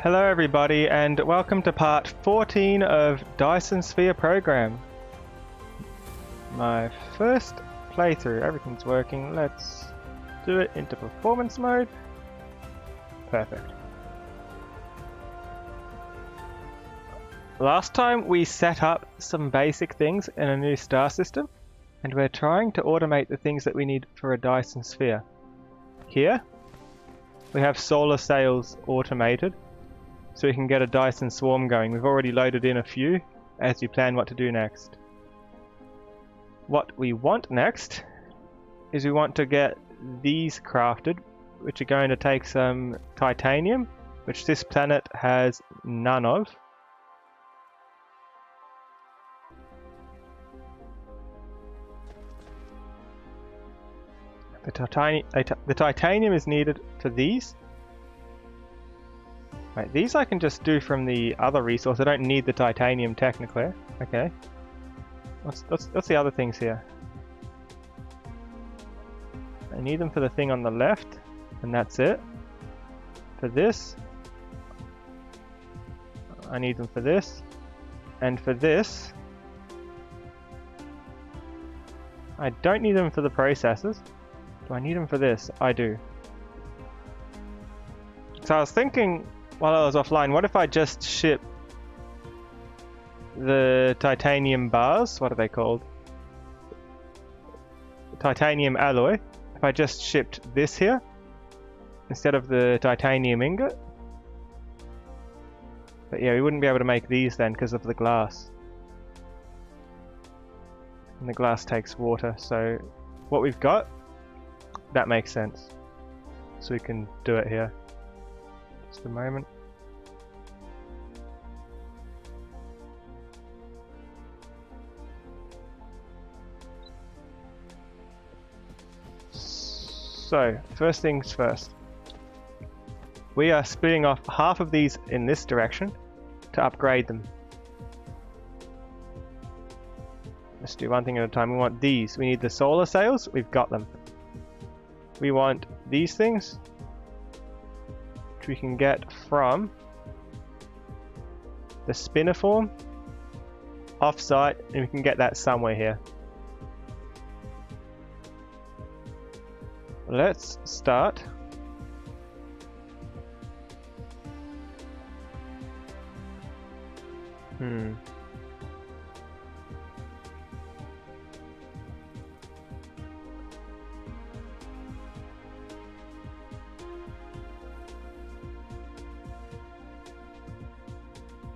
Hello everybody and welcome to part 14 of Dyson Sphere program. My first playthrough, everything's working. Let's do it into performance mode. Perfect. Last time we set up some basic things in a new star system and we're trying to automate the things that we need for a Dyson Sphere. Here we have solar sails automated, so we can get a Dyson swarm going. We've already loaded in a few as we plan what to do next. What we want next is we want to get these crafted, which are going to take some titanium, which this planet has none of. The titanium is needed for these. Right, these I can just do from the other resource. I don't need the titanium technically. Okay. What's the other things here? I need them for the thing on the left, and that's it. For this, I need them for this, and for this, I don't need them for the processors. Do I need them for this? I do. So I was thinking, while I was offline, what if I just ship the titanium bars? What are they called? Titanium alloy. If I just shipped this here instead of the titanium ingot. But yeah, we wouldn't be able to make these then because of the glass. And the glass takes water, so what we've got, that makes sense. So we can do it here. Just a moment. So, first things first. We are splitting off half of these in this direction to upgrade them. Let's do one thing at a time. We want these. We need the solar sails. We've got them. We want these things, which we can get from the spiniform off-site, and we can get that somewhere here. Let's start.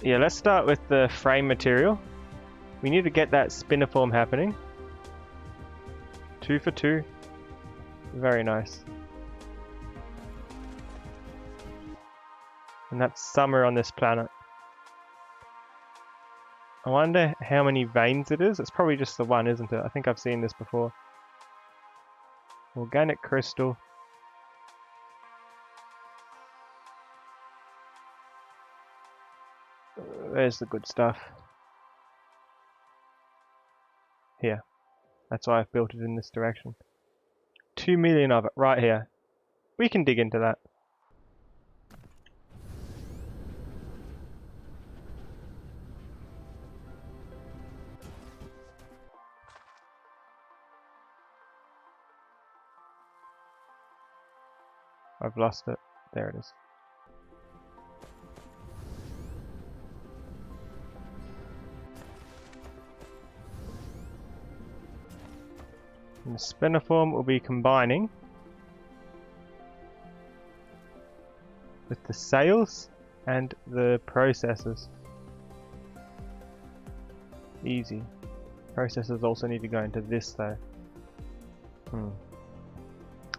Yeah, let's start with the frame material. We need to get that spiniform happening. 2 for 2. Very nice. And that's somewhere on this planet. I wonder how many veins it is. It's probably just the one, isn't it? I think I've seen this before. Organic crystal. There's the good stuff. Here. That's why I've built it in this direction. 2 million of it right here. We can dig into that. I've lost it. There it is. And the spiniform will be combining with the sails and the processors. Easy. Processors also need to go into this though.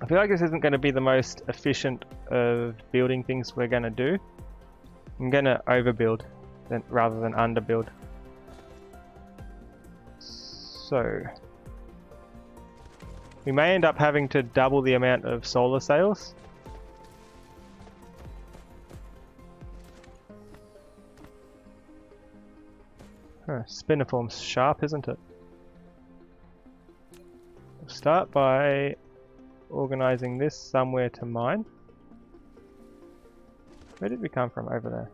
I feel like this isn't going to be the most efficient of building things we're going to do. I'm going to overbuild rather than underbuild. So we may end up having to double the amount of solar sails. Spiniform's sharp, isn't it? We'll start by organizing this somewhere to mine. Where did we come from? Over there.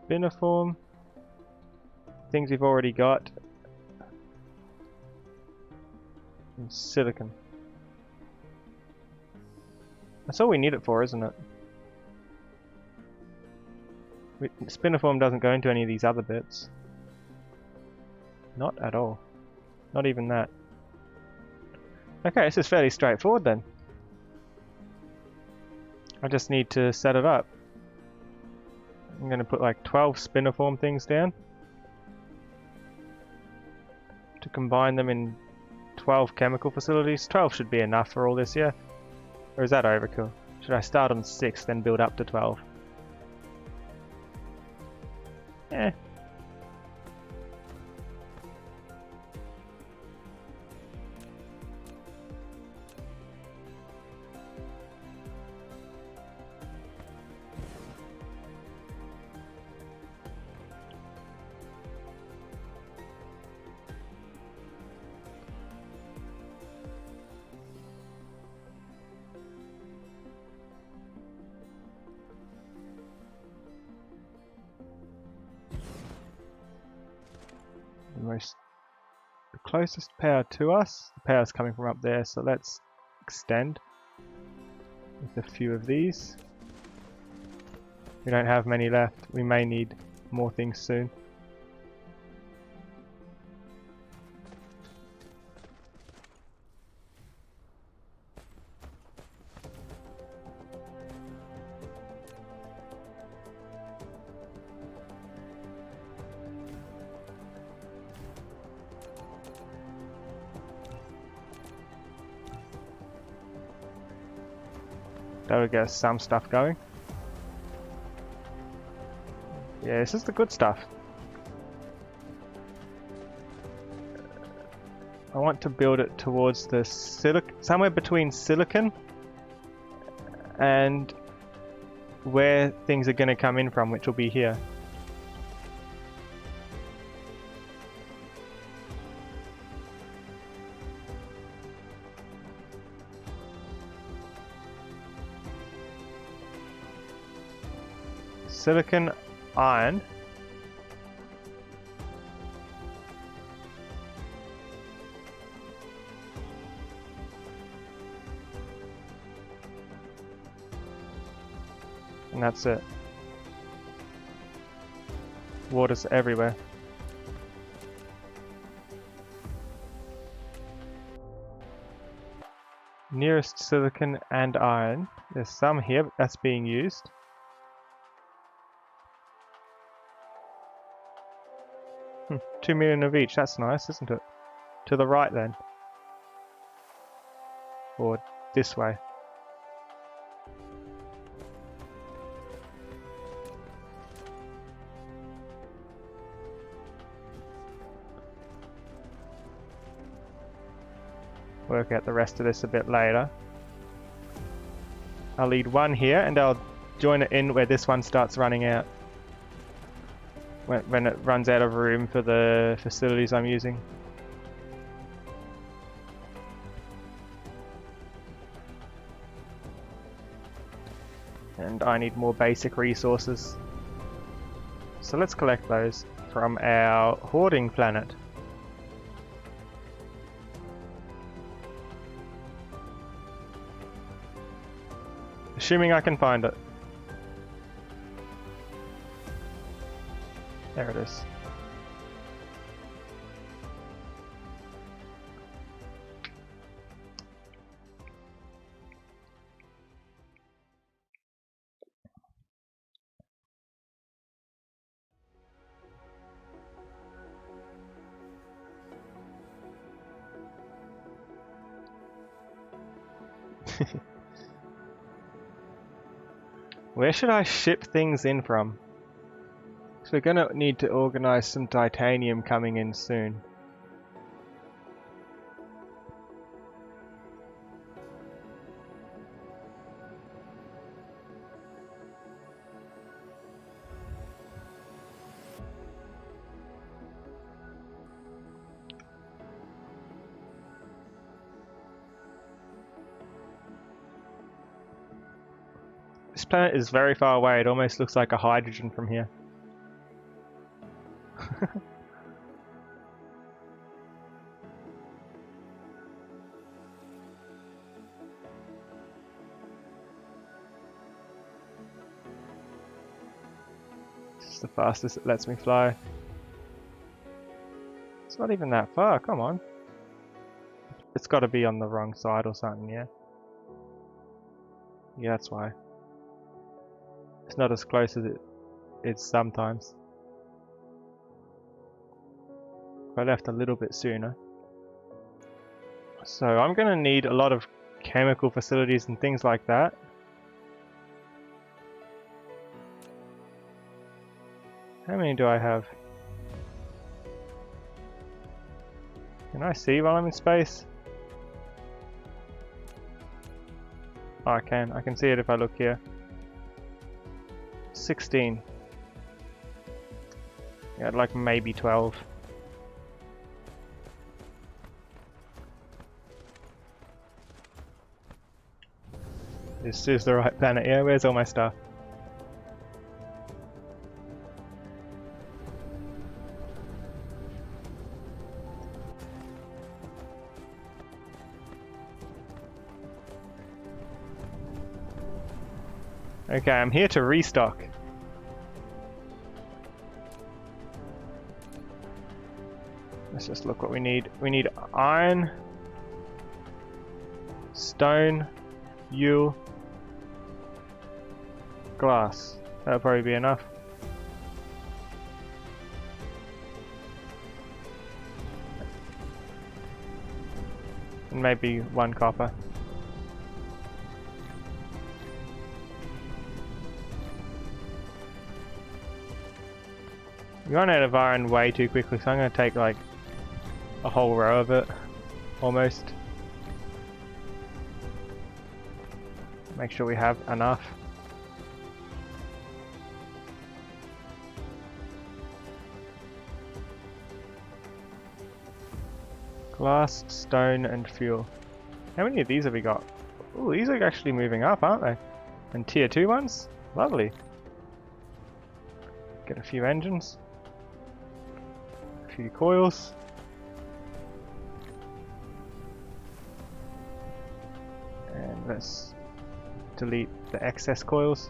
Spiniform. Things we've already got. And silicon. That's all we need it for, isn't it? Spiniform doesn't go into any of these other bits. Not at all. Not even that. Okay, this is fairly straightforward then. I just need to set it up. I'm going to put like 12 spiniform things down to combine them in 12 chemical facilities. 12 should be enough for all this, yeah? Or is that overkill? Should I start on 6 then build up to 12? Eh. The closest power to us, the power's coming from up there, so let's extend with a few of these. We don't have many left, we may need more things soon. That would get us some stuff going. Yeah, this is the good stuff. I want to build it towards the somewhere between silicon and where things are going to come in from, which will be here. Silicon, iron. And that's it. Water's everywhere. Nearest silicon and iron. There's some here, but that's being used. 2 million of each, that's nice, isn't it? To the right then. Or this way. Work out the rest of this a bit later. I'll lead one here and I'll join it in where this one starts running out. When it runs out of room for the facilities I'm using. And I need more basic resources. So let's collect those from our hoarding planet. Assuming I can find it. There it is. Where should I ship things in from? So we're going to need to organize some titanium coming in soon. This planet is very far away, it almost looks like a hydrogen from here. This is the fastest it lets me fly. It's not even that far, come on. It's got to be on the wrong side or something, yeah? Yeah, that's why. It's not as close as it is sometimes. If I left a little bit sooner. So I'm going to need a lot of chemical facilities and things like that. How many do I have? Can I see while I'm in space? Oh, I can see it if I look here. 16. Yeah, I'd like maybe 12. This is the right planet, yeah? Where's all my stuff? Okay, I'm here to restock. Let's just look what we need. We need iron, stone, fuel, glass. That'll probably be enough. And maybe 1 copper. We run out of iron way too quickly, so I'm going to take like a whole row of it, almost. Make sure we have enough. Glass, stone, and fuel. How many of these have we got? Oh, these are actually moving up, aren't they? And tier 2 ones? Lovely. Get a few engines. A few coils. And let's delete the excess coils.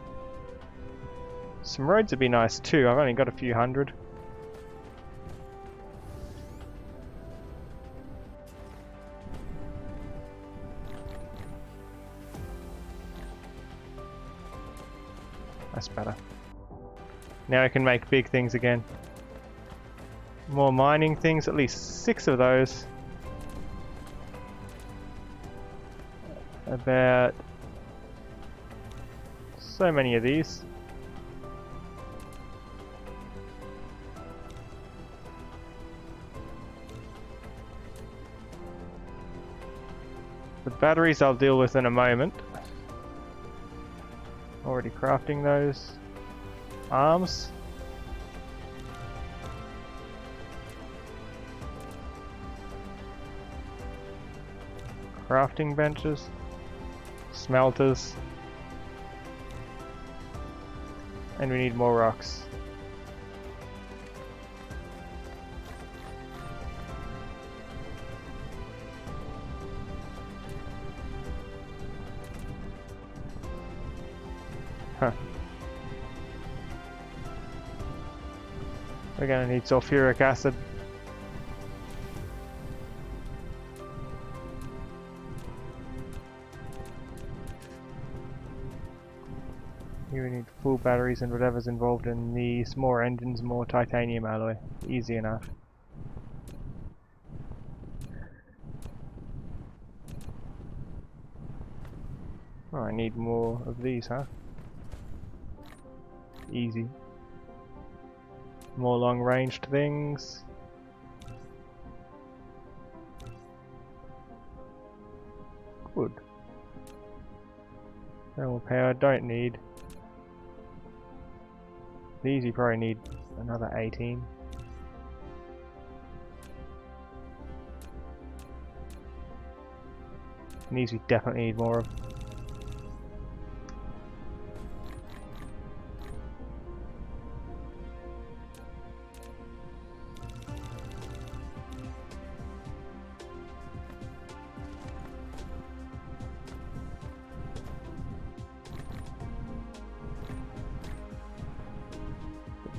Some roads would be nice too. I've only got a few hundred. That's better. Now I can make big things again. More mining things, at least 6 of those. About so many of these. The batteries I'll deal with in a moment. Already crafting those. Arms. Crafting benches. Smelters. And we need more rocks. Huh. We're gonna need sulfuric acid. Here we need full batteries and whatever's involved in these. More engines, more titanium alloy. Easy enough. Oh, I need more of these, huh? Easy. More long-ranged things. Good. Thermal power, don't need. These you probably need another 18. And these we definitely need more of.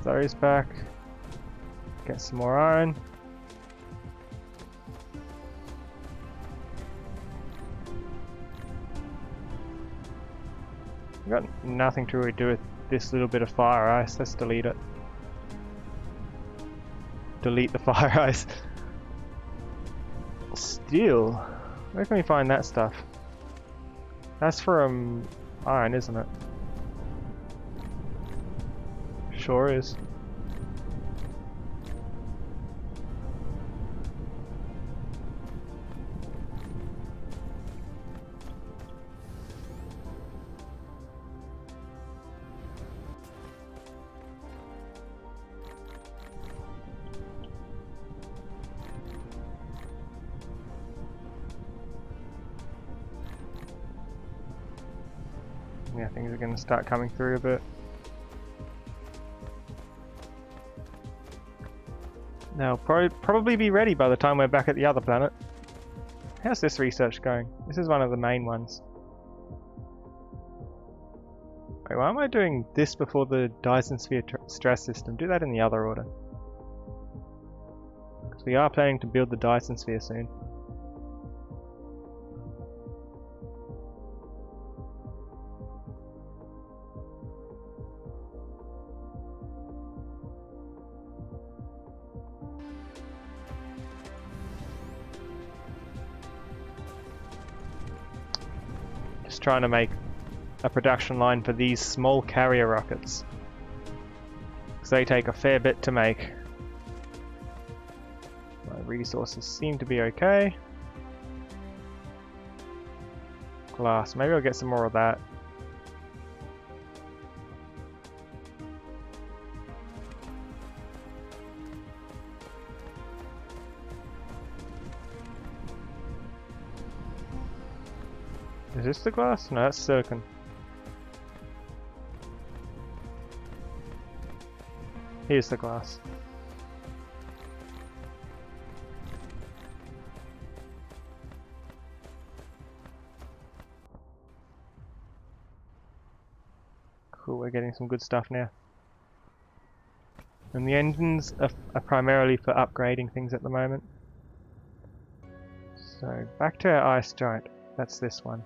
those back. Get some more iron. We've got nothing to really do with this little bit of fire ice. Let's delete it. Delete the fire ice. Steel. Where can we find that stuff? That's from iron, isn't it? Sure is. Yeah, things are going to start coming through a bit. They'll probably be ready by the time we're back at the other planet. How's this research going? This is one of the main ones. Wait, why am I doing this before the Dyson sphere stress system? Do that in the other order. Because we are planning to build the Dyson sphere soon. Trying to make a production line for these small carrier rockets, because they take a fair bit to make. My resources seem to be okay. Glass, maybe I'll get some more of that. Is this the glass? No, that's silicon. Here's the glass. Cool, we're getting some good stuff now. And the engines are primarily for upgrading things at the moment. So, back to our ice giant. That's this one.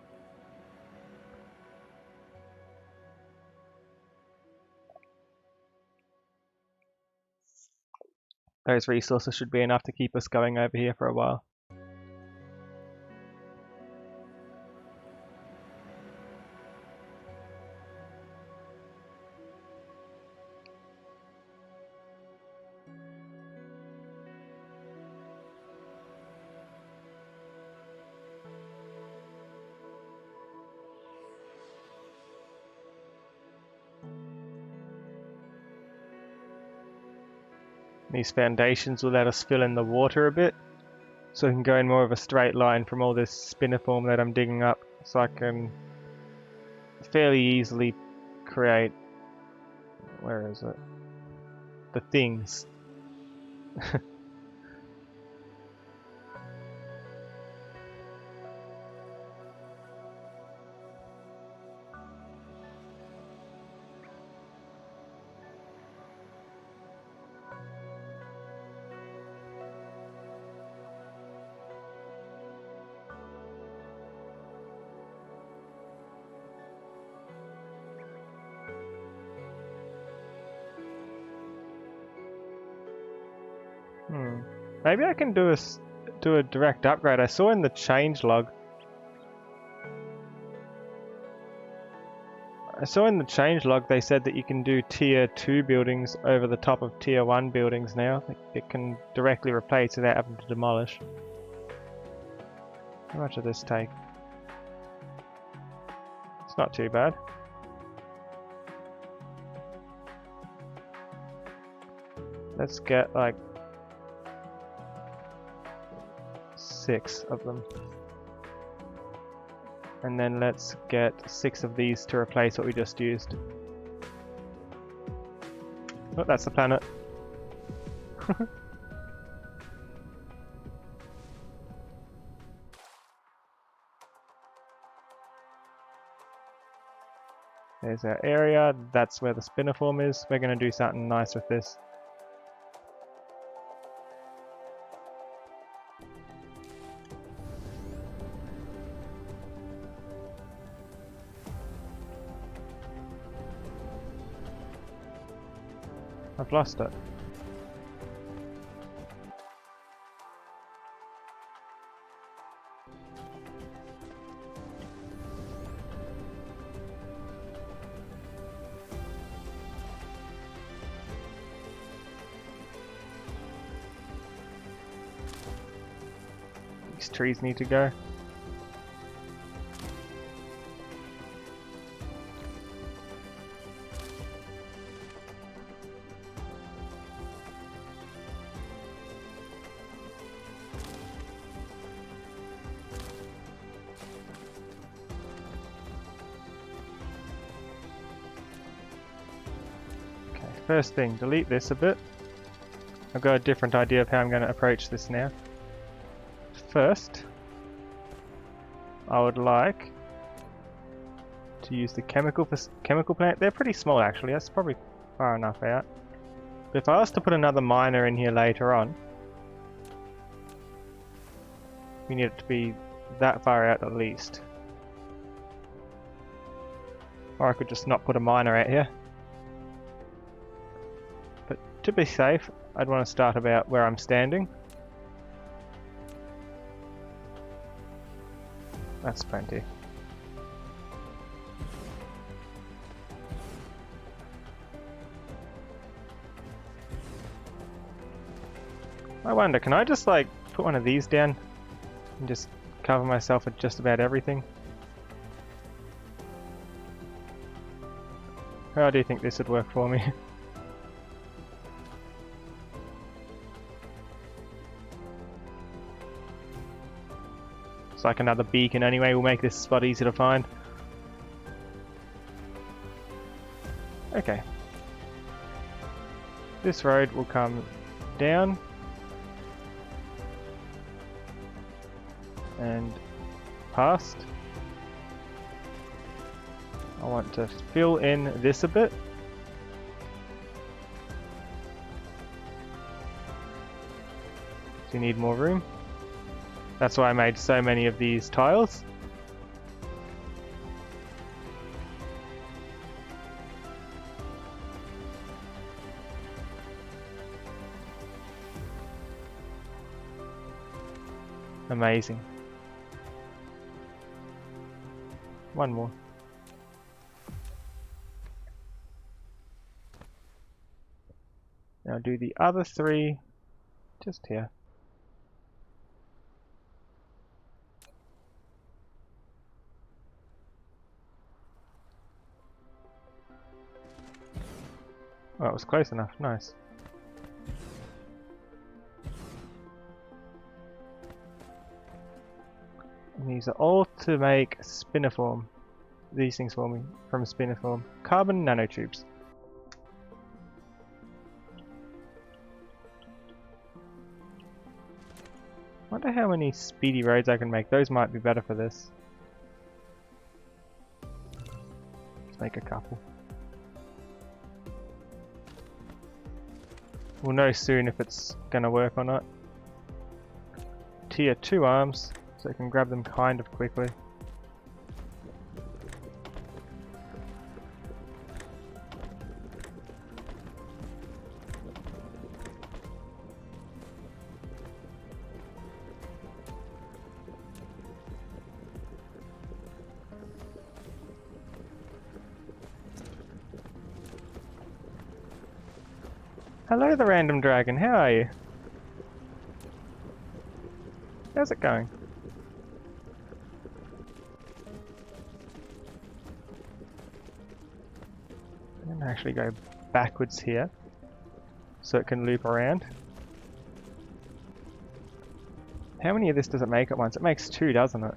Those resources should be enough to keep us going over here for a while. These foundations will let us fill in the water a bit, so we can go in more of a straight line from all this spiniform that I'm digging up, so I can fairly easily create, where is it? The things. Maybe I can do a direct upgrade. I saw in the change log. They said that you can do tier 2 buildings over the top of tier 1 buildings now. It can directly replace without having to demolish. How much does this take? It's not too bad. Let's get like 6 of them. And then let's get 6 of these to replace what we just used. Oh, that's the planet. There's our area, that's where the spiniform is. We're going to do something nice with this. I've lost it. These trees need to go. Okay, first thing, delete this a bit. I've got a different idea of how I'm going to approach this now. First, I would like to use the chemical plant. They're pretty small actually, that's probably far enough out. But if I was to put another miner in here later on, we need it to be that far out at least. Or I could just not put a miner out here. But to be safe, I'd want to start about where I'm standing. That's plenty. I wonder, can I just like put one of these down and just cover myself with just about everything? How do you think this would work for me? It's like another beacon anyway, we'll make this spot easy to find. Okay. This road will come down and past. I want to fill in this a bit. So you need more room. That's why I made so many of these tiles. Amazing. One more. Now do the other three just here. Oh, it was close enough. Nice. And these are all to make spiniform. These things for me from spiniform. Carbon nanotubes. Wonder how many speedy roads I can make. Those might be better for this. Let's make a couple. We'll know soon if it's gonna work or not. Tier 2 arms, so I can grab them kind of quickly. Hello, the random dragon. How are you? How's it going? I'm gonna actually go backwards here so it can loop around. How many of this does it make at once? It makes 2, doesn't it?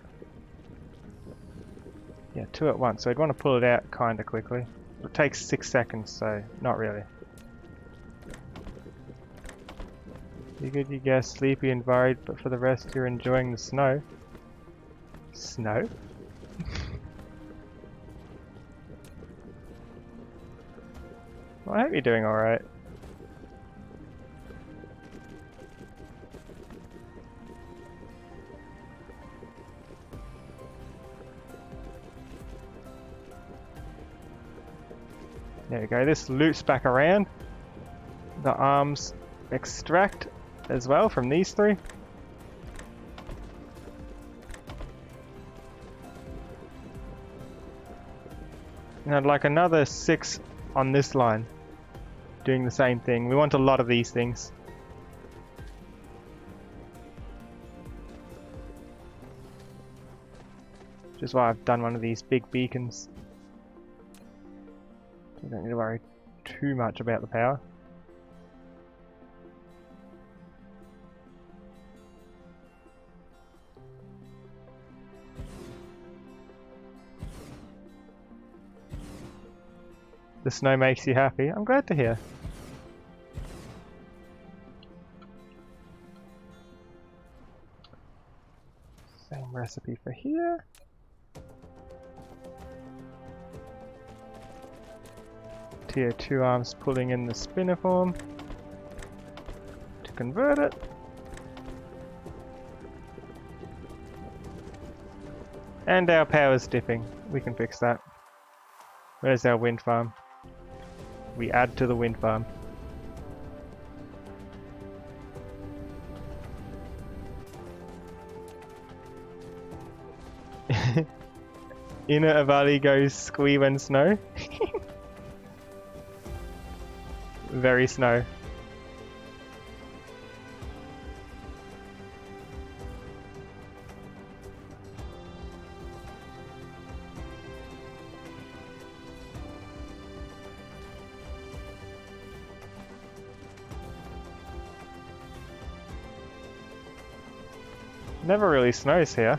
Yeah, 2 at once. So I'd want to pull it out kind of quickly. It takes 6 seconds, so not really. You good, you guess, sleepy and worried, but for the rest you're enjoying the snow. Snow? I hope you're doing alright. There we go, this loops back around. The arms extract as well from these three. And I'd like another 6 on this line doing the same thing. We want a lot of these things. Which is why I've done one of these big beacons. You don't need to worry too much about the power. The snow makes you happy. I'm glad to hear. Same recipe for here. Tier 2 arms pulling in the spinner form to convert it. And our power's dipping. We can fix that. Where's our wind farm? We add to the wind farm. Inner Avali goes squee when snow. Very snow. Never really snows here.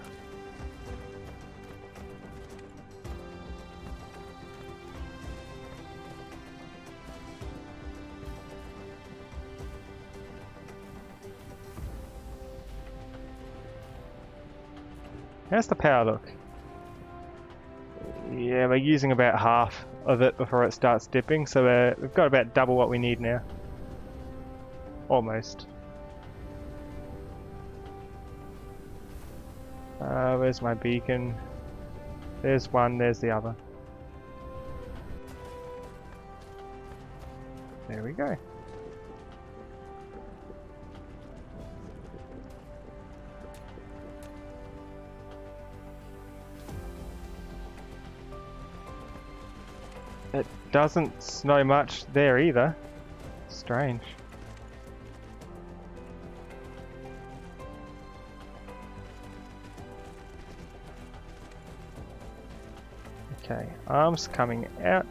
How's the power look? Yeah, we're using about half of it before it starts dipping, so we've got about double what we need now. Almost. Where's my beacon? There's one, there's the other. There we go. It doesn't snow much there either. Strange. Okay, arms coming out.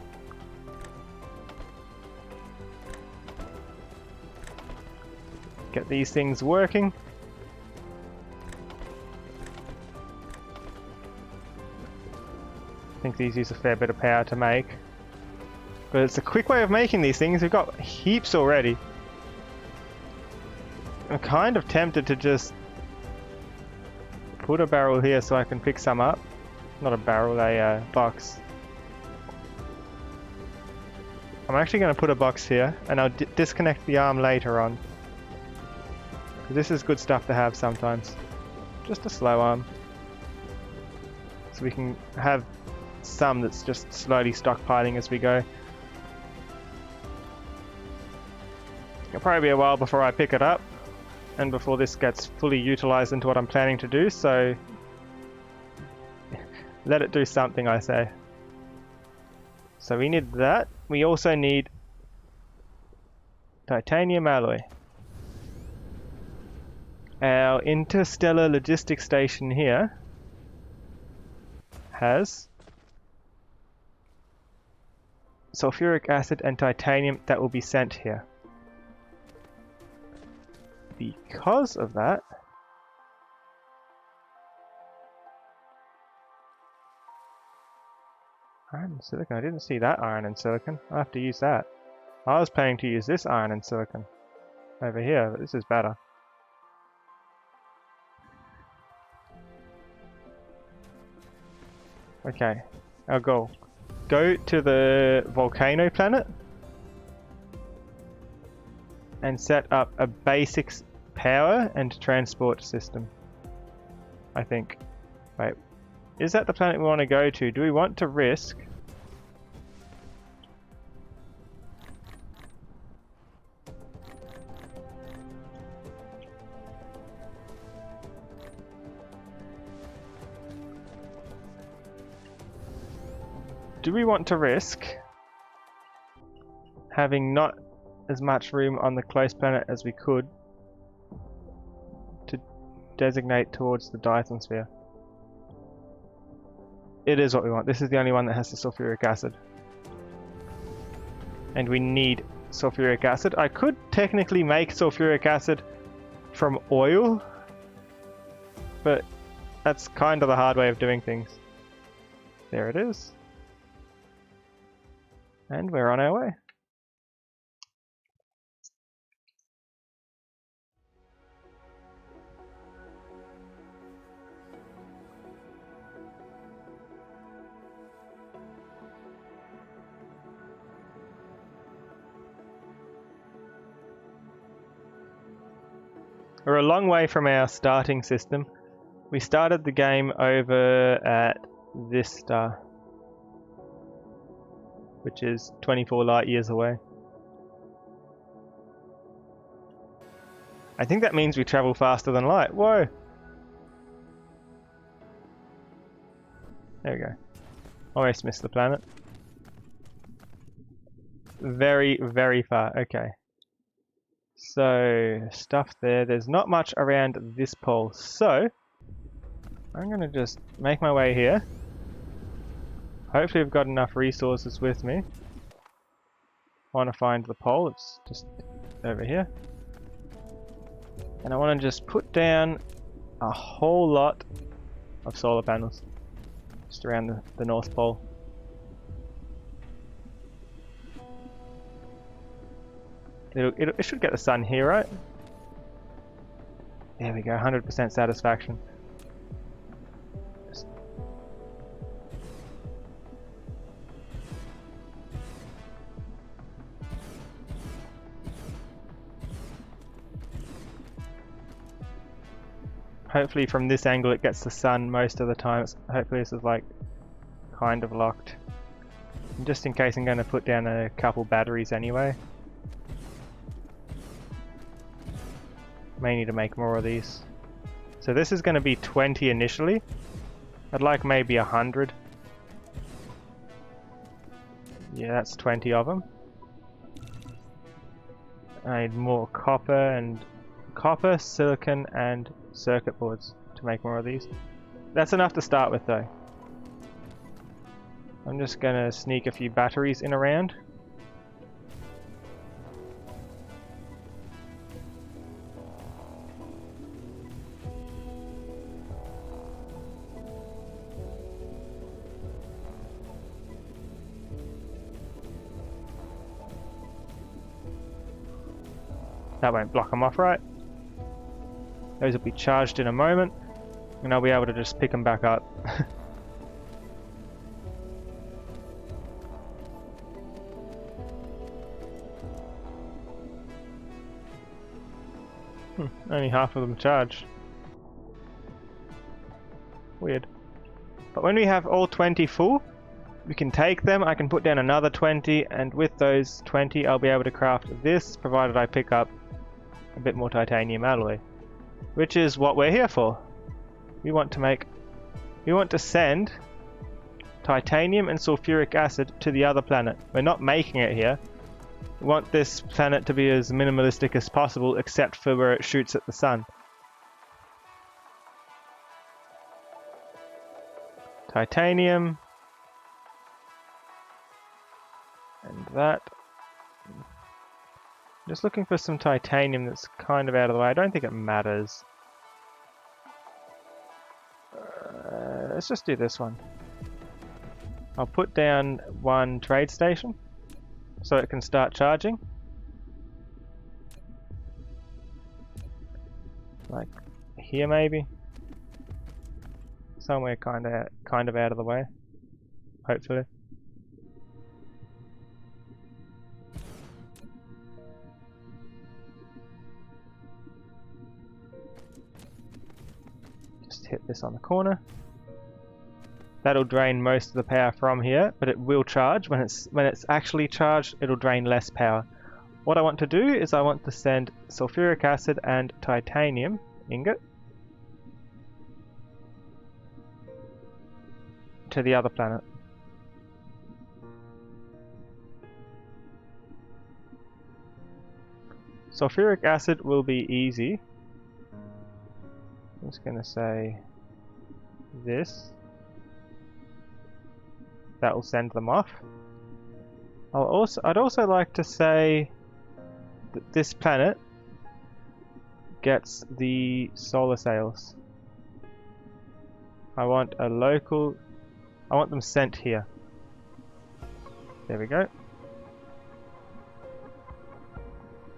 Get these things working. I think these use a fair bit of power to make. But it's a quick way of making these things. We've got heaps already. I'm kind of tempted to just put a barrel here so I can pick some up. Not a barrel, a box. I'm actually going to put a box here and I'll disconnect the arm later on. This is good stuff to have sometimes. Just a slow arm. So we can have some that's just slowly stockpiling as we go. It'll probably be a while before I pick it up and before this gets fully utilized into what I'm planning to do, so let it do something, I say. So we need that. We also need titanium alloy. Our interstellar logistics station here has sulfuric acid and titanium that will be sent here. Because of that, iron and silicon. I didn't see that iron and silicon. I have to use that. I was planning to use this iron and silicon over here, but this is better. Okay, our goal. Go to the volcano planet and set up a basic power and transport system. I think. Wait, is that the planet we want to go to? Do we want to risk? Do we want to risk having not as much room on the close planet as we could to designate towards the Dyson sphere? It is what we want. This is the only one that has the sulfuric acid. And we need sulfuric acid. I could technically make sulfuric acid from oil, but that's kind of the hard way of doing things. There it is. And we're on our way. We're a long way from our starting system. We started the game over at this star, which is 24 light years away. I think that means we travel faster than light. Whoa! There we go. Almost missed the planet. Very, very far. Okay. So, stuff there. There's not much around this pole. So, I'm going to just make my way here. Hopefully I've got enough resources with me. I want to find the pole. It's just over here. And I want to just put down a whole lot of solar panels. Just around the North Pole. It should get the sun here, right? There we go, 100% satisfaction. Hopefully from this angle it gets the sun most of the time. Hopefully this is like kind of locked. And just in case, I'm going to put down a couple batteries anyway. May need to make more of these. So this is going to be 20 initially. I'd like maybe 100. Yeah, that's 20 of them. I need more copper, silicon, and circuit boards to make more of these. That's enough to start with though. I'm just going to sneak a few batteries in around. That won't block them off, right? Those will be charged in a moment, and I'll be able to just pick them back up. Only half of them charged. Weird. But when we have all 20 full, we can take them, I can put down another 20, and with those 20 I'll be able to craft this, provided I pick up a bit more titanium alloy. Which is what we're here for. We want to send titanium and sulfuric acid to the other planet. We're not making it here. We want this planet to be as minimalistic as possible, except for where it shoots at the sun. Titanium. And that. Just looking for some titanium that's kind of out of the way. I don't think it matters. Let's just do this one. I'll put down one trade station so it can start charging. Like here maybe. Somewhere kind of out of the way. Hopefully. just hit this on the corner. That'll drain most of the power from here, but it will charge. When it's actually charged, it'll drain less power. What I want to do is I want to send sulfuric acid and titanium ingot to the other planet. Sulfuric acid will be easy. I'm just gonna say this. That will send them off. I'd also like to say that this planet gets the solar sails. I want them sent here. There we go.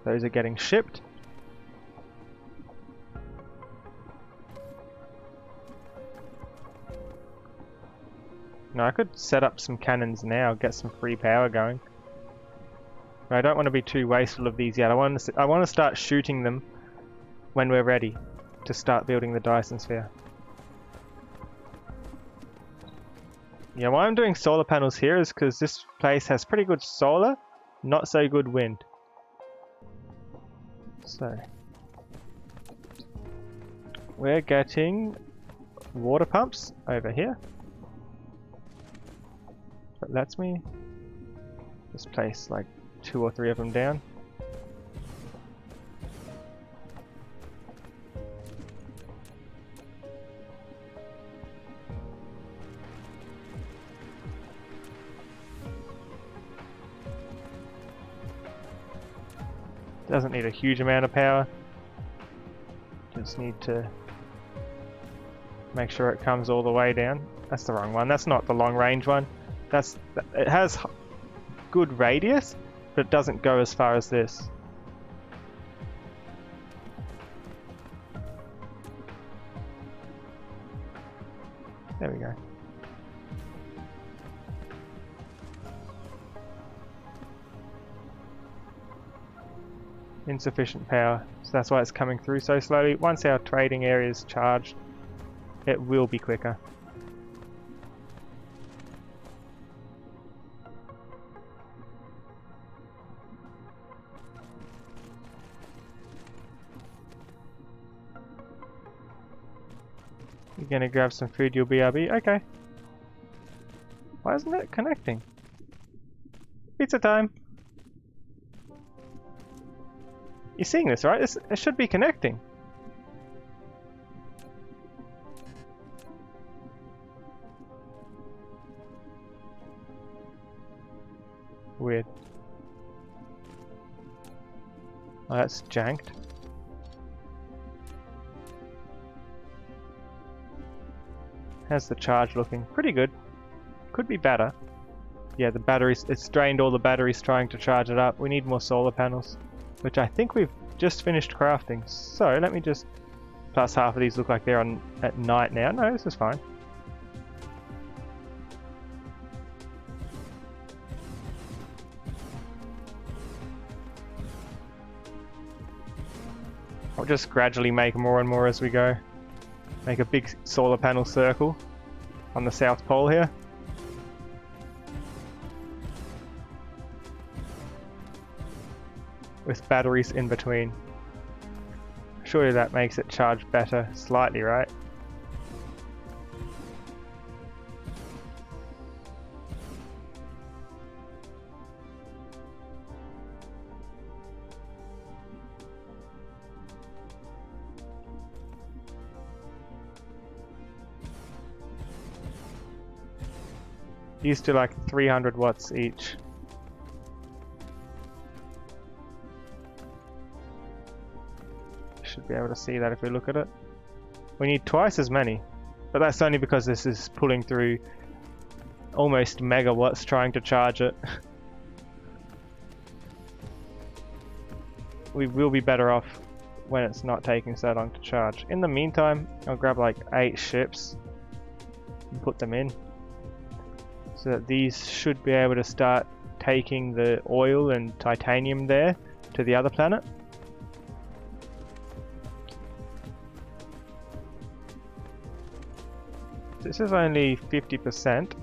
Those are getting shipped. Now I could set up some cannons now, get some free power going. But I don't want to be too wasteful of these yet. I want to start shooting them when we're ready to start building the Dyson sphere. Yeah, why I'm doing solar panels here is because this place has pretty good solar, not so good wind. So we're getting water pumps over here. That lets me just place like 2 or 3 of them down. Doesn't need a huge amount of power. Just need to make sure it comes all the way down. That's the wrong one. That's not the long range one. It has good radius, but it doesn't go as far as this. There we go. Insufficient power, so that's why it's coming through so slowly. Once our trading area is charged, it will be quicker. You're gonna grab some food, you'll BRB? Okay. Why isn't it connecting? Pizza time! You're seeing this, right? It should be connecting. Weird. Oh, that's janked. How's the charge looking? Pretty good. Could be better. Yeah, the batteries, it's drained all the batteries trying to charge it up. We need more solar panels, which I think we've just finished crafting. So let me just, plus half of these look like they're on at night now. No, this is fine. I'll just gradually make more and more as we go. Make a big solar panel circle on the South Pole here. With batteries in between. Surely that makes it charge better slightly, right? These do like 300 watts each. Should be able to see that if we look at it. We need twice as many, but that's only because this is pulling through almost megawatts trying to charge it. We will be better off when it's not taking so long to charge. In the meantime, I'll grab like 8 ships and put them in, so that these should be able to start taking the oil and titanium there to the other planet. This is only 50%,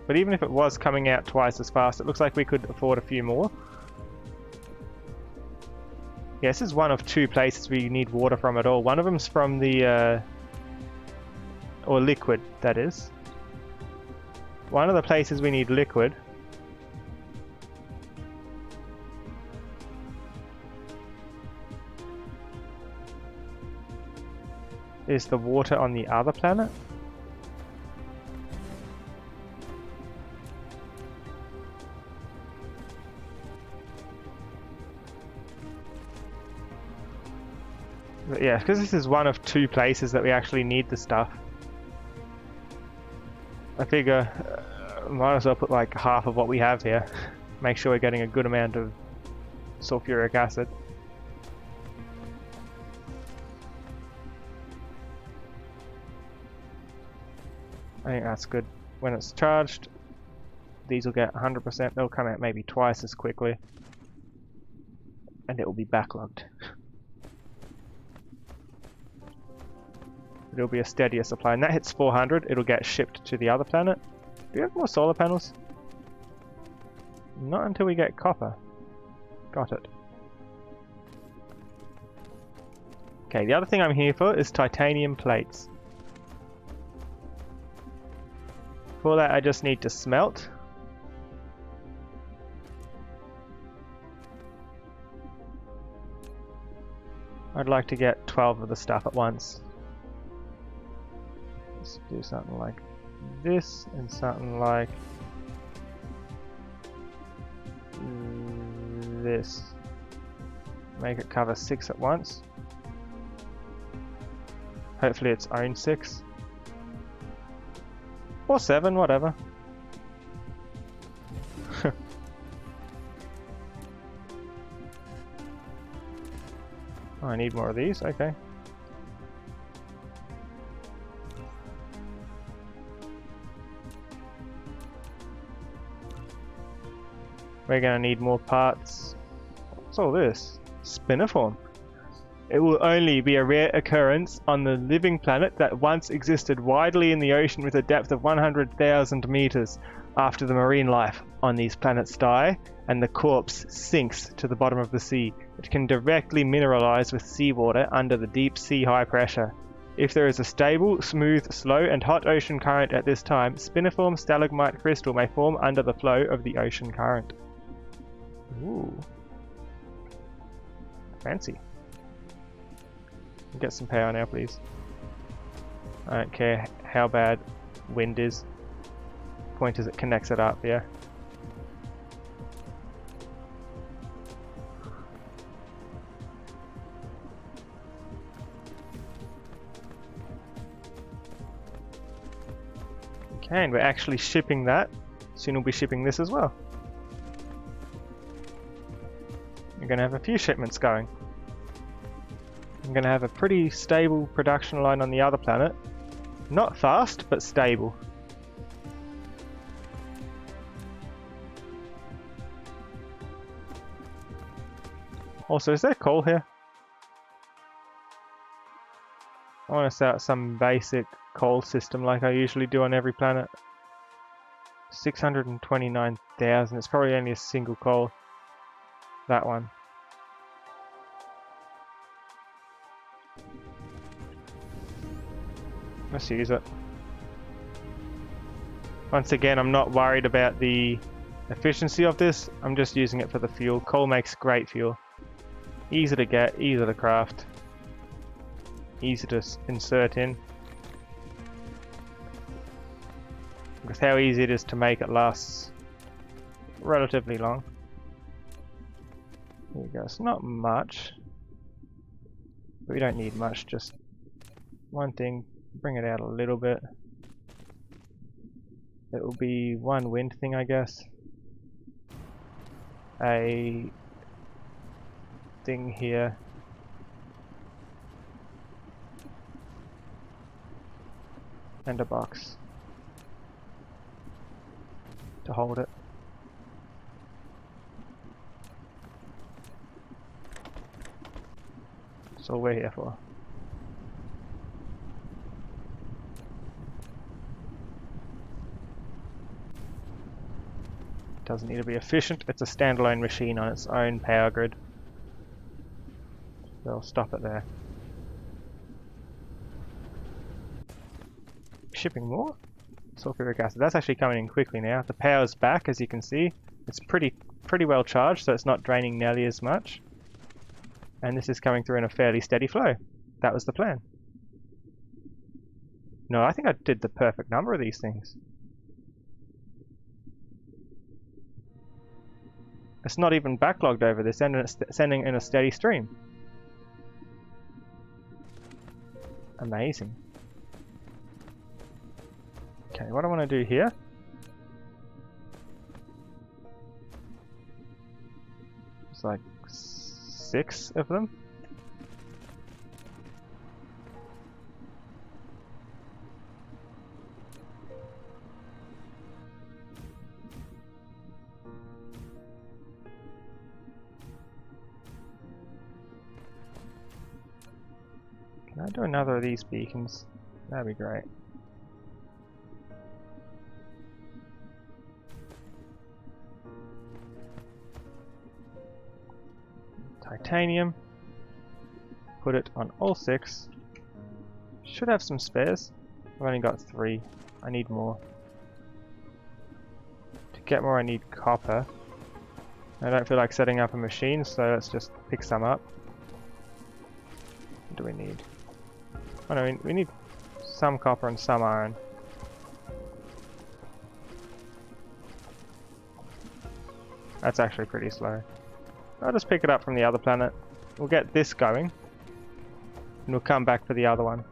but even if it was coming out twice as fast, it looks like we could afford a few more. Yeah, this is one of two places we need water from at all. One of them's from the, or liquid, that is. One of the places we need liquid is the water on the other planet. But yeah, because this is one of two places that we actually need the stuff. I figure might as well put like half of what we have here. Make sure we're getting a good amount of sulfuric acid. I think that's good. When it's charged, these will get 100%. They'll come out maybe twice as quickly. And it will be backlogged. It'll be a steadier supply. And that hits 400, it'll get shipped to the other planet. Do we have more solar panels? Not until we get copper. Got it. Okay, the other thing I'm here for is titanium plates. For that I just need to smelt. I'd like to get 12 of the stuff at once. Let's do something like this and something like this. Make it cover 6 at once. Hopefully it's own 6. Or 7, whatever. Oh, I need more of these, okay. We're gonna need more parts. What's all this? Spiniform. It will only be a rare occurrence on the living planet that once existed widely in the ocean with a depth of 100,000 meters. After the marine life on these planets die and the corpse sinks to the bottom of the sea, it can directly mineralize with seawater under the deep sea high pressure. If there is a stable, smooth, slow and hot ocean current at this time, spiniform stalagmite crystal may form under the flow of the ocean current. Ooh. Fancy. Get some power now, please. I don't care how bad wind is. Point is it connects it up, yeah. Okay, and we're actually shipping that. Soon we'll be shipping this as well. We're going to have a few shipments going. I'm going to have a pretty stable production line on the other planet. Not fast, but stable. Also, is there coal here? I want to set up some basic coal system like I usually do on every planet. 629,000. It's probably only a single coal. That one. Let's use it. Once again, I'm not worried about the efficiency of this. I'm just using it for the fuel. Coal makes great fuel. Easy to get, easy to craft, easy to insert in. With how easy it is to make, it lasts relatively long. There you go. It's not much, but we don't need much. Just one thing. Bring it out a little bit. It will be one wind thing, I guess. A thing here. And a box to hold it. That's all we're here for. Doesn't need to be efficient, it's a standalone machine on its own power grid. So I'll stop it there. Shipping more? Sulfuric acid. That's actually coming in quickly now. The power's back, as you can see. It's pretty well charged, so it's not draining nearly as much. And this is coming through in a fairly steady flow. That was the plan. No, I think I did the perfect number of these things. It's not even backlogged over this end, and it's sending in a steady stream. Amazing. Okay, what I want to do here is like 6 of them. Can I do another of these beacons? That'd be great. Titanium. Put it on all 6. Should have some spares. I've only got 3. I need more. To get more I need copper. I don't feel like setting up a machine, so let's just pick some up. What do we need? Oh no, we need some copper and some iron. That's actually pretty slow. I'll just pick it up from the other planet. We'll get this going, and we'll come back for the other one.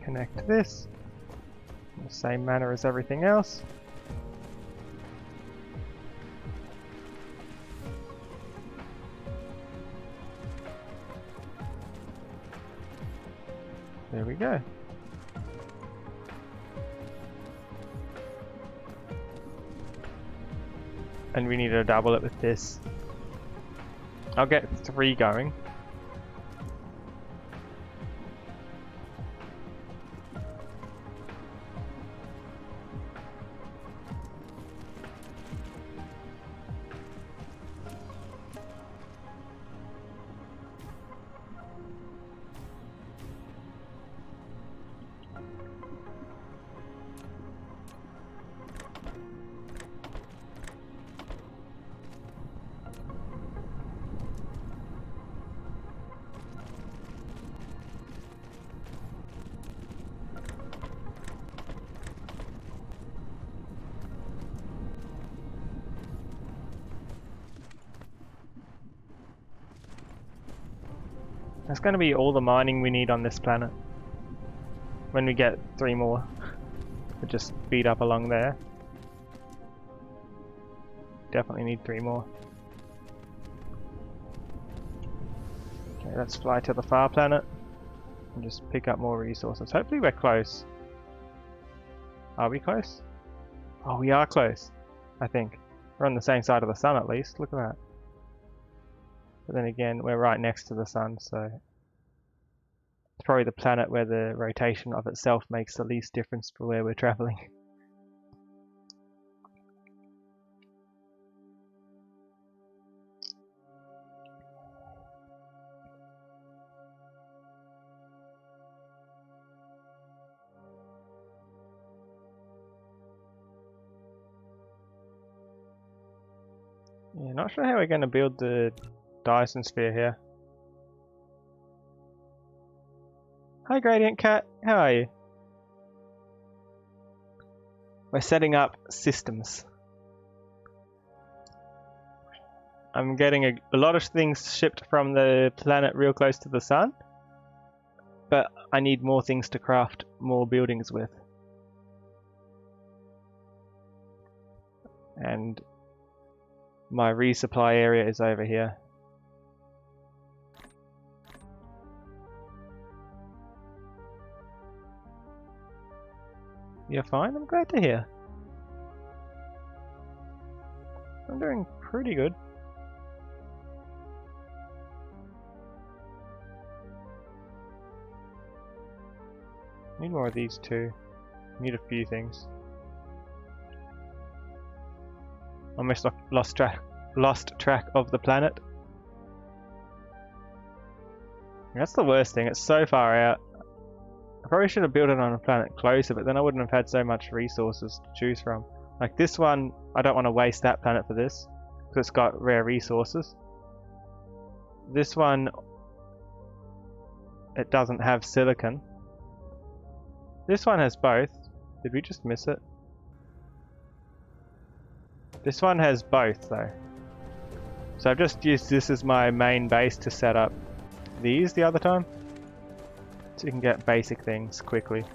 Connect this in the same manner as everything else. There we go. And we need to double it with this. I'll get 3 going. That's going to be all the mining we need on this planet. When we get 3 more. We'll just speed up along there. Definitely need 3 more. Okay, let's fly to the far planet and just pick up more resources. Hopefully we're close. Are we close? Oh, we are close, I think. We're on the same side of the sun at least. Look at that. But then again, we're right next to the sun, so it's probably the planet where the rotation of itself makes the least difference for where we're traveling. Yeah, not sure how we're going to build the Dyson sphere here. Hi Gradient Cat, how are you? We're setting up systems. I'm getting a lot of things shipped from the planet real close to the sun, but I need more things to craft more buildings with. And My resupply area is over here. You're fine? I'm glad to hear. I'm doing pretty good. Need more of these too. Need a few things. Almost lost track of the planet. That's the worst thing, it's so far out. I probably should have built it on a planet closer, but then I wouldn't have had so much resources to choose from. Like this one, I don't want to waste that planet for this, because it's got rare resources. This one, it doesn't have silicon. This one has both. Did we just miss it? This one has both though. So I've just used this as my main base to set up these the other time. So you can get basic things quickly.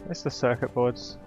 There's the circuit boards.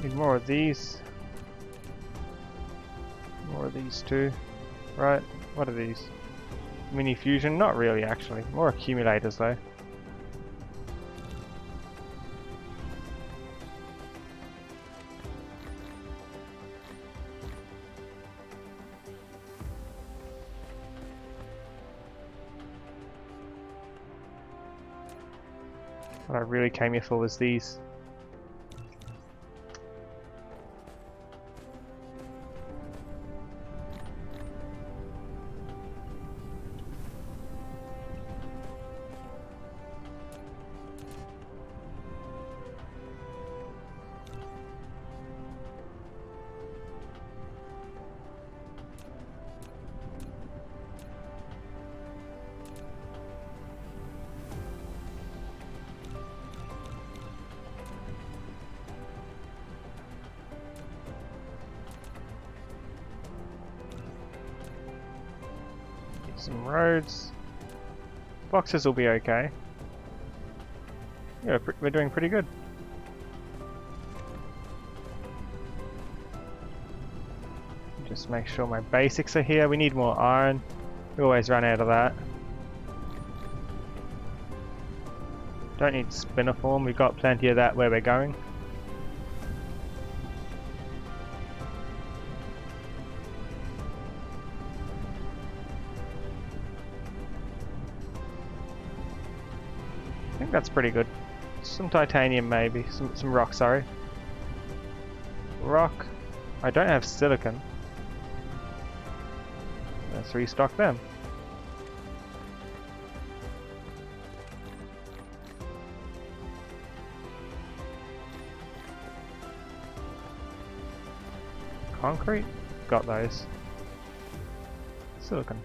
Need more of these. More of these too. Right, what are these? Mini fusion? Not really actually. More accumulators though. What I really came here for was these. Some roads. Boxes will be okay. Yeah, we're doing pretty good. Just make sure my basics are here. We need more iron. We always run out of that. Don't need spiniform. We've got plenty of that where we're going. I think that's pretty good. Some titanium maybe. Some rock, sorry. Rock. I don't have silicon. Let's restock them. Concrete? Got those. Silicon.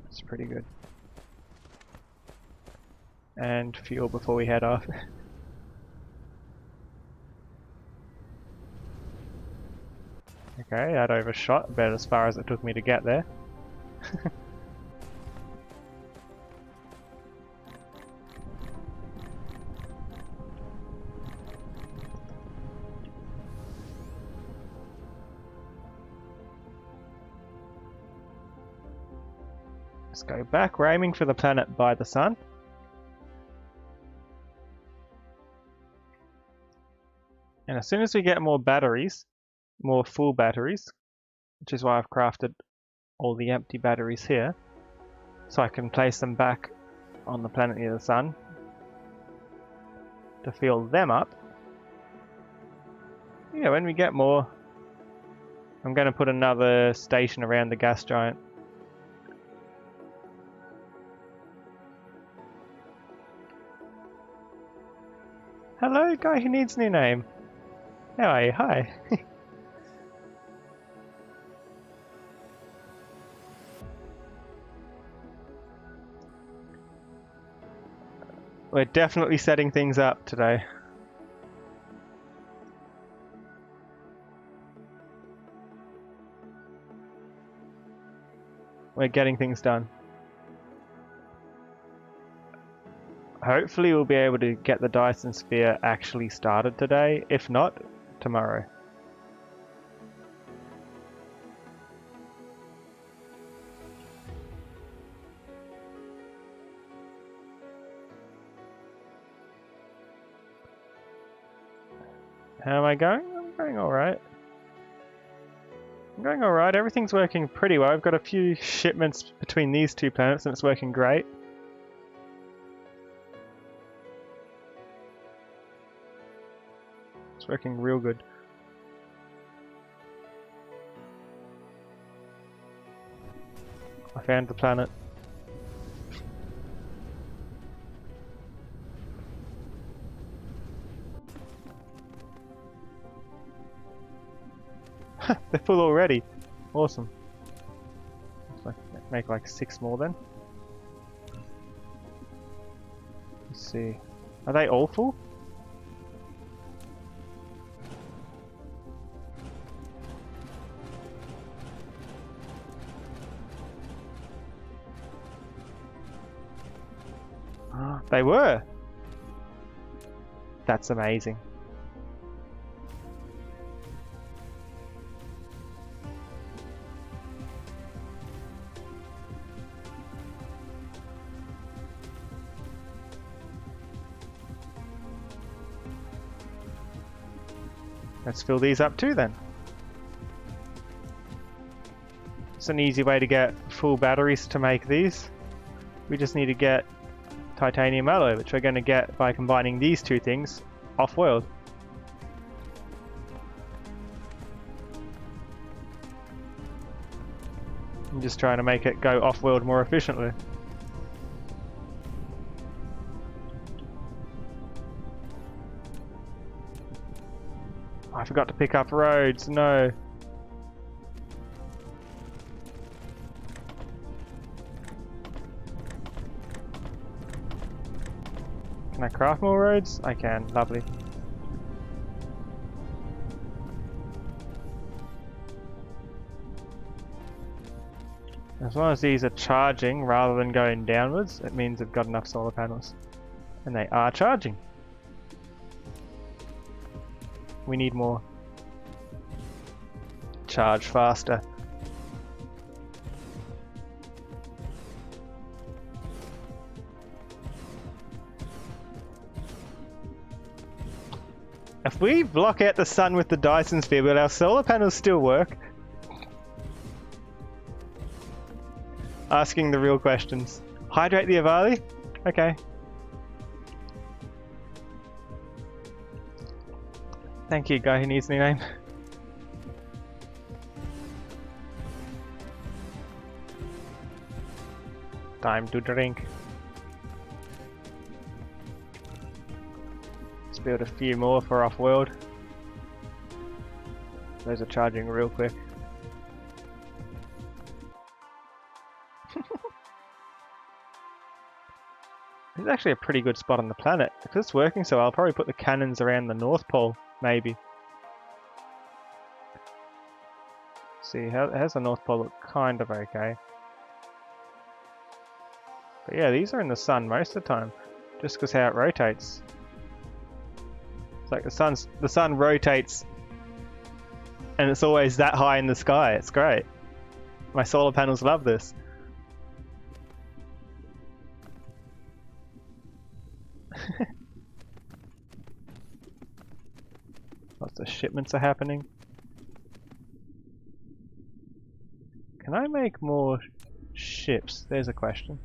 It's pretty good. And fuel before we head off. Okay, that overshot about as far as it took me to get there. Let's go back. We're aiming for the planet by the sun. And as soon as we get more batteries, more full batteries, which is why I've crafted all the empty batteries here, so I can place them back on the planet near the sun to fill them up. Yeah, when we get more, I'm going to put another station around the gas giant. Hello, guy who needs a new name. How are you? Hi. We're definitely setting things up today. We're getting things done. Hopefully we'll be able to get the Dyson sphere actually started today. If not, tomorrow. How am I going? I'm going alright. I'm going alright. Everything's working pretty well. I've got a few shipments between these two planets and it's working great. It's working real good. I found the planet. They're full already. Awesome. Let's make like 6 more then. Let's see. Are they all full? They were! That's amazing. Let's fill these up too then. It's an easy way to get full batteries to make these. We just need to get titanium alloy, which we're going to get by combining these two things off-world. I'm just trying to make it go off-world more efficiently. I forgot to pick up roads, no. Can I craft more roads? I can, lovely. As long as these are charging rather than going downwards, it means they've got enough solar panels. And they are charging. We need more. Charge faster. If we block out the sun with the Dyson sphere, will our solar panels still work? Asking the real questions. Hydrate the Avali? Okay. Thank you, guy who needs a new name. Time to drink. Let's build a few more for off-world. Those are charging real quick. This is actually a pretty good spot on the planet. If it's working so I'll probably put the cannons around the North Pole, maybe. See, how's the North Pole look? Kind of okay. But yeah, these are in the sun most of the time, just because how it rotates. It's like the sun rotates, and it's always that high in the sky. It's great. My solar panels love this. Lots of shipments are happening. Can I make more ships? There's a question.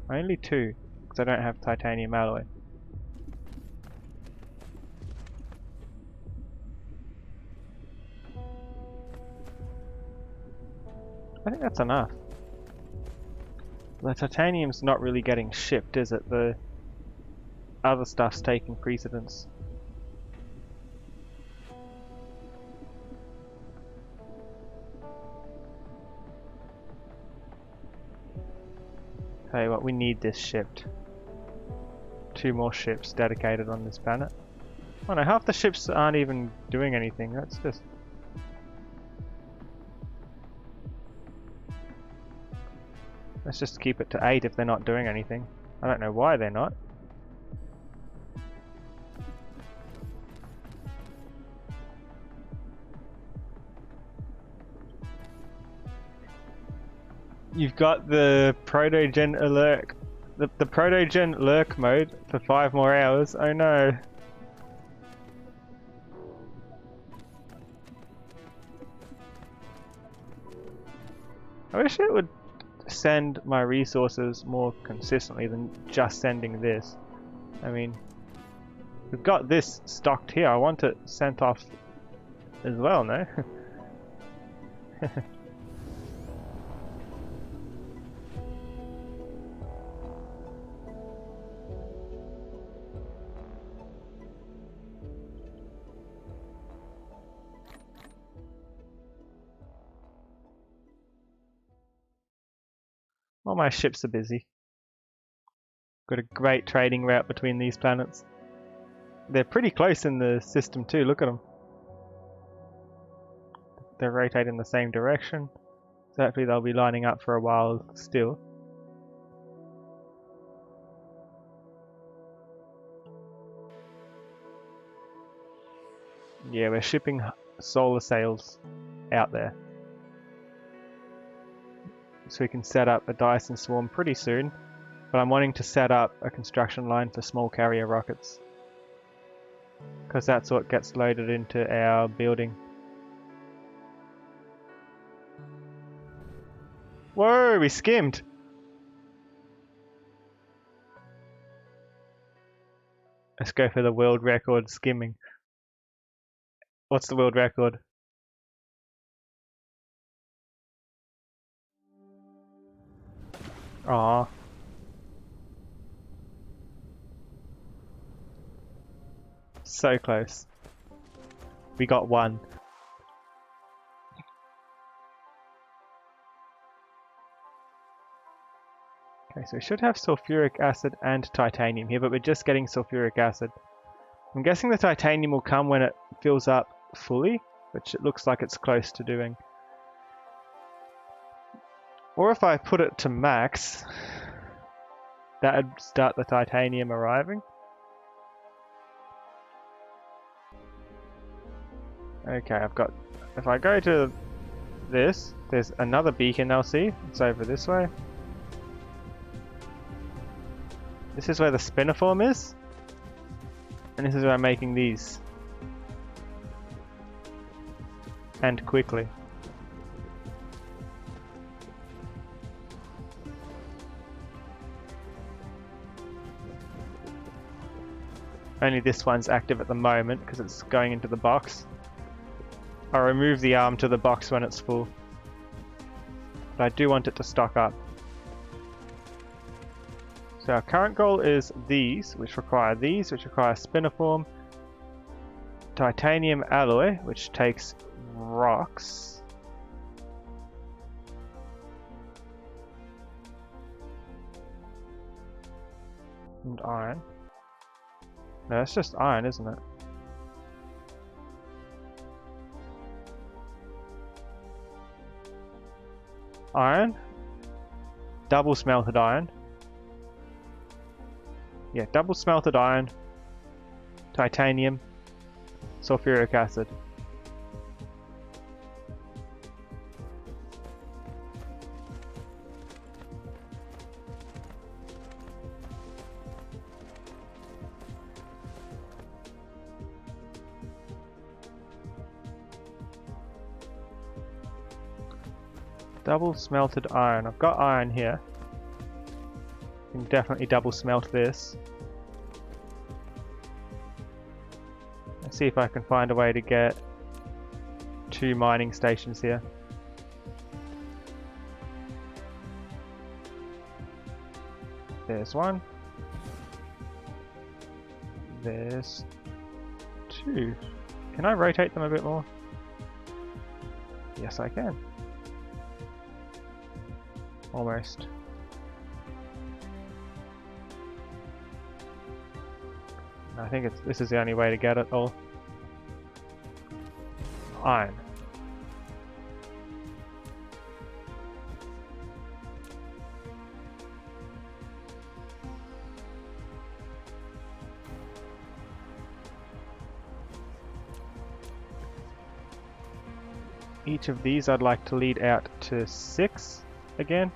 Only 2, because I don't have titanium alloy. I think that's enough. The titanium's not really getting shipped, is it? The other stuff's taking precedence. Tell you what, we need this shipped. 2 more ships dedicated on this planet. Oh no, half the ships aren't even doing anything. That's just... Let's just keep it to 8 if they're not doing anything. I don't know why they're not. You've got the protogen alert, the protogen lurk mode for 5 more hours. Oh no. I wish it would send my resources more consistently than just sending this. I mean, we've got this stocked here. I want it sent off as well, no? All my ships are busy. Got a great trading route between these planets. They're pretty close in the system too, look at them. They rotate in the same direction, so hopefully they'll be lining up for a while still. Yeah, we're shipping solar sails out there. So we can set up a Dyson swarm pretty soon, but I'm wanting to set up a construction line for small carrier rockets, because that's what gets loaded into our building. Whoa, we skimmed! Let's go for the world record skimming. What's the world record? Aww. So close. We got 1. Okay, so we should have sulfuric acid and titanium here, but we're just getting sulfuric acid. I'm guessing the titanium will come when it fills up fully, which it looks like it's close to doing. Or if I put it to max, that would start the titanium arriving. Okay, I've got... If I go to this, there's another beacon I'll see. It's over this way. This is where the spiniform is. And this is where I'm making these. And quickly. Only this one's active at the moment because it's going into the box. I'll remove the arm to the box when it's full. But I do want it to stock up. So our current goal is these, which require spiniform, titanium alloy, which takes rocks, and iron. No, that's just iron, isn't it? Iron, double smelted iron. Yeah, double smelted iron, titanium, sulfuric acid. Double smelted iron. I've got iron here. Can definitely double smelt this. Let's see if I can find a way to get 2 mining stations here. There's one. There's two. Can I rotate them a bit more? Yes, I can. Almost. I think this is the only way to get it all. Iron. Each of these I'd like to lead out to 6 again.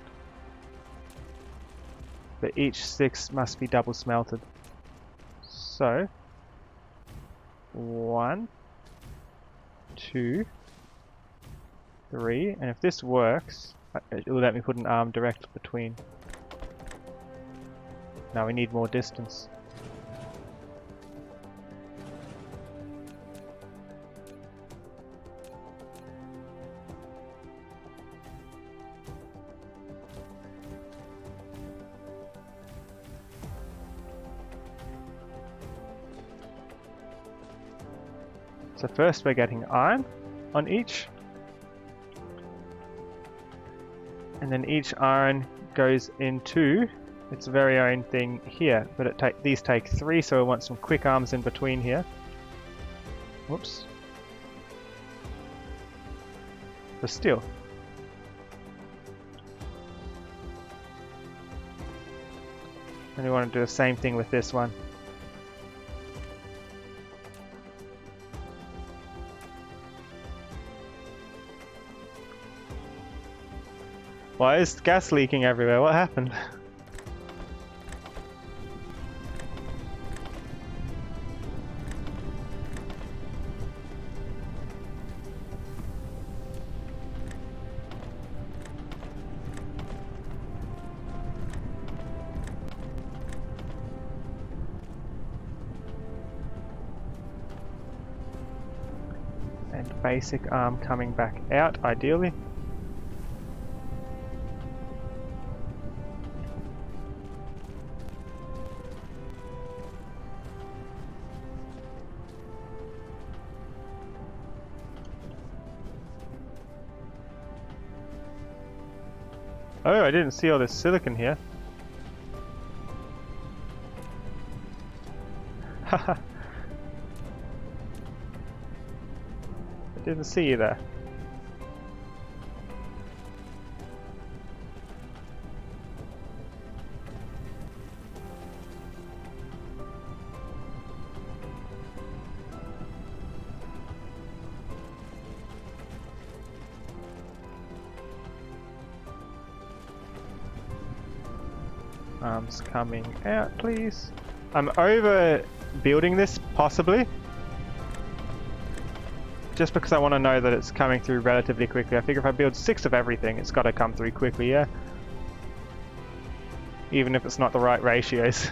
But each 6 must be double smelted. So 1, 2, 3, and if this works, it will let me put an arm direct between. Now we need more distance. So first we're getting iron on each, and then each iron goes into its very own thing here, but these take 3, so we want some quick arms in between here. Whoops. For steel. And we want to do the same thing with this one. Why is gas leaking everywhere? What happened? And basic arm coming back out, ideally. Oh, I didn't see all this silicon here. Haha. I didn't see you there. Arms coming out, please. I'm over building this, possibly. Just because I want to know that it's coming through relatively quickly. I figure if I build 6 of everything, it's got to come through quickly, yeah? Even if it's not the right ratios.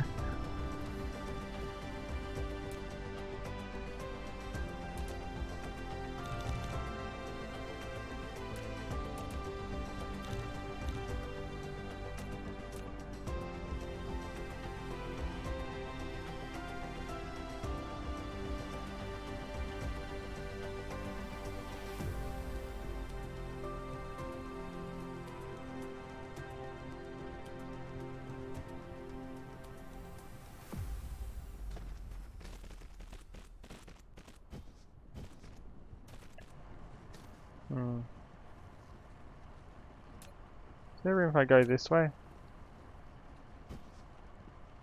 Is there room if I go this way?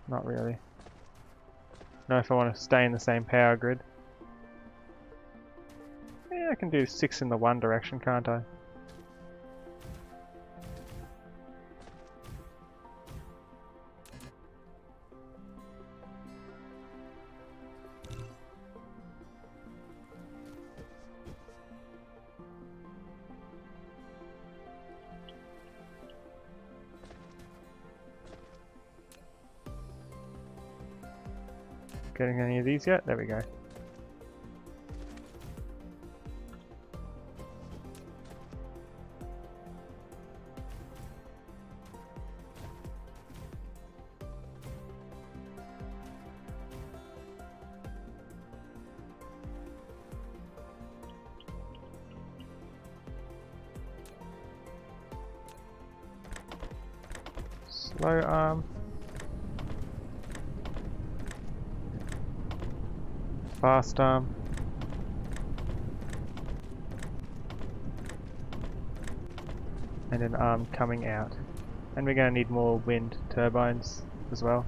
Not really. No, if I want to stay in the same power grid. Yeah, I can do 6 in the one direction, can't I? Getting any of these yet? There we go. slow arm. Fast arm. And an arm coming out. And we're going to need more wind turbines as well.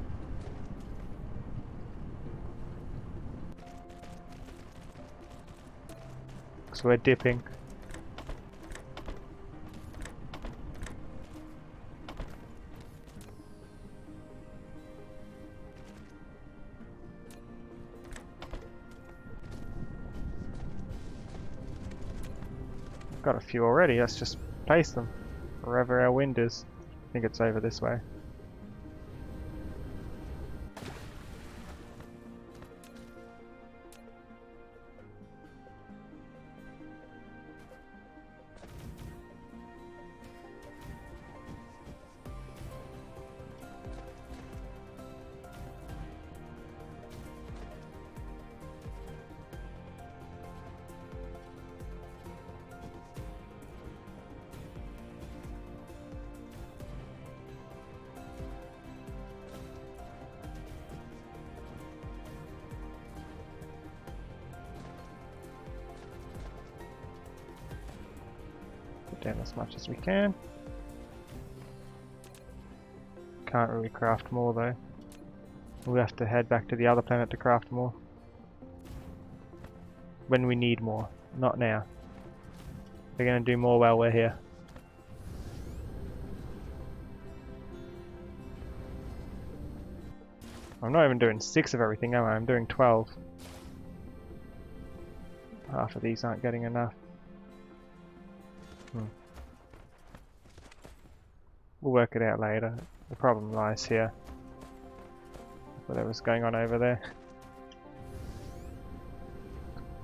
So we're dipping. Got a few already, let's just place them wherever our wind is. I think it's over this way. Down as much as we can. Can't really craft more though. We'll have to head back to the other planet to craft more. When we need more, not now. We're going to do more while we're here. I'm not even doing 6 of everything, am I? I'm doing 12. Half of these aren't getting enough. We'll work it out later. The problem lies here. Whatever's going on over there.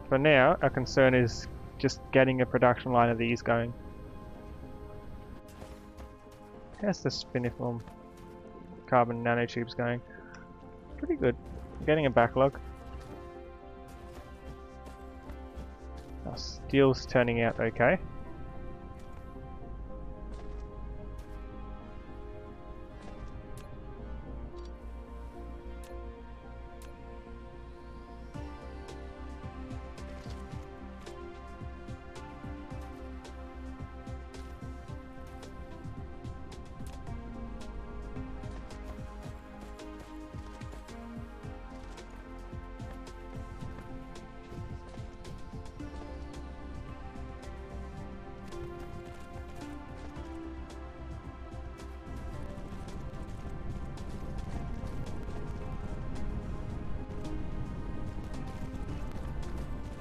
For now, our concern is just getting a production line of these going. How's the spiniform carbon nanotubes going? Pretty good. I'm getting a backlog. Our steel's turning out okay.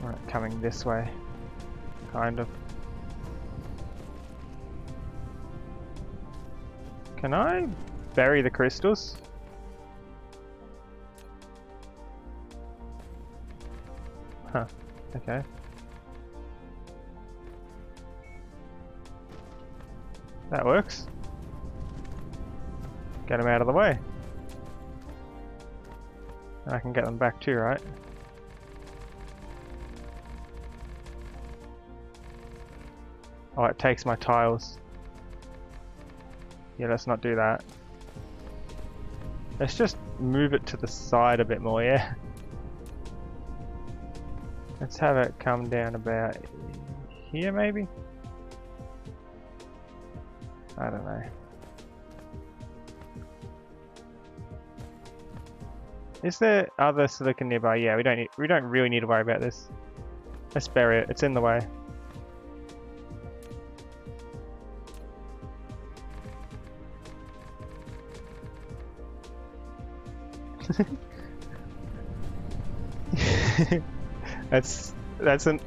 Right, coming this way, kind of. Can I bury the crystals? Huh, okay. That works. Get them out of the way. I can get them back too, right? Oh, it takes my tiles. Yeah, let's not do that. Let's just move it to the side a bit more, yeah? Let's have it come down about here, maybe? I don't know. Is there other silicon nearby? Yeah, we don't really need to worry about this. Let's bury it. It's in the way.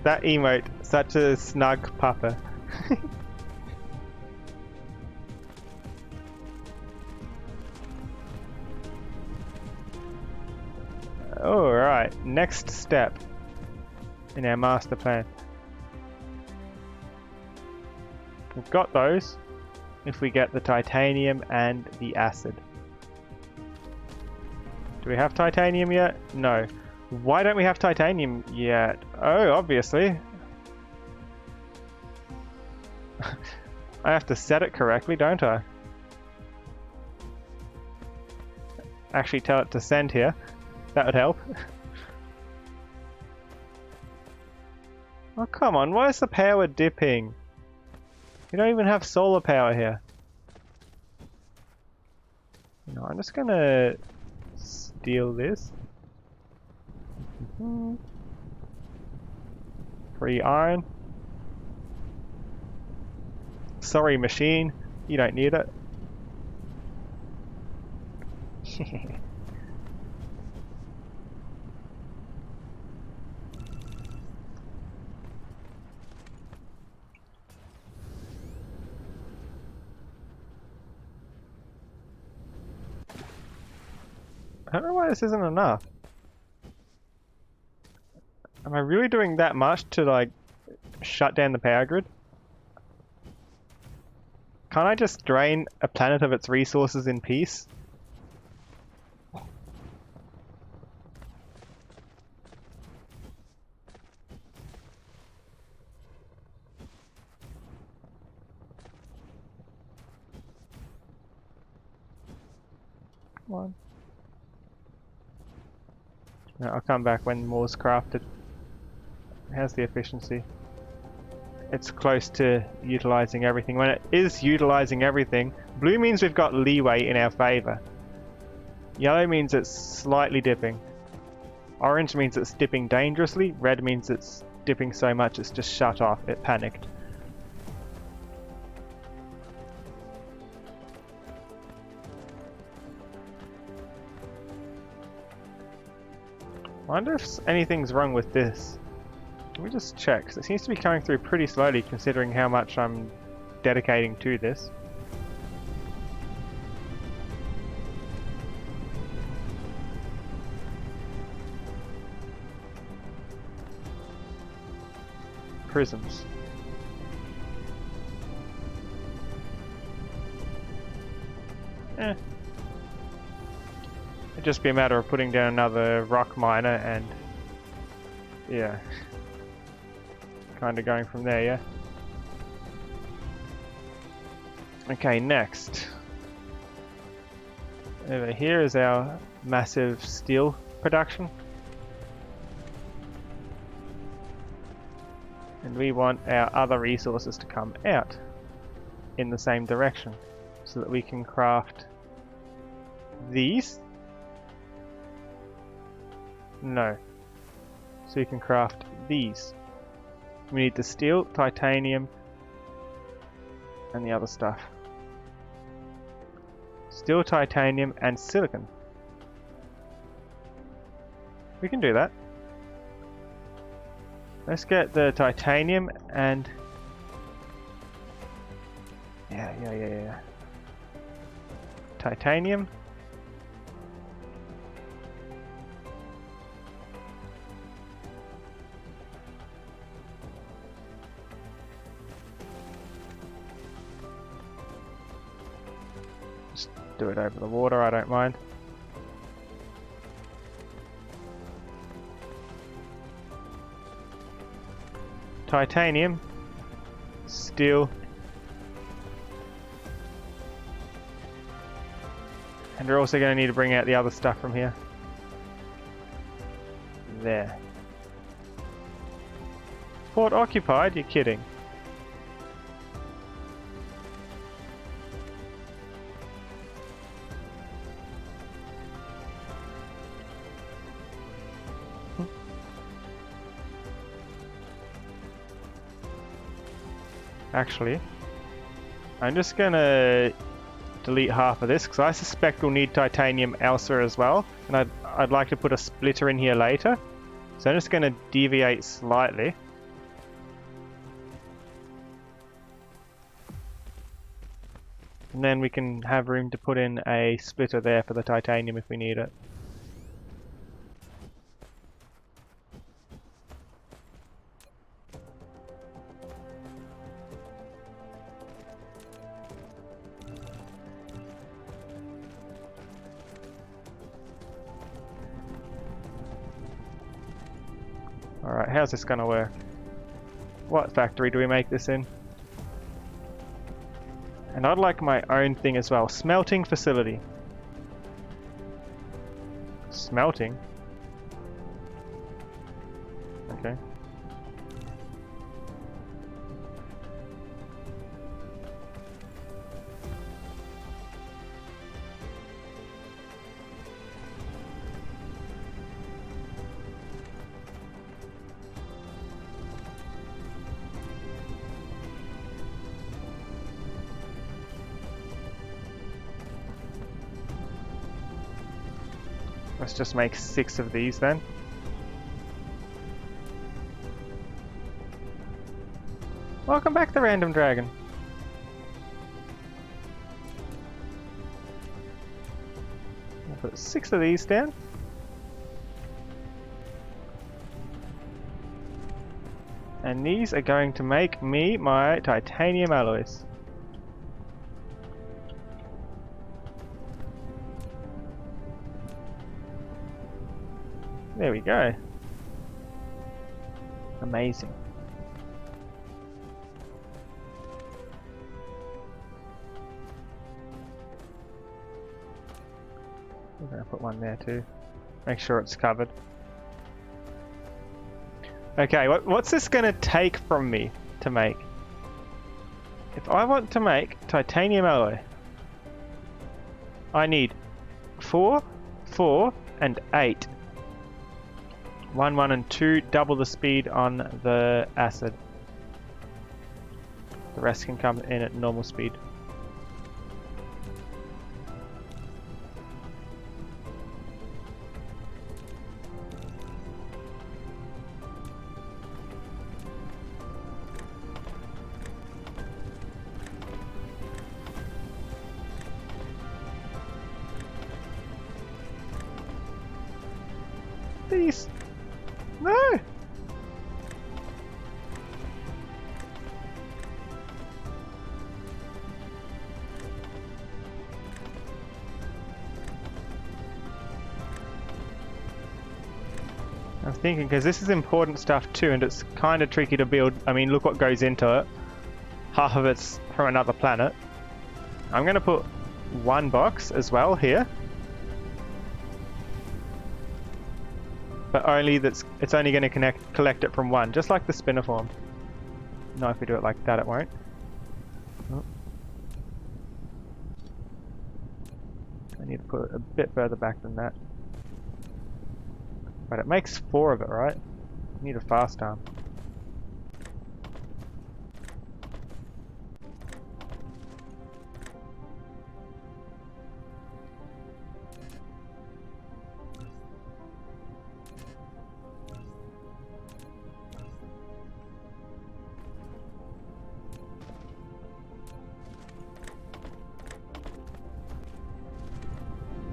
that emote, such a snug pupper. Alright, next step in our master plan. We've got those if we get the titanium and the acid. Do we have titanium yet? No. Why don't we have titanium yet? Oh, obviously. I have to set it correctly, don't I? actually tell it to send here. That would help. Oh, come on, why is the power dipping? We don't even have solar power here. No, I'm just gonna steal this. Free iron. Sorry, machine, you don't need it. I don't know why this isn't enough. Am I really doing that much to like shut down the power grid? Can't I just drain a planet of its resources in peace? Come on. No, I'll come back when more's crafted. How's the efficiency? It's close to utilizing everything. When it is utilizing everything, blue means we've got leeway in our favor. Yellow means it's slightly dipping. Orange means it's dipping dangerously. Red means it's dipping so much it's just shut off. It panicked. I wonder if anything's wrong with this. Can we just check? 'Cause it seems to be coming through pretty slowly considering how much I'm dedicating to this. Prisms. It'd just be a matter of putting down another rock miner and yeah, kind of going from there, yeah. Okay, next. Over here is our massive steel production. And we want our other resources to come out in the same direction so that we can craft these. No. So you can craft these. We need the steel, titanium, and the other stuff. Steel, titanium, and silicon. We can do that. Let's get the titanium and... Yeah. Titanium. Just do it over the water, I don't mind. Titanium, steel, and we're also going to need to bring out the other stuff from here. There. Port occupied? You're kidding. Actually, I'm just gonna delete half of this because I suspect we'll need titanium elsewhere as well, and I'd like to put a splitter in here later. So I'm just gonna deviate slightly. And then we can have room to put in a splitter there for the titanium if we need it. Alright, how's this gonna work? What factory do we make this in? And I'd like my own thing as well. Smelting facility. Smelting. Okay. Let's just make 6 of these then. Welcome back, the random dragon. I'll put 6 of these down. And these are going to make me my titanium alloys. There we go. Amazing. I'm going to put one there too. Make sure it's covered. Okay, what's this going to take from me to make? If I want to make titanium alloy, I need 4, 4, and 8. 1, 1, and 2, double the speed on the acid. The rest can come in at normal speed. These. No! I'm thinking, because this is important stuff too, and it's kind of tricky to build. I mean, look what goes into it. Half of it's from another planet. I'm going to put 1 box as well here. But only it's only going to collect it from 1, just like the spiniform. No, if we do it like that, it won't. Oh. I need to put it a bit further back than that. But it makes 4 of it, right? I need a fast arm.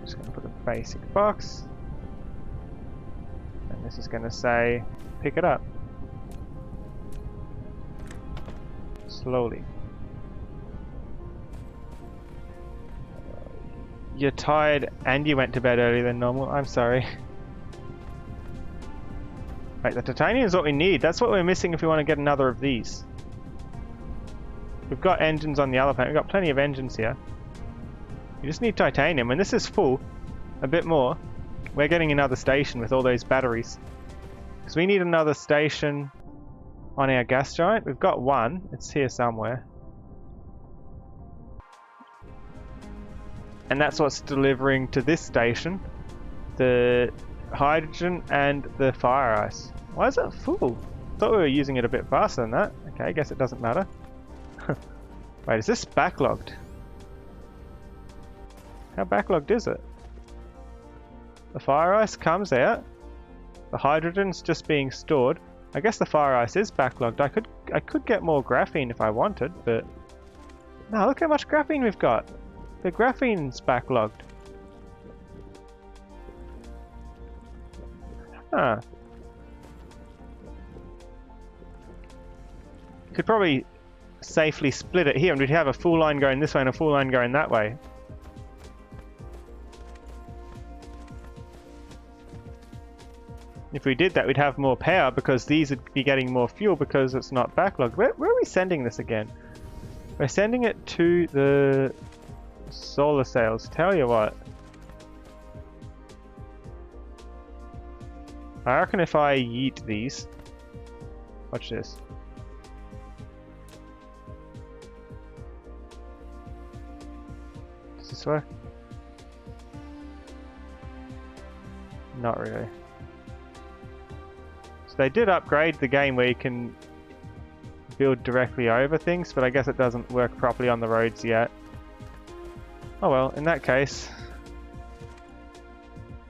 Just going to put a basic box. And this is going to say, pick it up. Slowly. You're tired and you went to bed earlier than normal. I'm sorry. Right, the titanium is what we need. That's what we're missing if we want to get another of these. We've got engines on the other planet. We've got plenty of engines here. You just need titanium. When this is full, a bit more, we're getting another station with all those batteries. Because we need another station on our gas giant. We've got one. It's here somewhere. And that's what's delivering to this station the hydrogen and the fire ice. Why is it full? Thought we were using it a bit faster than that. Okay, I guess it doesn't matter. Wait, is this backlogged? How backlogged is it? The fire ice comes out. The hydrogen's just being stored. I guess the fire ice is backlogged. I could get more graphene if I wanted, but no, look how much graphene we've got. The graphene's backlogged. Huh. Could probably safely split it here, and we'd have a full line going this way and a full line going that way. If we did that, we'd have more power because these would be getting more fuel because it's not backlogged. Where are we sending this again? We're sending it to the solar sails. Tell you what. I reckon if I yeet these... Watch this. Does this work? Not really. So they did upgrade the game where you can build directly over things, but I guess it doesn't work properly on the roads yet. Oh well, in that case,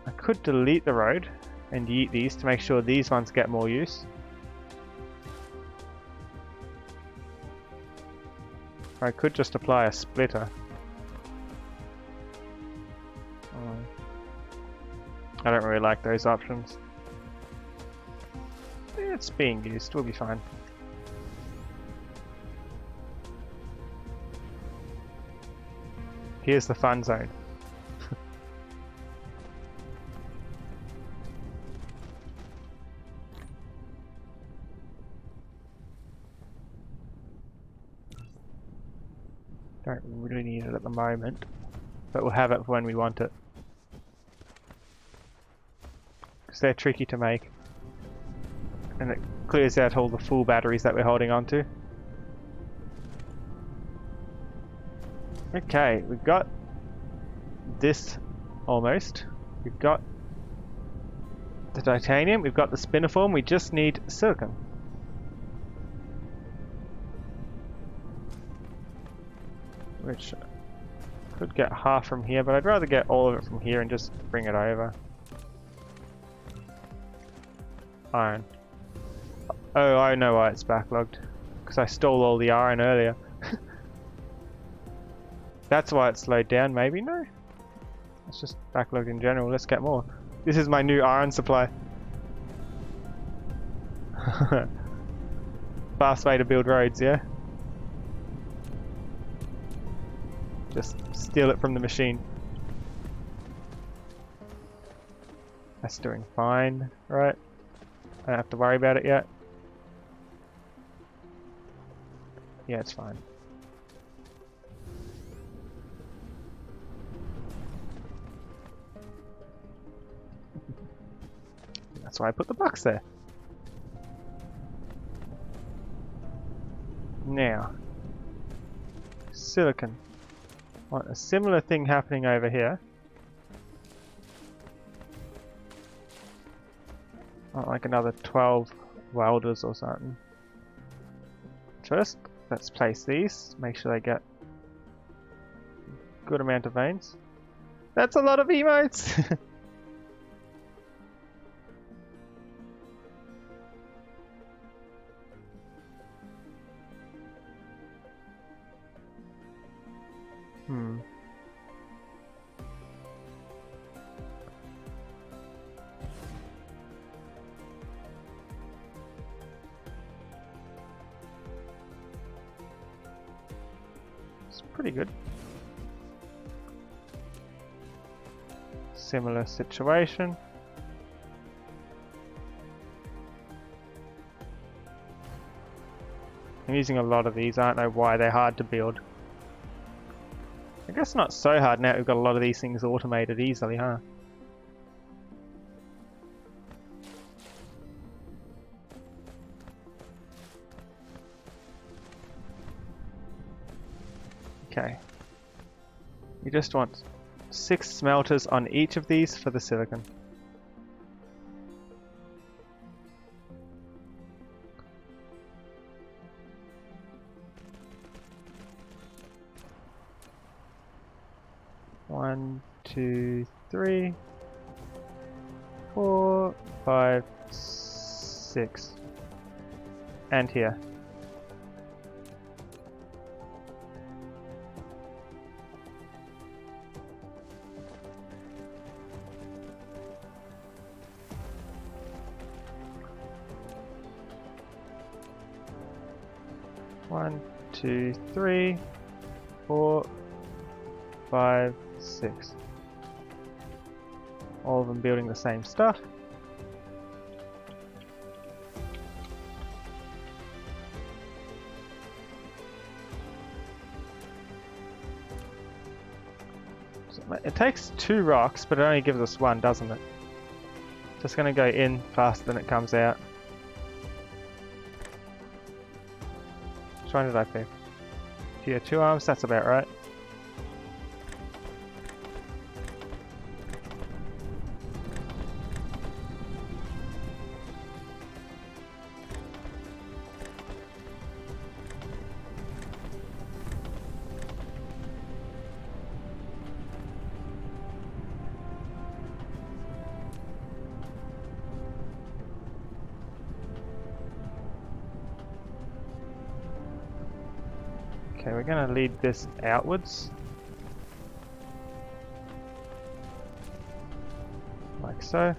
I could delete the road and yeet these to make sure these ones get more use. Or I could just apply a splitter. I don't really like those options. It's being used, we'll be fine. Here's the fun zone. Don't really need it at the moment, but we'll have it when we want it. Because they're tricky to make. And it clears out all the full batteries that we're holding on to. Okay, we've got this almost. We've got the titanium, we've got the spiniform, we just need silicon. Which could get half from here, but I'd rather get all of it from here and just bring it over. Iron. Oh, I know why it's backlogged. Because I stole all the iron earlier. That's why it's slowed down, maybe? No. It's just backlogged in general. Let's get more. This is my new iron supply. Fast way to build roads, yeah? Just steal it from the machine. That's doing fine, right? I don't have to worry about it yet. Yeah, it's fine. That's why I put the box there. Now, silicon. Want a similar thing happening over here. Want like another 12 welders or something. First, let's place these. Make sure they get a good amount of veins. That's a lot of emotes! It's pretty good. Similar situation. I'm using a lot of these. I don't know why they're hard to build. I guess not so hard now we've got a lot of these things automated easily, huh? Okay. We just want 6 smelters on each of these for the silicon. One, 2, 3, 4, 5, 6. And here. One, 2, 3, 4, 5, 6. All of them building the same stuff. So it takes 2 rocks, but it only gives us 1, doesn't it? Just gonna go in faster than it comes out. Which one did I pick? Yeah, 2 arms, that's about right. Okay, we're gonna lead this outwards. Like so.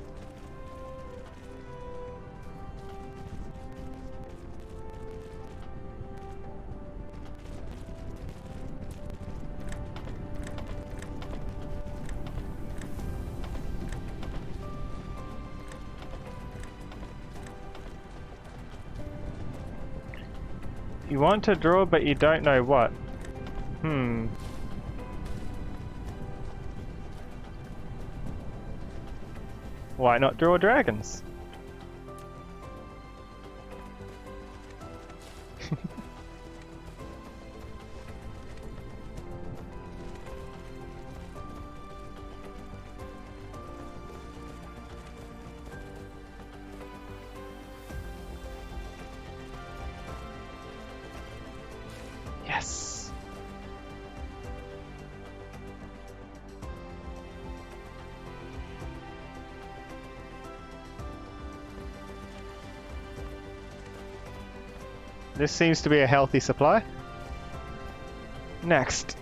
You want to draw, but you don't know what. Why not draw dragons? Yes! This seems to be a healthy supply. Next.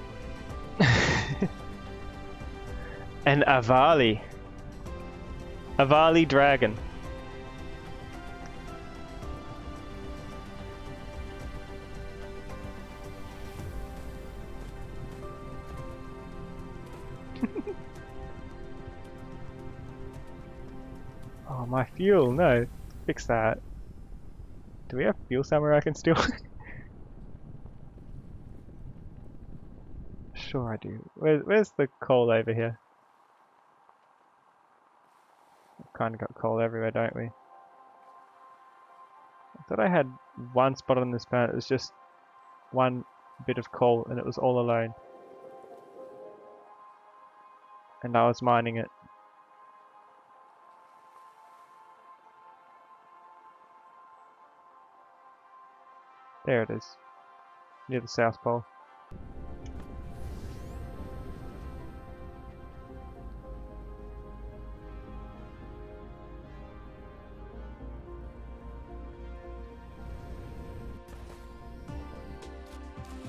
An Avali. Avali dragon. Oh, my fuel, no. Fix that. Do we have fuel somewhere I can steal? Sure I do. Where's the coal over here? We've kind of got coal everywhere, don't we? I thought I had one spot on this planet. It was just one bit of coal and it was all alone. And I was mining it. There it is. Near the South Pole.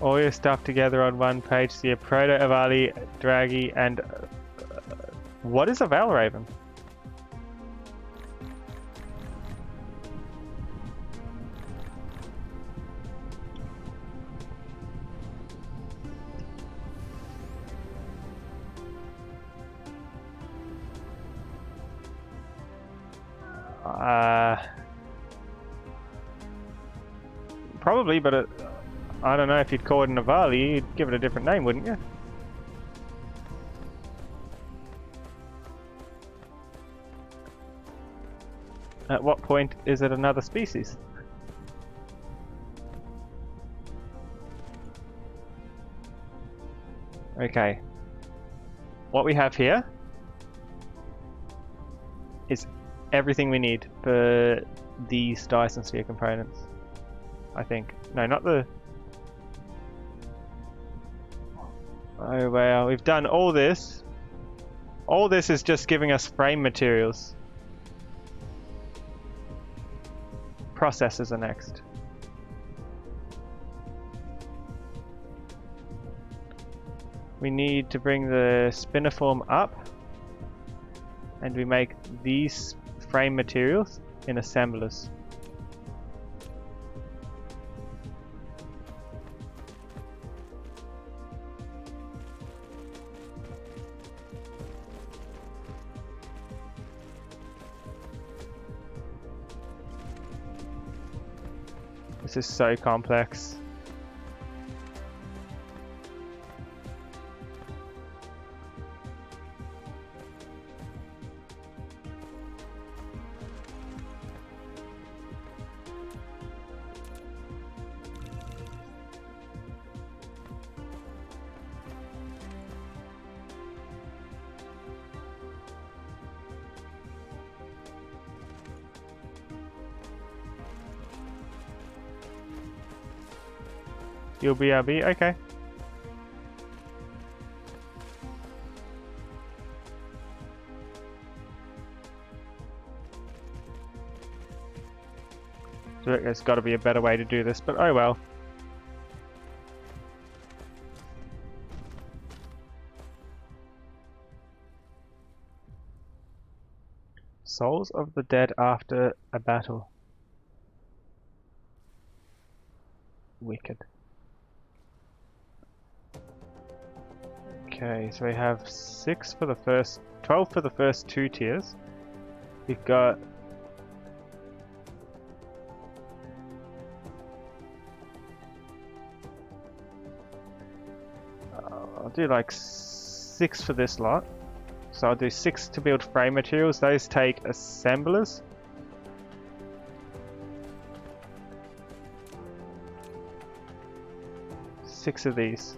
All your stuff together on one page. So your Proto, Avali, Draghi, and what is a Valraven? Probably, but I don't know if you'd call it an Avali, you'd give it a different name, wouldn't you? At what point is it another species? Okay. What we have here is everything we need for these Dyson sphere components. I think. No, not the... Oh wow, we've done all this. All this is just giving us frame materials. Processors are next. We need to bring the spiniform up. And we make these frame materials in assemblers. This is so complex. You'll BRB, okay. So there's got to be a better way to do this, but oh well. Souls of the dead after a battle. Wicked. Okay, so we have 6 for the first, 12 for the first 2 tiers. We've got I'll do like 6 for this lot. So I'll do 6 to build frame materials. Those take assemblers. Six of these.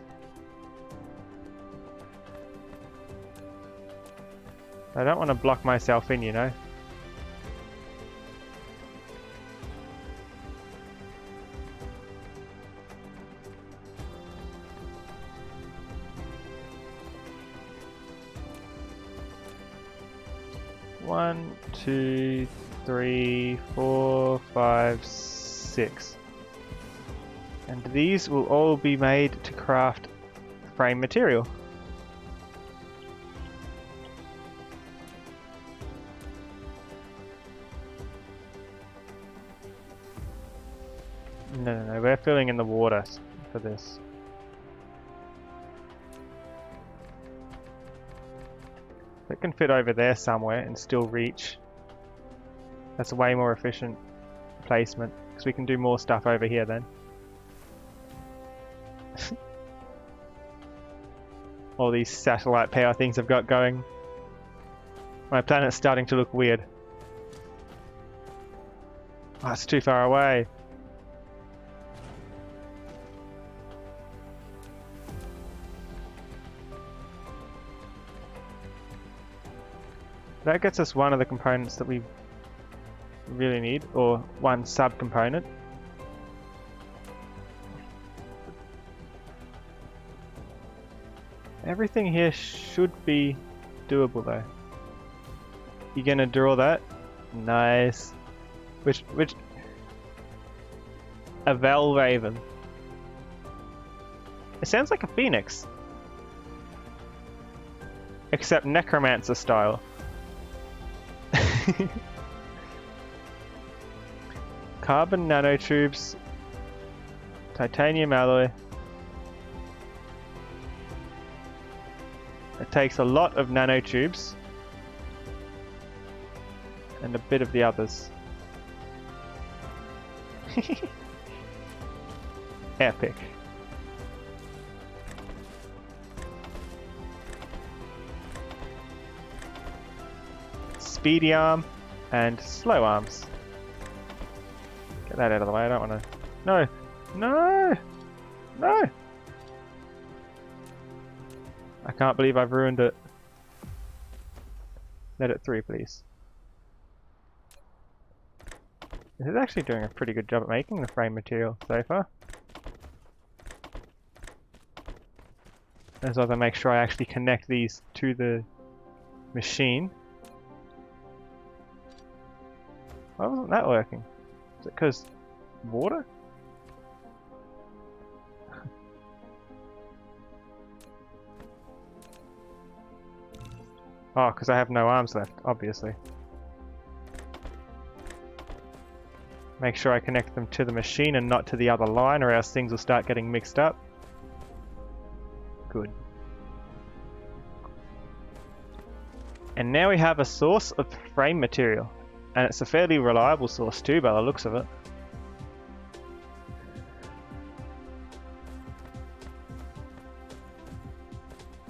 I don't want to block myself in, you know. One, two, three, 4, 5, 6. And these will all be made to craft frame material. No, we're filling in the water for this. It can fit over there somewhere and still reach. That's a way more efficient placement, because we can do more stuff over here then. All these satellite power things I've got going. My planet's starting to look weird. Oh, it's too far away. That gets us one of the components that we really need, or one sub-component. Everything here should be doable though. You gonna draw that? Nice. Which a Valraven. It sounds like a phoenix. Except necromancer style. Carbon nanotubes, titanium alloy. It takes a lot of nanotubes and a bit of the others. Epic. Speedy arm and slow arms. Get that out of the way, I don't want to... No! No! No! I can't believe I've ruined it. Let it through, please. This is actually doing a pretty good job at making the frame material so far. As well as I make sure I actually connect these to the machine. Why wasn't that working? Is it because water? Oh, because I have no arms left, obviously. Make sure I connect them to the machine and not to the other line, or else things will start getting mixed up. Good. And now we have a source of frame material. And it's a fairly reliable source too, by the looks of it.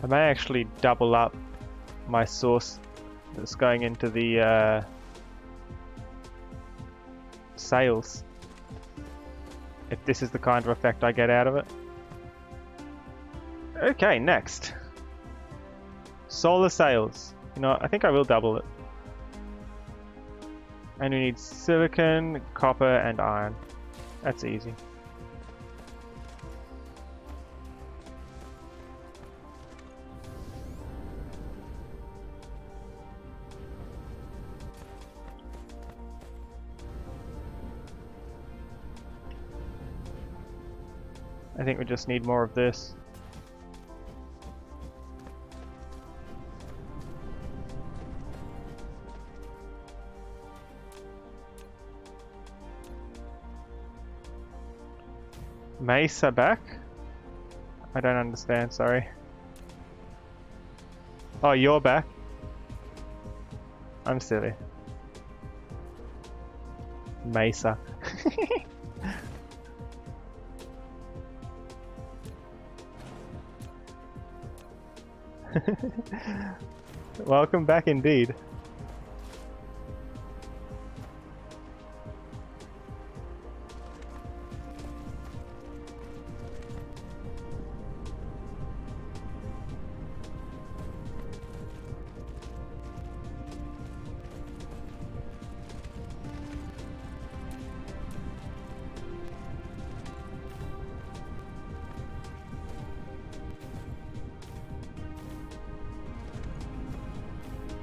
I may actually double up my source that's going into the sails, if this is the kind of effect I get out of it. Okay, next. Solar sails. You know what, I think I will double it. And we need silicon, copper, and iron. That's easy. I think we just need more of this. Mesa back? I don't understand, sorry. Oh, you're back? I'm silly. Mesa. Welcome back indeed.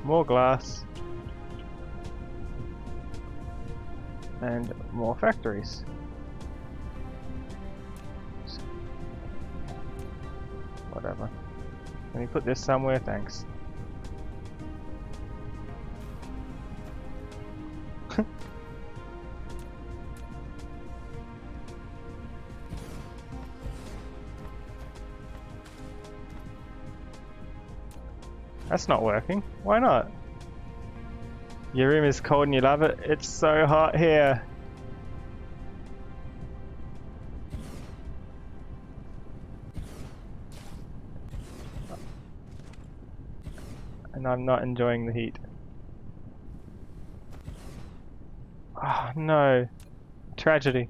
More glass. And more factories. Whatever. Can you put this somewhere? Thanks. That's not working. Why not? Your room is cold and you love it. It's so hot here. And I'm not enjoying the heat. Oh no. Tragedy.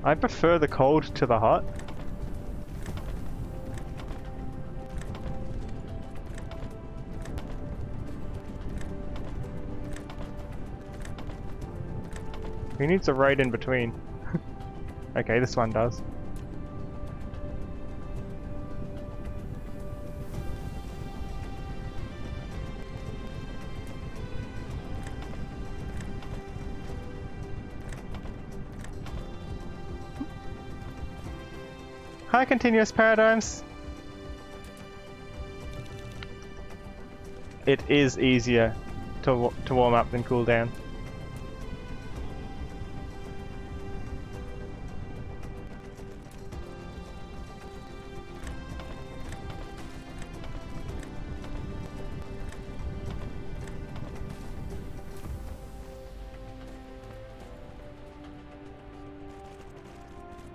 I prefer the cold to the hot. Who needs a road in between? Okay, this one does. Hi, continuous paradigms. It is easier to warm up than cool down.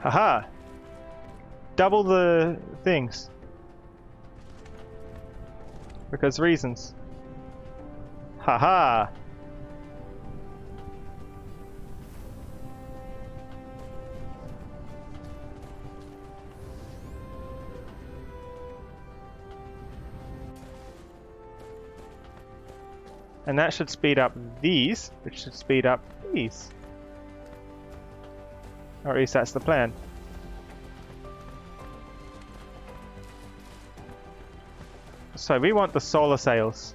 Haha! Double the things. Because reasons. Haha! And that should speed up these, which should speed up these. Or at least that's the plan. So we want the solar sails.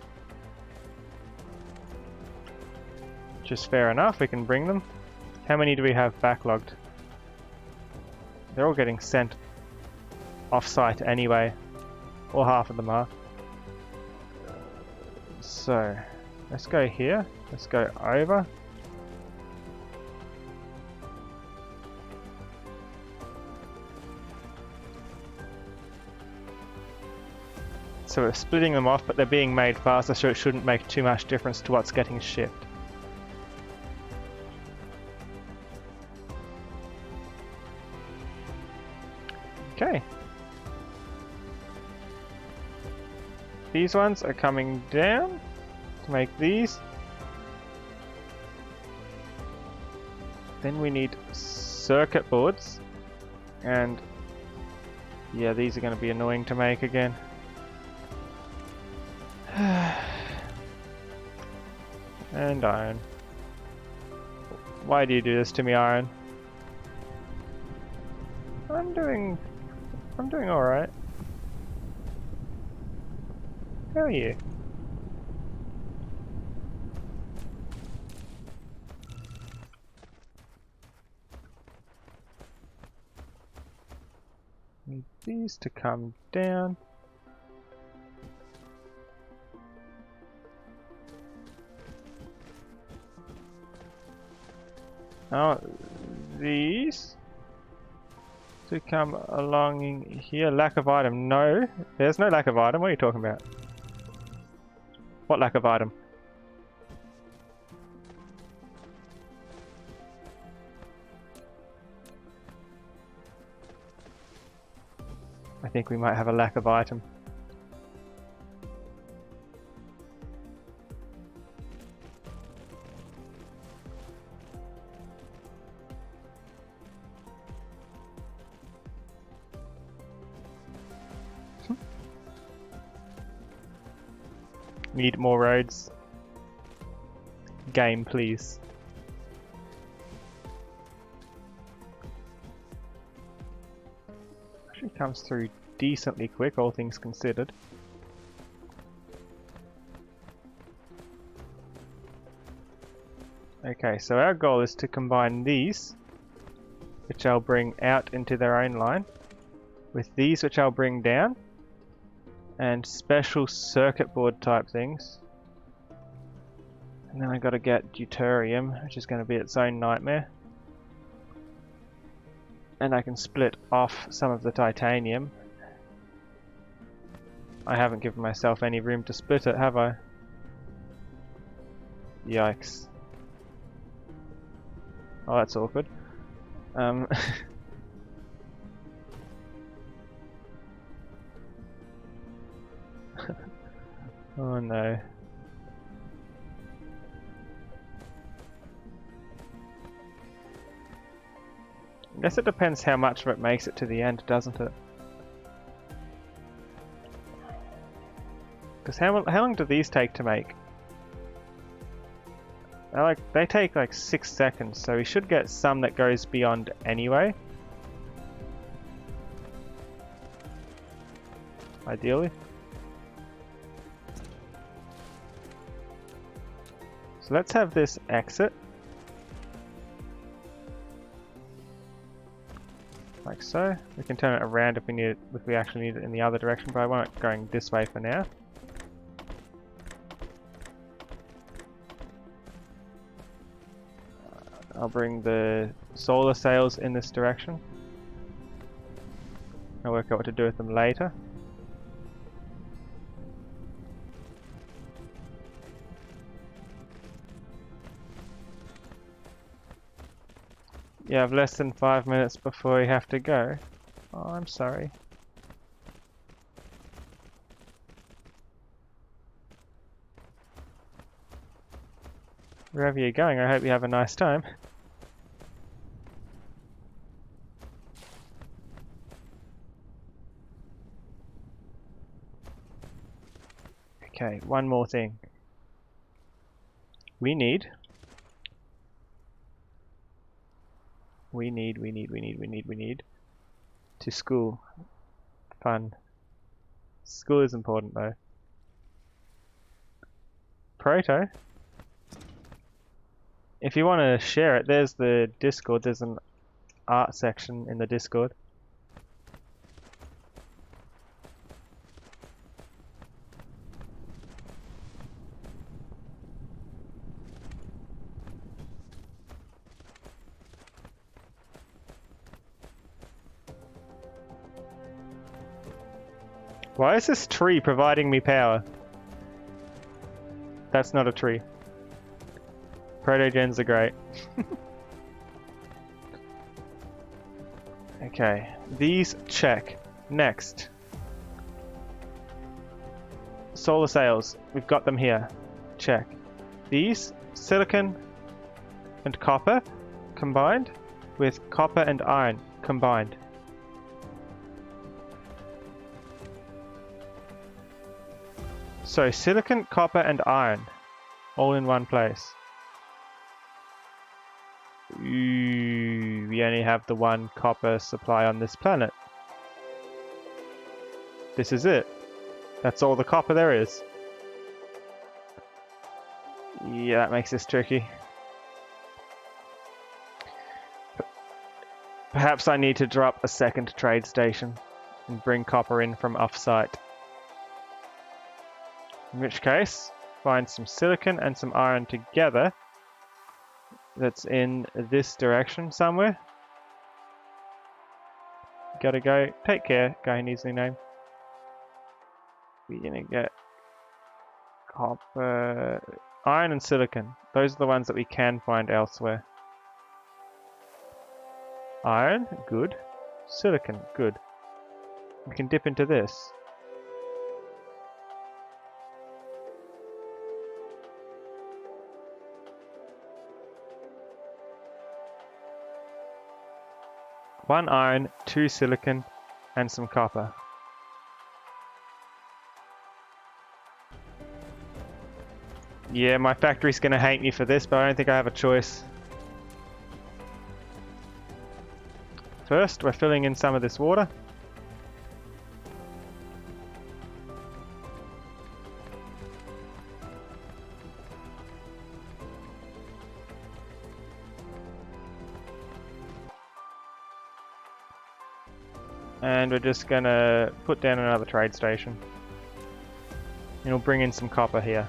Which is fair enough, we can bring them. How many do we have backlogged? They're all getting sent off-site anyway. Or half of them are. So, let's go here. Let's go over. So we're splitting them off, but they're being made faster, so it shouldn't make too much difference to what's getting shipped. Okay. These ones are coming down to make these. Then we need circuit boards. And yeah, these are going to be annoying to make again. And iron. Why do you do this to me, iron? I'm doing I'm doing alright. How are you? Need these to come down. Oh, these to come along in here. Lack of item. No, there's no lack of item. What are you talking about? What lack of item? I think we might have a lack of item. Need more roads. Game, please. Actually comes through decently quick, all things considered. Okay, so our goal is to combine these, which I'll bring out into their own line, with these which I'll bring down, and special circuit board type things. And then I gotta get deuterium, which is going to be its own nightmare. And I can split off some of the titanium. I haven't given myself any room to split it, have I? Yikes. Oh, that's awkward. Oh no. I guess it depends how much of it makes it to the end, doesn't it? Because how long do these take to make? They take like 6 seconds, so we should get some that goes beyond anyway. Ideally. So let's have this exit. Like so. We can turn it around if we need it, if we actually need it in the other direction, but I want it going this way for now. I'll bring the solar sails in this direction. I'll work out what to do with them later. You have less than 5 minutes before you have to go. Oh, I'm sorry. Wherever you're going, I hope you have a nice time. Okay, one more thing. We need to school. Fun. School is important though. Proto? If you want to share it, there's the Discord. There's an art section in the Discord. Why is this tree providing me power? That's not a tree. Protogens are great. Okay, these check. Next. Solar sails, we've got them here. Check. These, silicon and copper combined with copper and iron combined. So silicon, copper and iron all in one place. Ooh, we only have the one copper supply on this planet. This is it. That's all the copper there is. Yeah, that makes this tricky. Perhaps I need to drop a second trade station and bring copper in from off-site. In which case, find some silicon and some iron together. That's in this direction somewhere. Gotta go. Take care, guy who needs a new name. We're gonna get copper, iron and silicon. Those are the ones that we can find elsewhere. Iron, good. Silicon, good. We can dip into this. One iron, 2 silicon, and some copper. Yeah, my factory's gonna hate me for this, but I don't think I have a choice. First, we're filling in some of this water. And we're just gonna put down another trade station. And we'll bring in some copper here.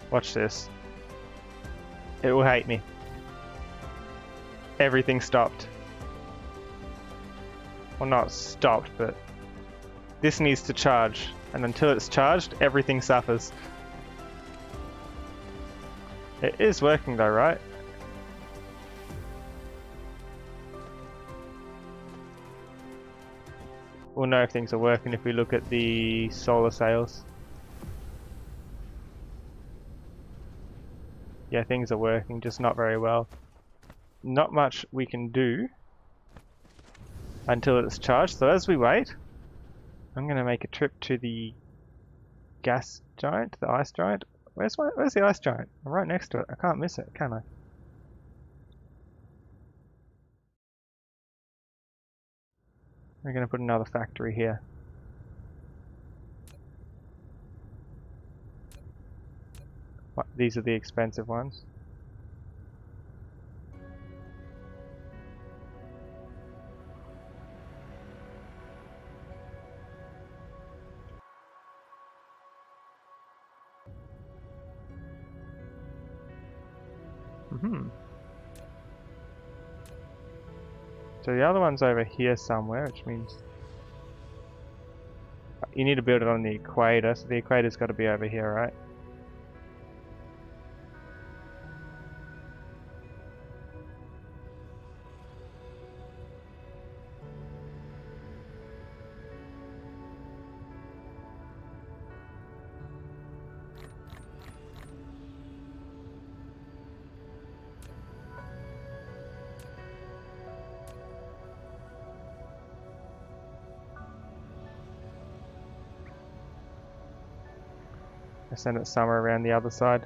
Watch this. It will hate me. Everything stopped. Well, not stopped, but this needs to charge. And until it's charged, everything suffers. It is working though, right? We'll know if things are working if we look at the solar sails. Yeah, things are working, just not very well. Not much we can do until it's charged. So as we wait, I'm going to make a trip to the gas giant, the ice giant. Where's the ice giant? I'm right next to it. I can't miss it, can I? We're going to put another factory here. What, these are the expensive ones. So the other one's over here somewhere, which means you need to build it on the equator, so the equator's got to be over here, right? I send it somewhere around the other side.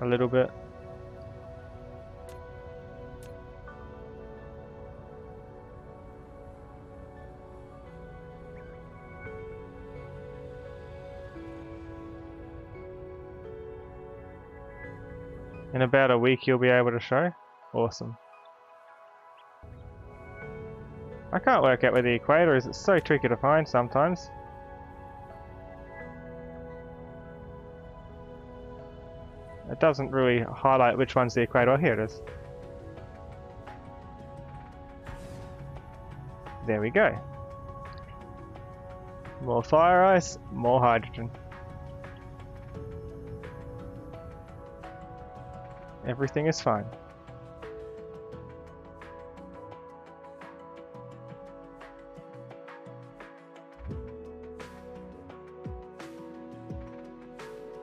A little bit. In about a week you'll be able to show? Awesome. I can't work out where the equator is, it's so tricky to find sometimes. It doesn't really highlight which one's the equator. Oh, here it is. There we go. More fire ice, more hydrogen. Everything is fine.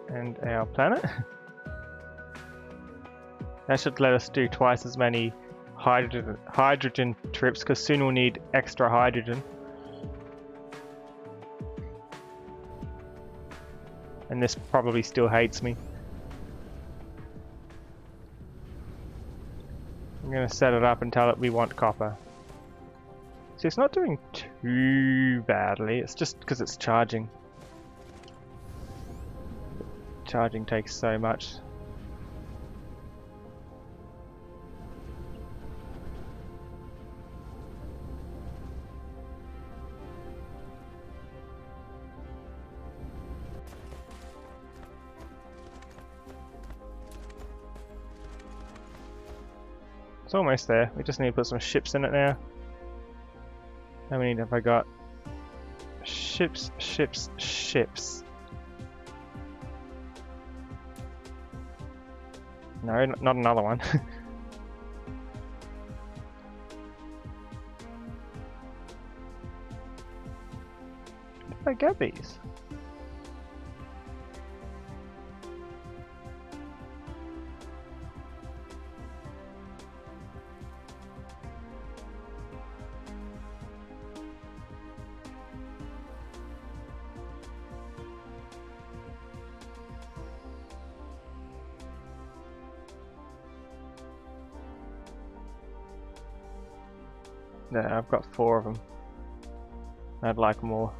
And our planet. That should let us do twice as many hydrogen trips, because soon we'll need extra hydrogen. And this probably still hates me. I'm going to set it up and tell it we want copper. See, it's not doing too badly, it's just because it's charging. Charging takes so much. It's almost there. We just need to put some ships in it now. How many have I got? Ships, ships, ships. No, not another one. Did I get these? No, I've got 4 of them. I'd like more.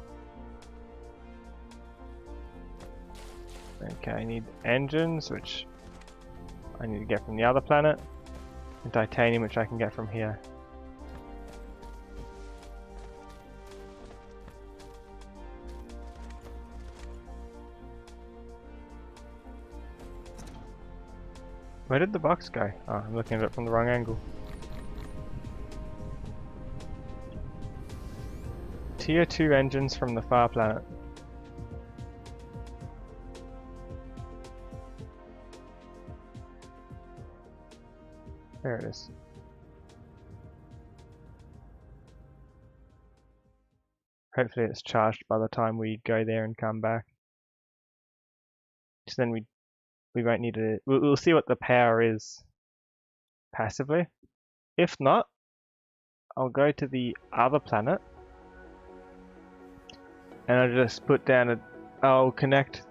Okay, I need engines, which I need to get from the other planet, and titanium, which I can get from here. Where did the box go? Oh, I'm looking at it from the wrong angle. Tier 2 engines from the far planet. There it is. Hopefully it's charged by the time we go there and come back. So then we won't need to... We'll see what the power is passively. If not, I'll go to the other planet and I'll just put down I'll connect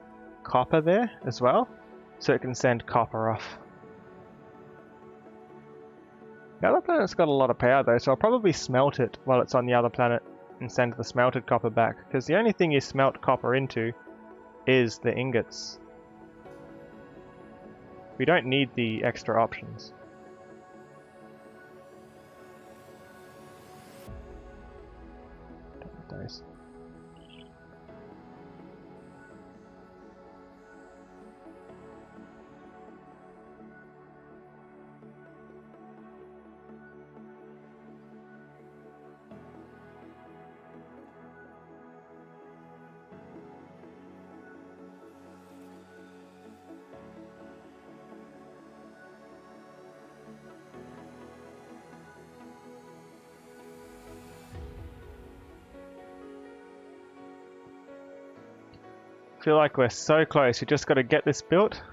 copper there as well, so it can send copper off. The other planet's got a lot of power though, so I'll probably smelt it while it's on the other planet and send the smelted copper back, because the only thing you smelt copper into is the ingots. We don't need the extra options. Dyson. I feel like we're so close, we just got to get this built.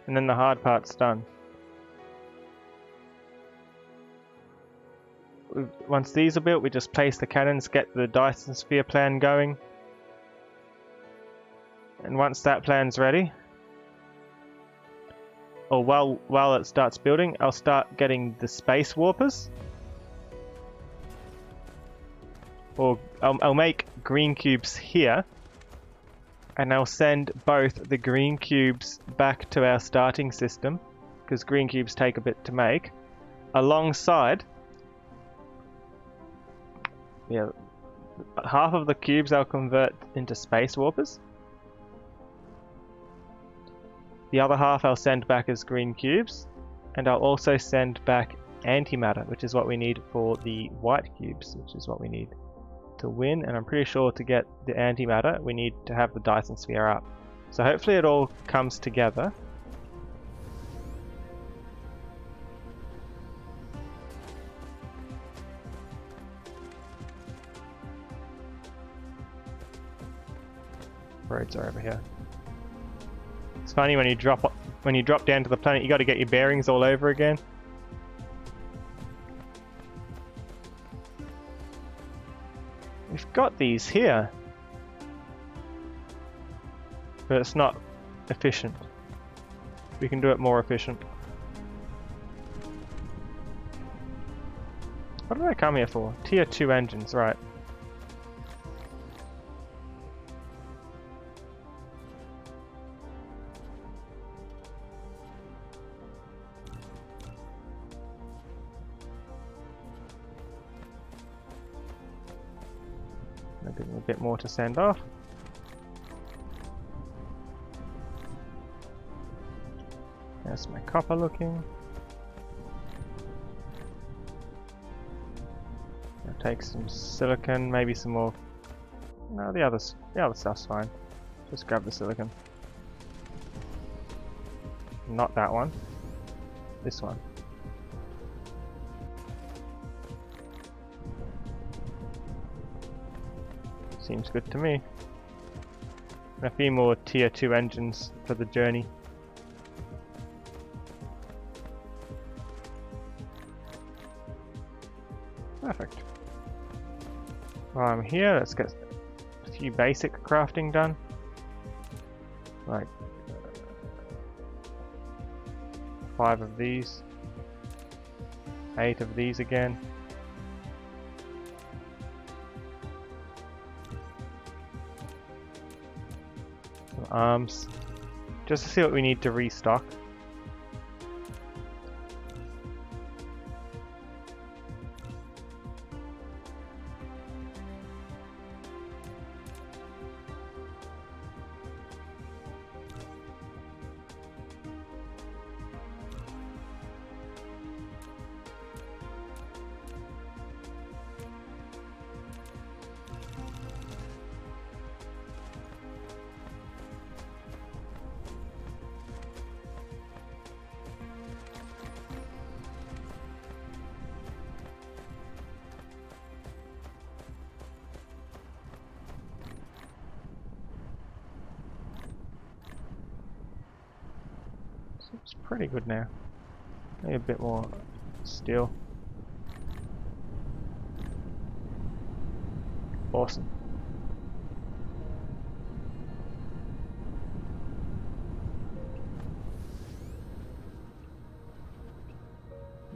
And then the hard part's done. Once these are built, we just place the cannons, get the Dyson sphere plan going. And once that plan's ready, or while it starts building, I'll start getting the space warpers. Or I'll make green cubes here, and I'll send both the green cubes back to our starting system, because green cubes take a bit to make, alongside, yeah, half of the cubes I'll convert into space warpers. The other half I'll send back as green cubes, and I'll also send back antimatter, which is what we need for the white cubes, which is what we need to win, and I'm pretty sure to get the antimatter we need to have the Dyson sphere up. So hopefully it all comes together. Roads are over here. It's funny when you drop down to the planet, you got to get your bearings all over again. We've got these here. but it's not efficient. We can do it more efficient. What did I come here for? Tier 2 engines, right. Maybe a bit more to send off. There's my copper looking. I'll take some silicon, maybe some more. No, the other stuff's fine. Just grab the silicon. Not that one. This one. Seems good to me. A few more tier 2 engines for the journey. Perfect. While I'm here, let's get a few basic crafting done. Like 5 of these, 8 of these again. Some arms, just to see what we need to restock. It's pretty good now. Maybe a bit more steel. Awesome.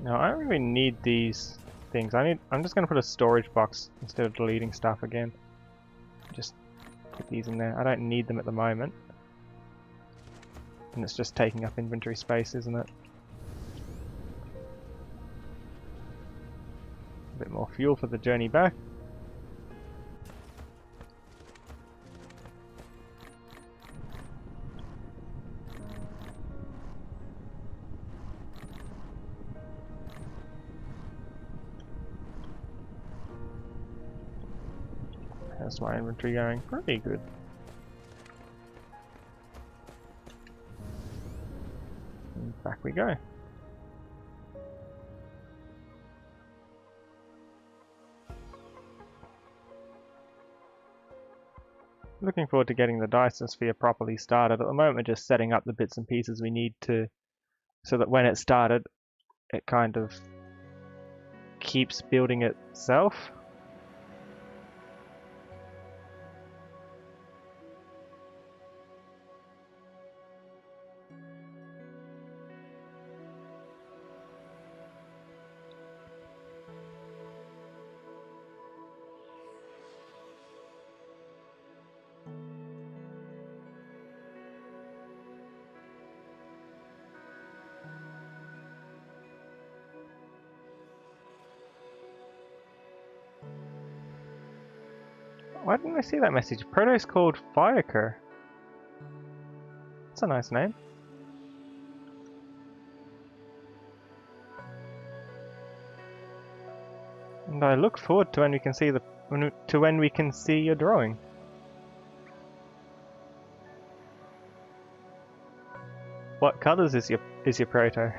Now I don't really need these things. I'm just gonna put a storage box instead of deleting stuff again. Just put these in there. I don't need them at the moment. And it's just taking up inventory space, isn't it? A bit more fuel for the journey back. How's my inventory going? Pretty good. And back we go. Looking forward to getting the Dyson sphere properly started. At the moment we're just setting up the bits and pieces we need to, so that when it started it kind of keeps building itself. Why didn't I see that message? Proto's called Firecur. That's a nice name. And I look forward to when we can see your drawing. What colours is your Proto?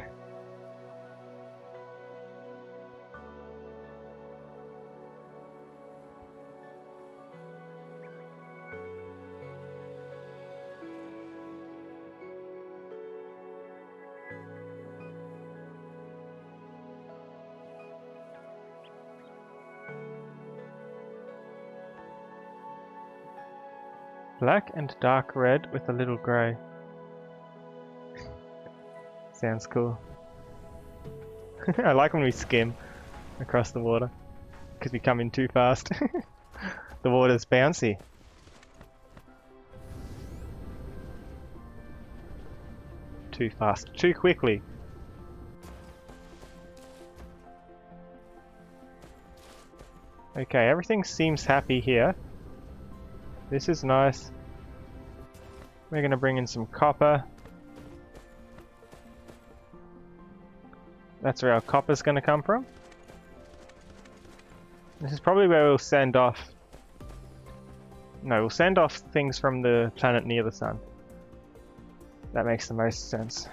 Black and dark red with a little grey. Sounds cool. I like when we skim across the water because we come in too fast. The water's bouncy. Too fast, too quickly. Okay, everything seems happy here. This is nice. We're gonna bring in some copper. That's where our copper's gonna come from. This is probably where we'll send off... No, we'll send off things from the planet near the sun. That makes the most sense.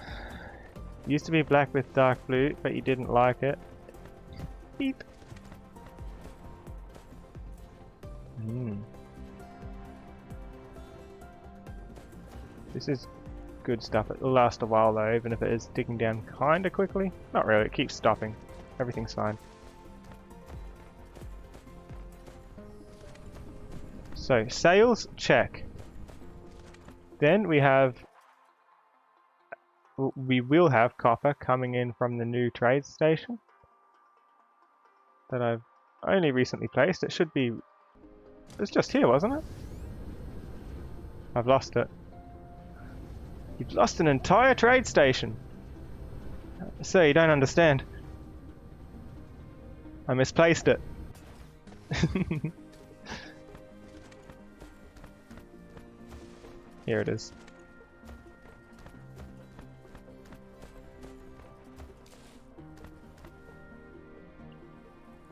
It used to be black with dark blue, but you didn't like it. Beep. This is good stuff. It'll last a while though, even if it is digging down kinda quickly. Not really, it keeps stopping. Everything's fine. So, sales, check. Then we have... We will have copper coming in from the new trade station that I've only recently placed. It should be... It was just here, wasn't it? I've lost it. You've lost an entire trade station. So you don't understand. I misplaced it. Here it is.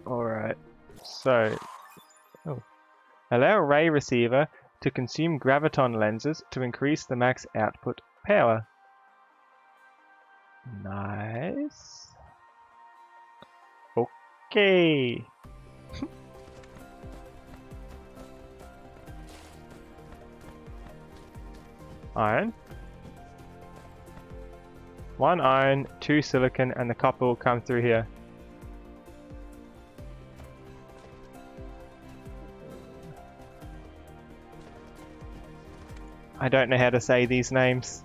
Alright, so... Oh. Allow ray receiver to consume graviton lenses to increase the max output power. Nice. Okay. Iron. 1 iron, 2 silicon, and the copper will come through here. I don't know how to say these names.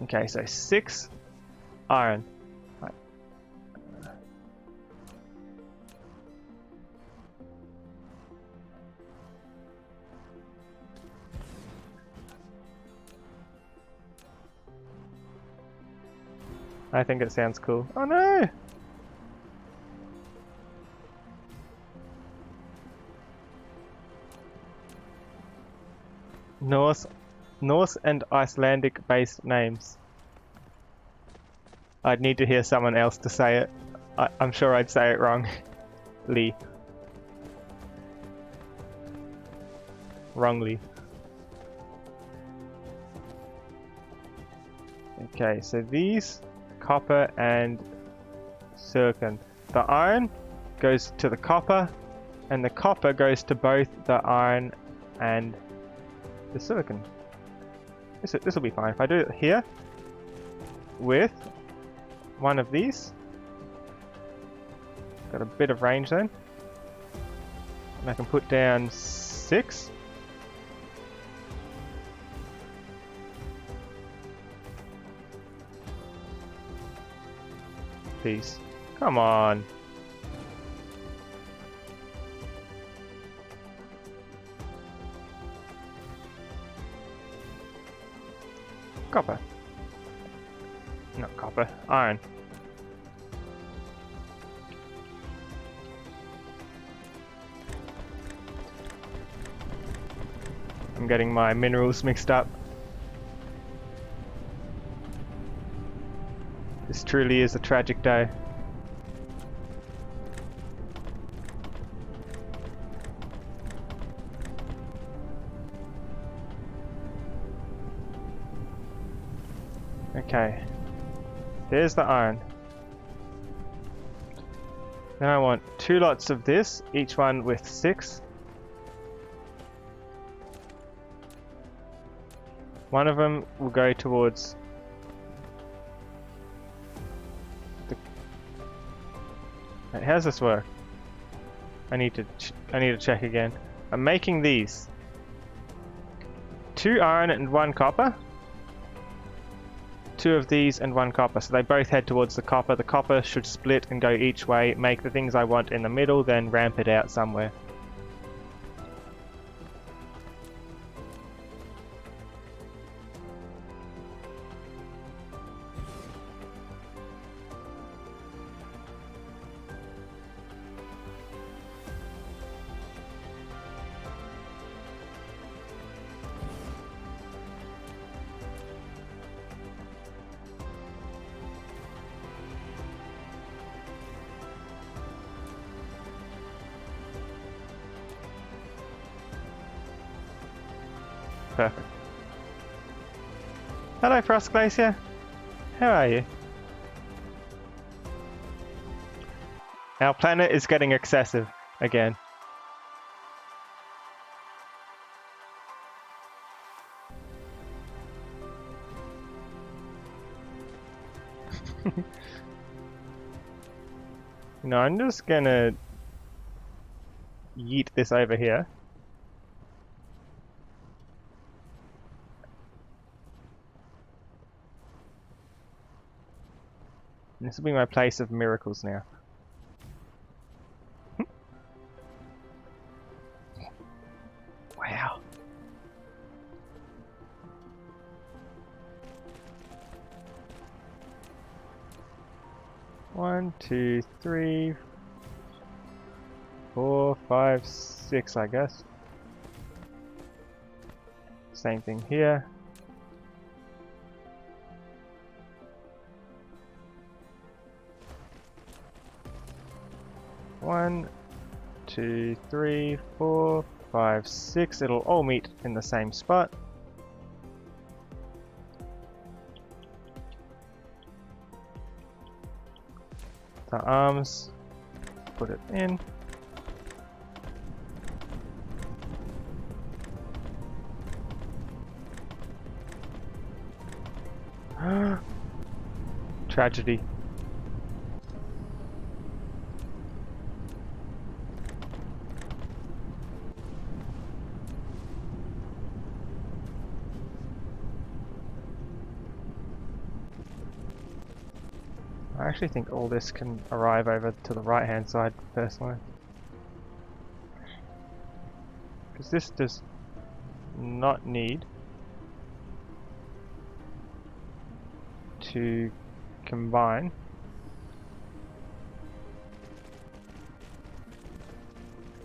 Okay, so 6 iron. Right. I think it sounds cool. Oh no! Norse and Icelandic based names. I'd need to hear someone else to say it. I'm sure I'd say it wrong. Lee. Wrongly. Okay, so these, copper and silicon. The iron goes to the copper, and the copper goes to both the iron and the silicon. This will be fine. If I do it here with one of these, got a bit of range then, and I can put down 6. Please. Come on. Copper. Not copper, iron. I'm getting my minerals mixed up. This truly is a tragic day. Okay, there's the iron. Then I want 2 lots of this, each one with 6. One of them will go towards the... Wait, how does this work? I need to check again. I'm making these. 2 iron and 1 copper. 2 of these and 1 copper, so they both head towards the copper. The copper should split and go each way, make the things I want in the middle, then ramp it out somewhere. Perfect. Hello, Frost Glacier. How are you? Our planet is getting excessive again. No, I'm just gonna yeet this over here. This will be my place of miracles now. Wow. One, 2, 3, 4, 5, 6, I guess. Same thing here. One, 2, 3, 4, 5, 6. It'll all meet in the same spot. The arms, put it in. Tragedy. I actually think all this can arrive over to the right hand side personally. Because this does not need to combine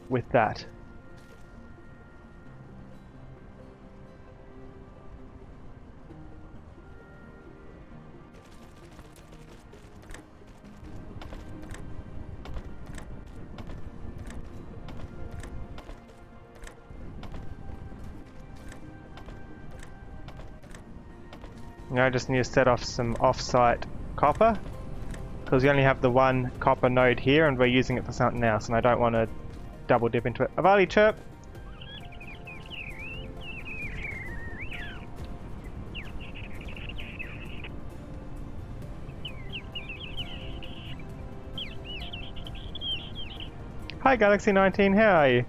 with that. Now I just need to set off some off-site copper, because we only have the one copper node here and we're using it for something else, and I don't want to double dip into it. Avali chirp! Hi Galaxy19, how are you?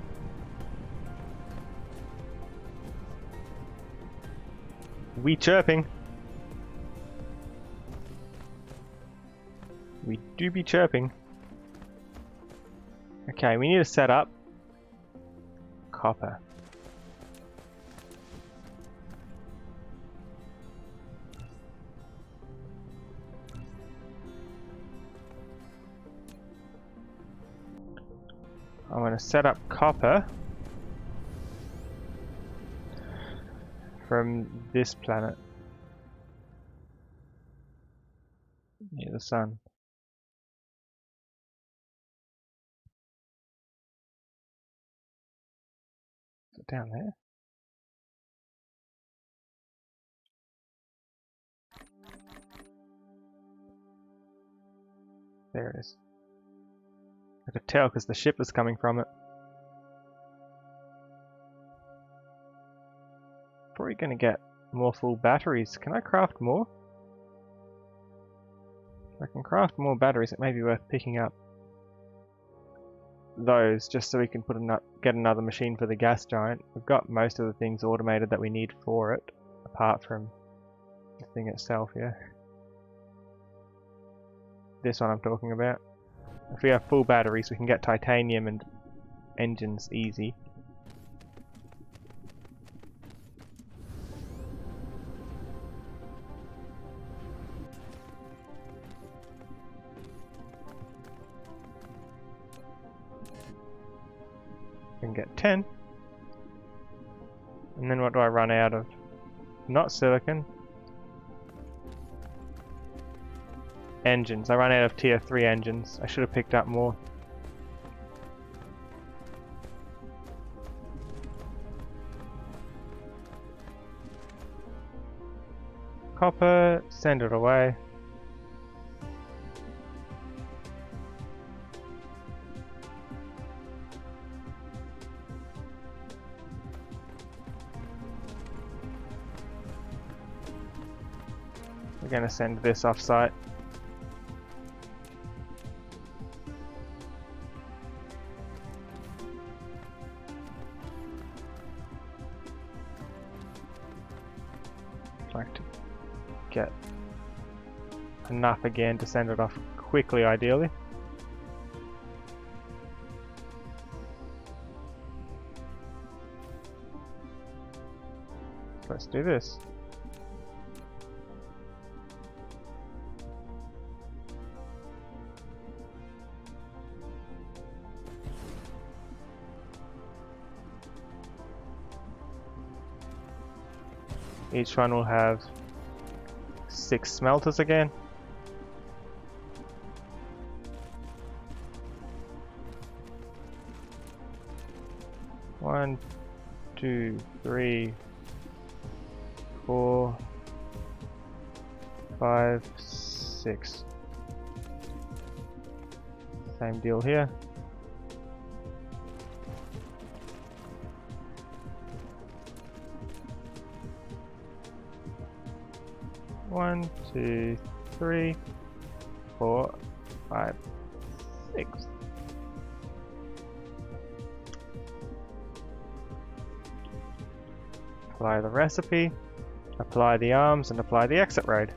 We chirping. We do be chirping. Okay, we need to set up copper. I'm going to set up copper from this planet near the sun. Is it down there? There it is. I could tell because the ship was coming from it. Probably going to get more full batteries. Can I craft more? If I can craft more batteries, it may be worth picking up. those just so we can get another machine for the gas giant. We've got most of the things automated that we need for it, apart from the thing itself, yeah. This one I'm talking about. If we have full batteries, we can get titanium and engines easy. We can get 10. And then what do I run out of? Not silicon. Engines. I run out of tier 3 engines. I should have picked up more. Copper, send it away. We're going to send this off-site. Like to get enough again to send it off quickly, ideally. Let's do this. Each one will have 6 smelters again. One, 2, 3, 4, 5, 6. Same deal here. One, 2, 3, 4, 5, 6. Apply the recipe, apply the arms, and apply the exit road.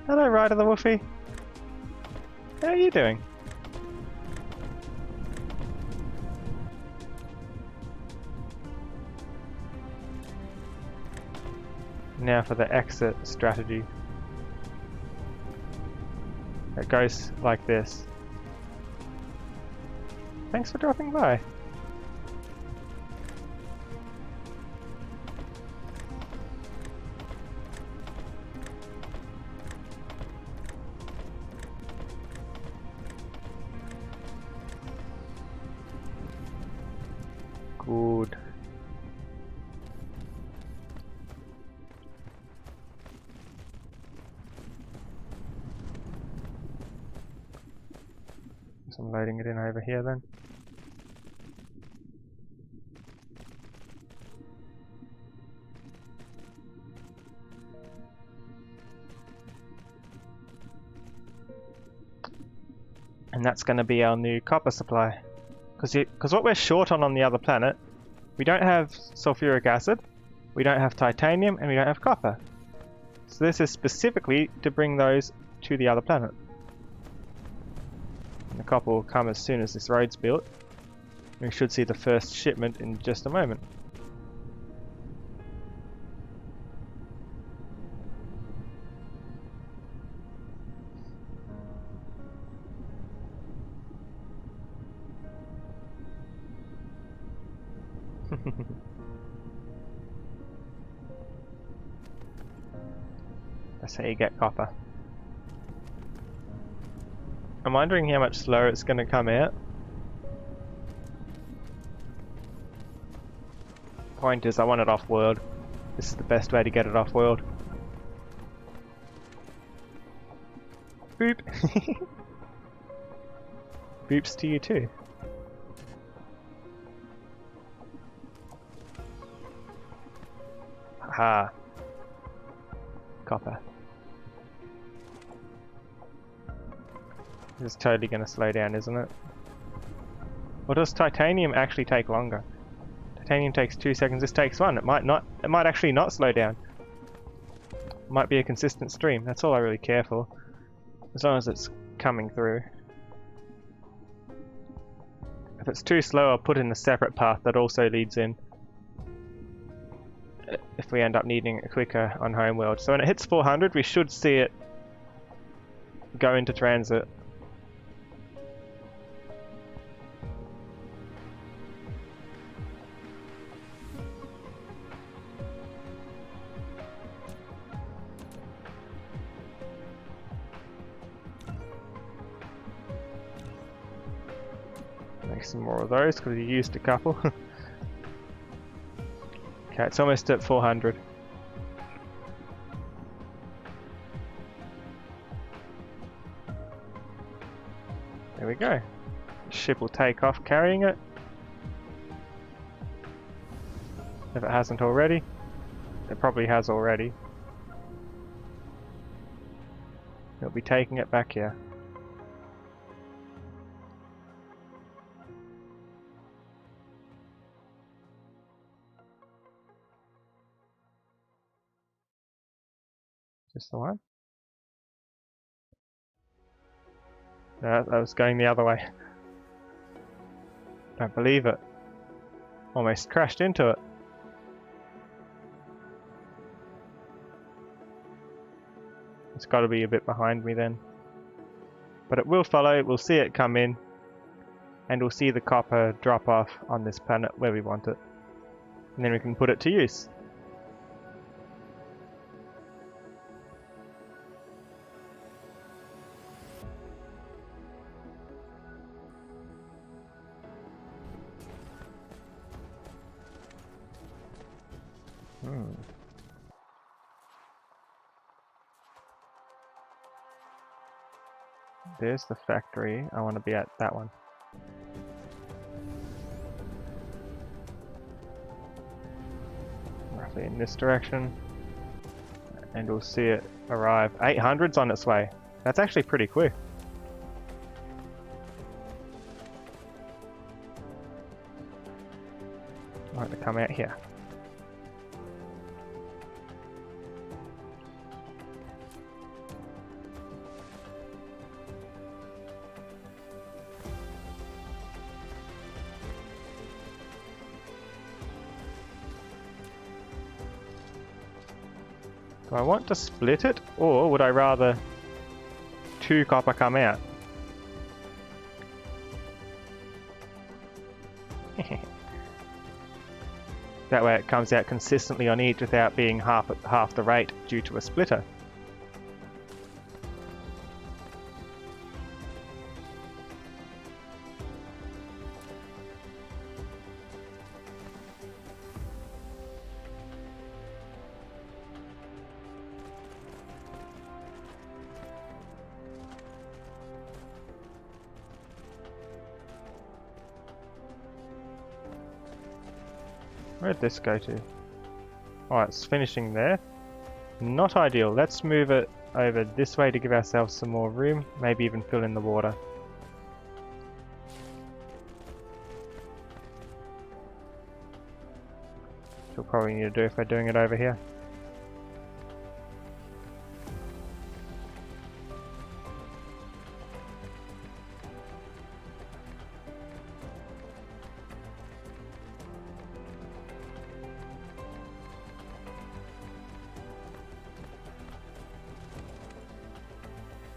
Hello, Ryder the Woofy. How are you doing? Now for the exit strategy. It goes like this. Thanks for dropping by. Good. So I'm loading it in over here then. And that's going to be our new copper supply. Because what we're short on the other planet, we don't have sulfuric acid, we don't have titanium, and we don't have copper. So this is specifically to bring those to the other planet. And the copper will come as soon as this road's built. We should see the first shipment in just a moment. That's how you get copper. I'm wondering how much slower it's going to come out. Point is, I want it off-world. This is the best way to get it off-world. Boop! Boops to you too. Aha. Copper. This is totally going to slow down, isn't it? Or does titanium actually take longer? Titanium takes 2 seconds, this takes 1. It might not. It might actually not slow down. It might be a consistent stream. That's all I really care for. As long as it's coming through. If it's too slow, I'll put in a separate path that also leads in. If we end up needing it quicker on Homeworld. So when it hits 400, we should see it go into transit. Make some more of those because we used a couple. Okay, it's almost at 400. There we go. The ship will take off carrying it. If it hasn't already. It probably has already. It'll be taking it back here. Just the one? No, that was going the other way. Don't believe it. Almost crashed into it. It's got to be a bit behind me then. But it will follow, we'll see it come in. And we'll see the copper drop off on this planet where we want it. And then we can put it to use. There's the factory. I want to be at that one. Roughly in this direction. And we'll see it arrive. 800's on its way. That's actually pretty quick. I want to come out here. Do I want to split it, or would I rather 2 copper come out? That way it comes out consistently on each without being half the rate due to a splitter. Where'd this go to? Oh, it's finishing there. Not ideal. Let's move it over this way to give ourselves some more room. Maybe even fill in the water. Which we'll probably need to do if we're doing it over here.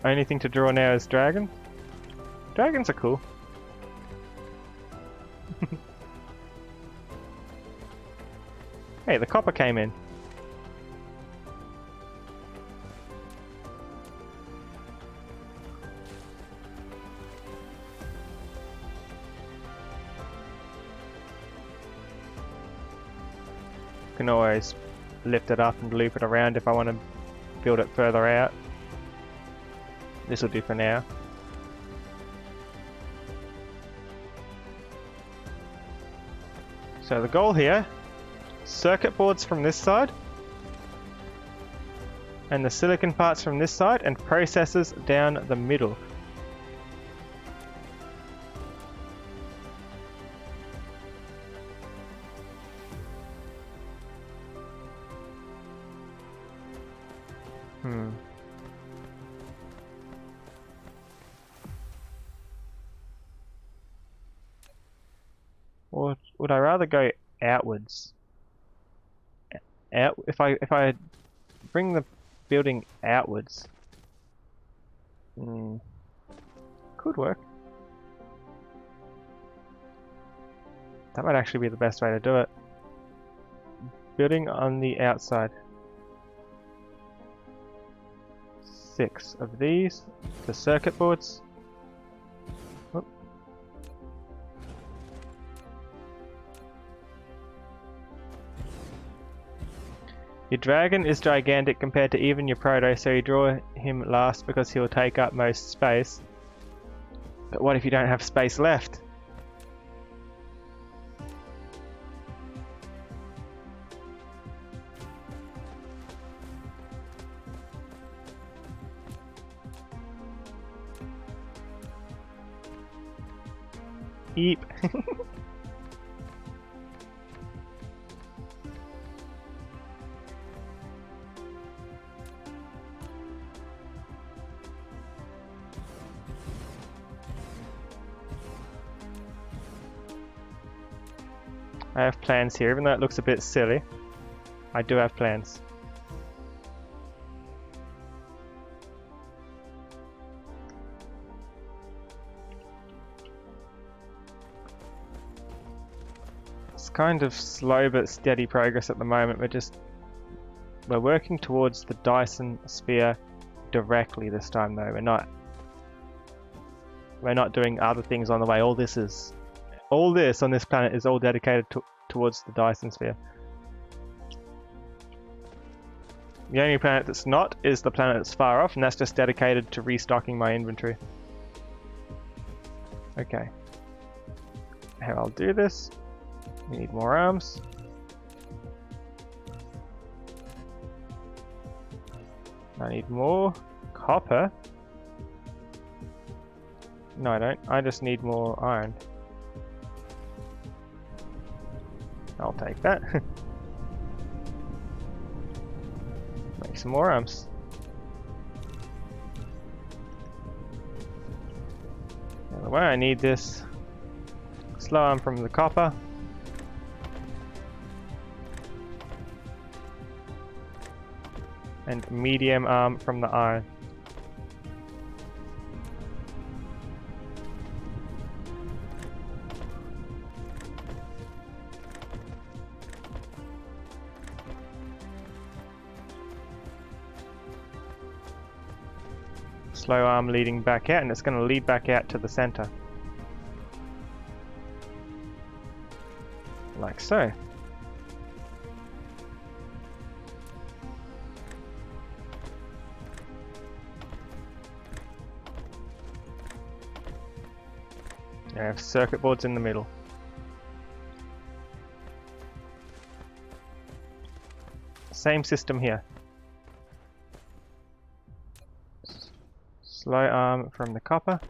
Only thing to draw now is dragon. Dragons are cool. Hey, the copper came in. Can always lift it up and loop it around if I want to build it further out. This will do for now. So the goal here, circuit boards from this side, and the silicon parts from this side, and processors down the middle. Or would I rather go outwards? If I bring the building outwards, could work. That might actually be the best way to do it. Building on the outside. 6 of these, the circuit boards. Whoop. Your dragon is gigantic compared to even your proto, so you draw him last because he'll take up most space. But what if you don't have space left? Eep. I have plans here, even though it looks a bit silly. I do have plans. It's kind of slow but steady progress at the moment. We're working towards the Dyson sphere directly this time though. We're not doing other things on the way. All this on this planet is all dedicated towards the Dyson sphere. The only planet that's not is the planet that's far off, and that's just dedicated to restocking my inventory. Okay. How I'll do this. We need more arms. I need more copper. No, I don't. I just need more iron. I'll take that. Make some more arms. By the way, I need this slow arm from the copper. And medium arm from the iron. Slow arm leading back out, and it's going to lead back out to the center. Like so. I have circuit boards in the middle. Same system here. Slow arm from the copper.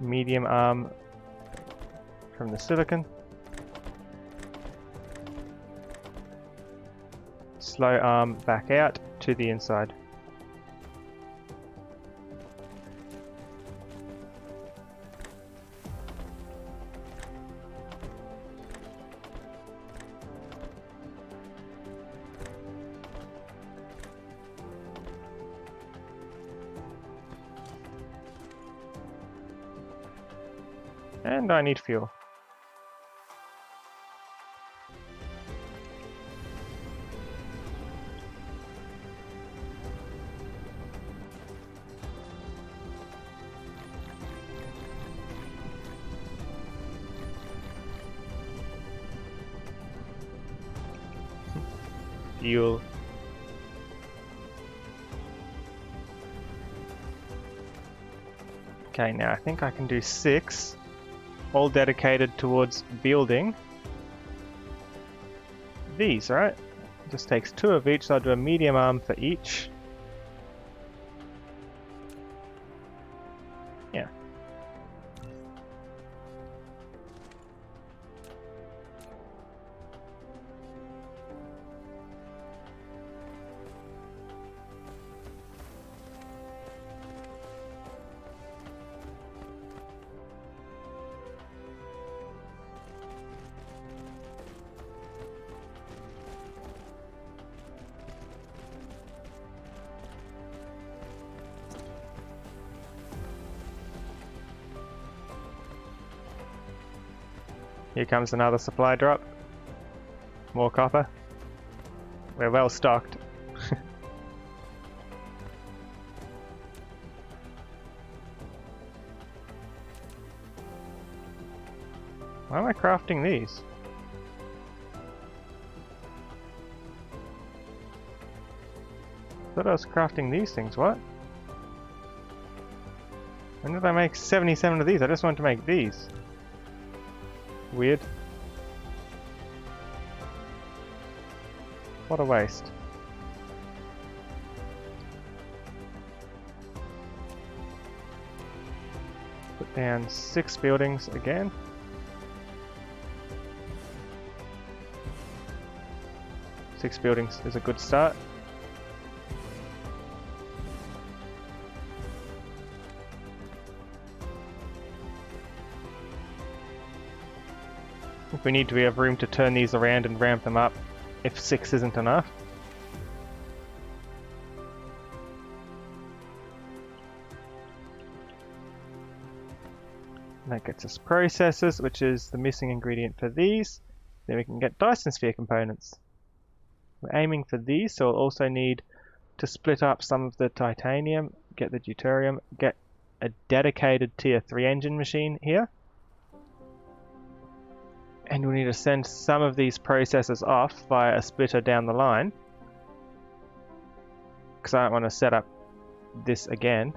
Medium arm from the silicon. Slow arm back out to the inside. And I need fuel. Fuel. Okay, now I think I can do 6. all dedicated towards building these, right? Just takes 2 of each, so I'll do a medium arm for each. Yeah. Here comes another supply drop. More copper. We're well stocked. Why am I crafting these? I thought I was crafting these things, what? When did I make 77 of these? I just wanted to make these. Weird. What a waste. Put down 6 buildings again. Six buildings is a good start. If we need to, we have room to turn these around and ramp them up if 6 isn't enough. And that gets us processors, which is the missing ingredient for these. Then we can get Dyson sphere components. We're aiming for these, so we'll also need to split up some of the titanium, get the deuterium, get a dedicated tier 3 engine machine here. And we need to send some of these processors off via a splitter down the line, because I don't want to set up this again.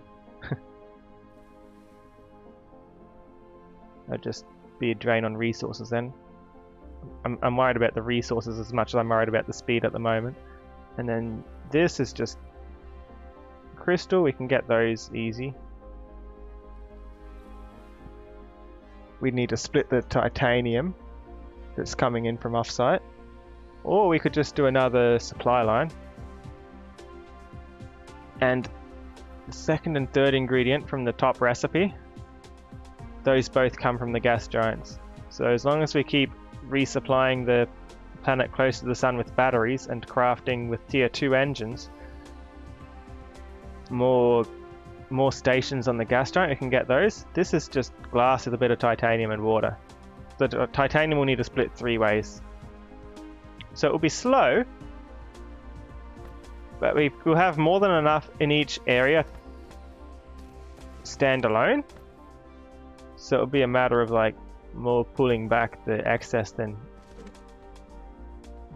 That'd just be a drain on resources then. I'm worried about the resources as much as I'm worried about the speed at the moment. And then this is just crystal, we can get those easy. We need to split the titanium that's coming in from offsite, or we could just do another supply line. And the second and third ingredient from the top recipe, those both come from the gas giants. So as long as we keep resupplying the planet close to the sun with batteries and crafting with tier 2 engines, more stations on the gas giant, we can get those. This is just glass with a bit of titanium and water. The titanium will need to split 3 ways. So it will be slow, but we will have more than enough in each area standalone. So it'll be a matter of like more pulling back the excess than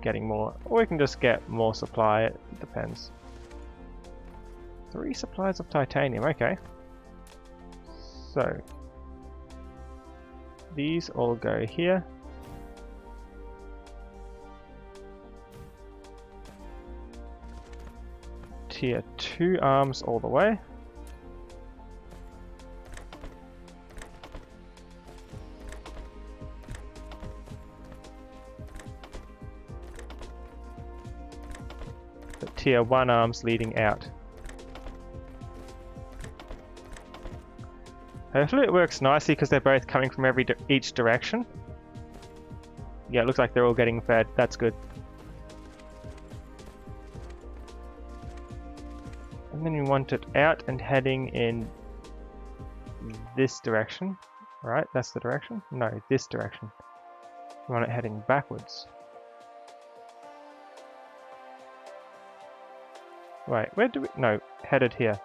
getting more. Or we can just get more supply, it depends. 3 supplies of titanium, okay. So these all go here. Tier 2 arms all the way. The tier 1 arms leading out. Hopefully it works nicely because they're both coming from each direction. Yeah, it looks like they're all getting fed. That's good. And then we want it out and heading in this direction. Right, that's the direction? No, this direction. We want it heading backwards. Wait, where do we... No, headed here.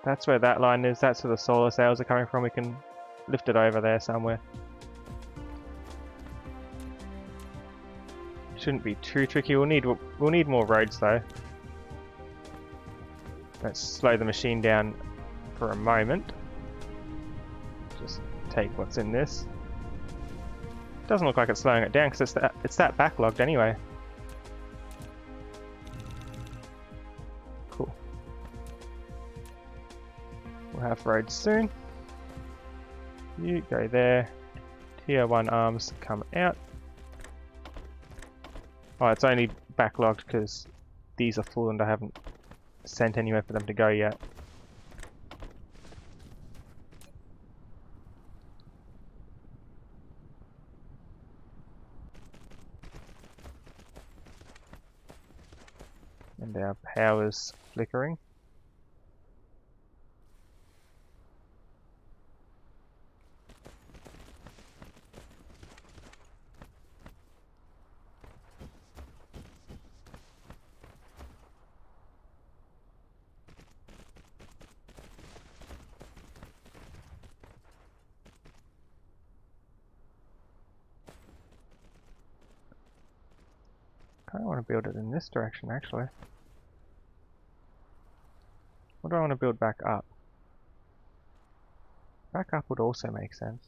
That's where that line is, that's where the solar sails are coming from. We can lift it over there somewhere. Shouldn't be too tricky. We'll need more roads though. Let's slow the machine down for a moment. Just take what's in this. Doesn't look like it's slowing it down because it's that backlogged anyway. Cool. We'll have roads soon. You go there. Tier 1 arms come out. Oh, it's only backlogged because these are full and I haven't sent anywhere for them to go yet. And our power's flickering. I kind of want to build it in this direction actually. What do I want to build back up? Back up would also make sense.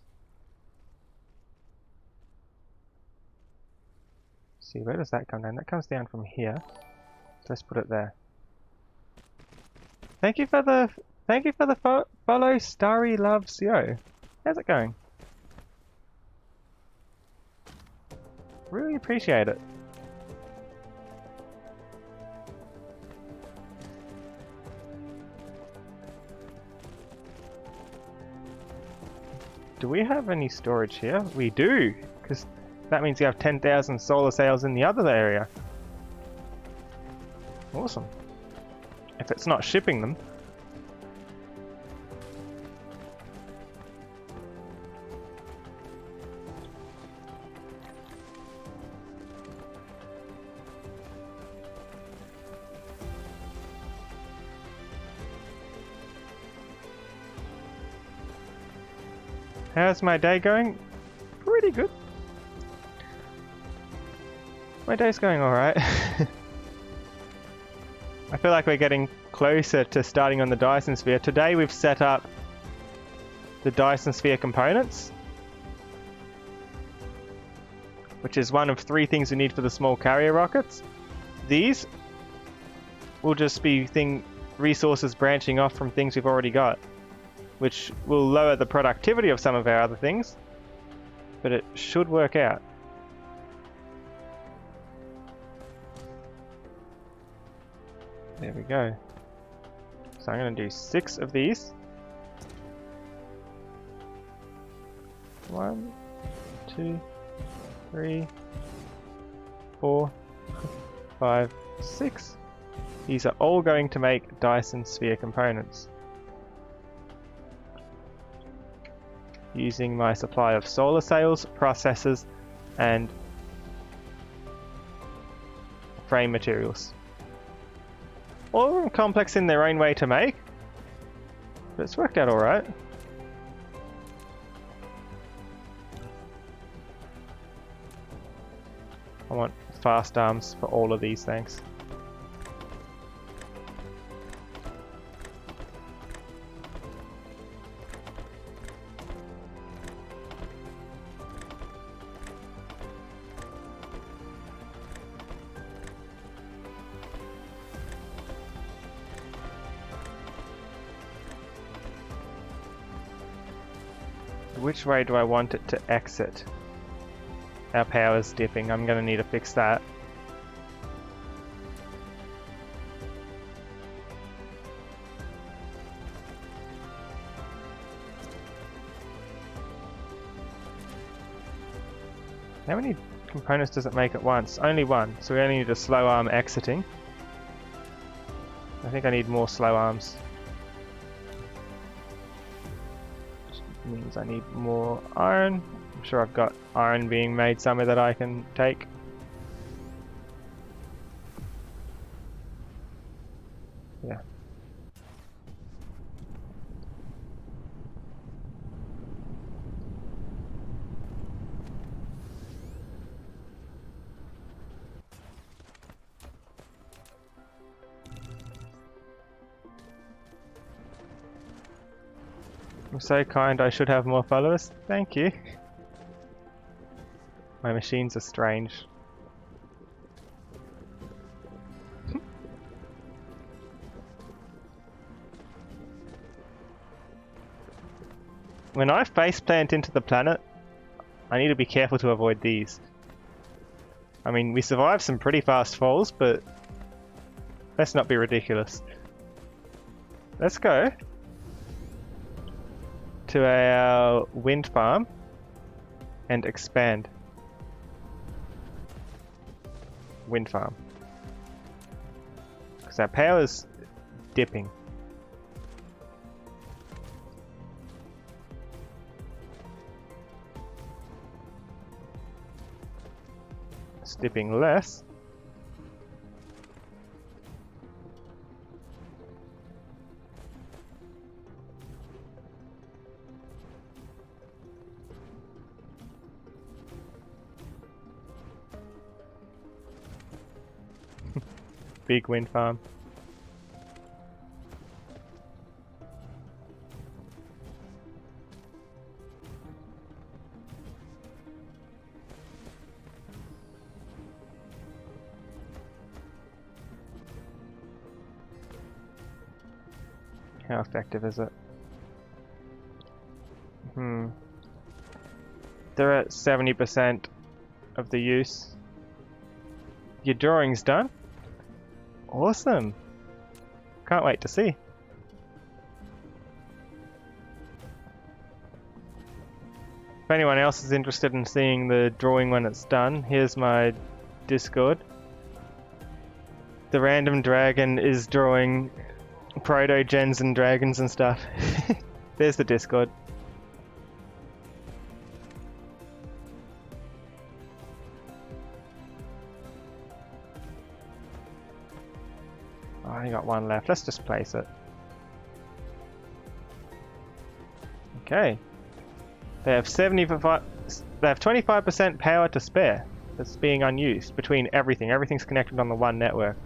See, where does that come down? That comes down from here. So let's put it there. Thank you for the follow, Starry Loves Yo. How's it going? Really appreciate it. Do we have any storage here? We do, because that means you have 10,000 solar sails in the other area. Awesome. If it's not shipping them. How's my day going? Pretty good. My day's going alright. I feel like we're getting closer to starting on the Dyson Sphere. Today we've set up the Dyson Sphere components, which is one of 3 things we need for the small carrier rockets. These will just be resources branching off from things we've already got, which will lower the productivity of some of our other things, but it should work out. There we go. So I'm going to do 6 of these. 1, 2, 3, 4, 5, 6. These are all going to make Dyson Sphere components. Using my supply of solar sails, processors, and frame materials. All of them complex in their own way to make, but it's worked out alright. I want fast arms for all of these things. Which way do I want it to exit? Our power's dipping. I'm going to need to fix that. How many components does it make at once? Only one, so we only need a slow arm exiting. I think I need more slow arms. Means I need more iron. I'm sure I've got iron being made somewhere that I can take. Yeah. I'm so kind, I should have more followers. Thank you. My machines are strange. When I faceplant into the planet, I need to be careful to avoid these. I mean, we survived some pretty fast falls, but let's not be ridiculous. Let's go to our wind farm and expand. Wind farm. Because our power is dipping. It's dipping less. Big wind farm. How effective is it? They're at 70% of the use. Your drawing's done? Awesome! Can't wait to see. If anyone else is interested in seeing the drawing when it's done, here's my Discord. The random dragon is drawing proto-gens and dragons and stuff. There's the Discord. I only got one left. Let's just place it. Okay. They have 75. They have 25% power to spare. That's being unused between everything. Everything's connected on the one network.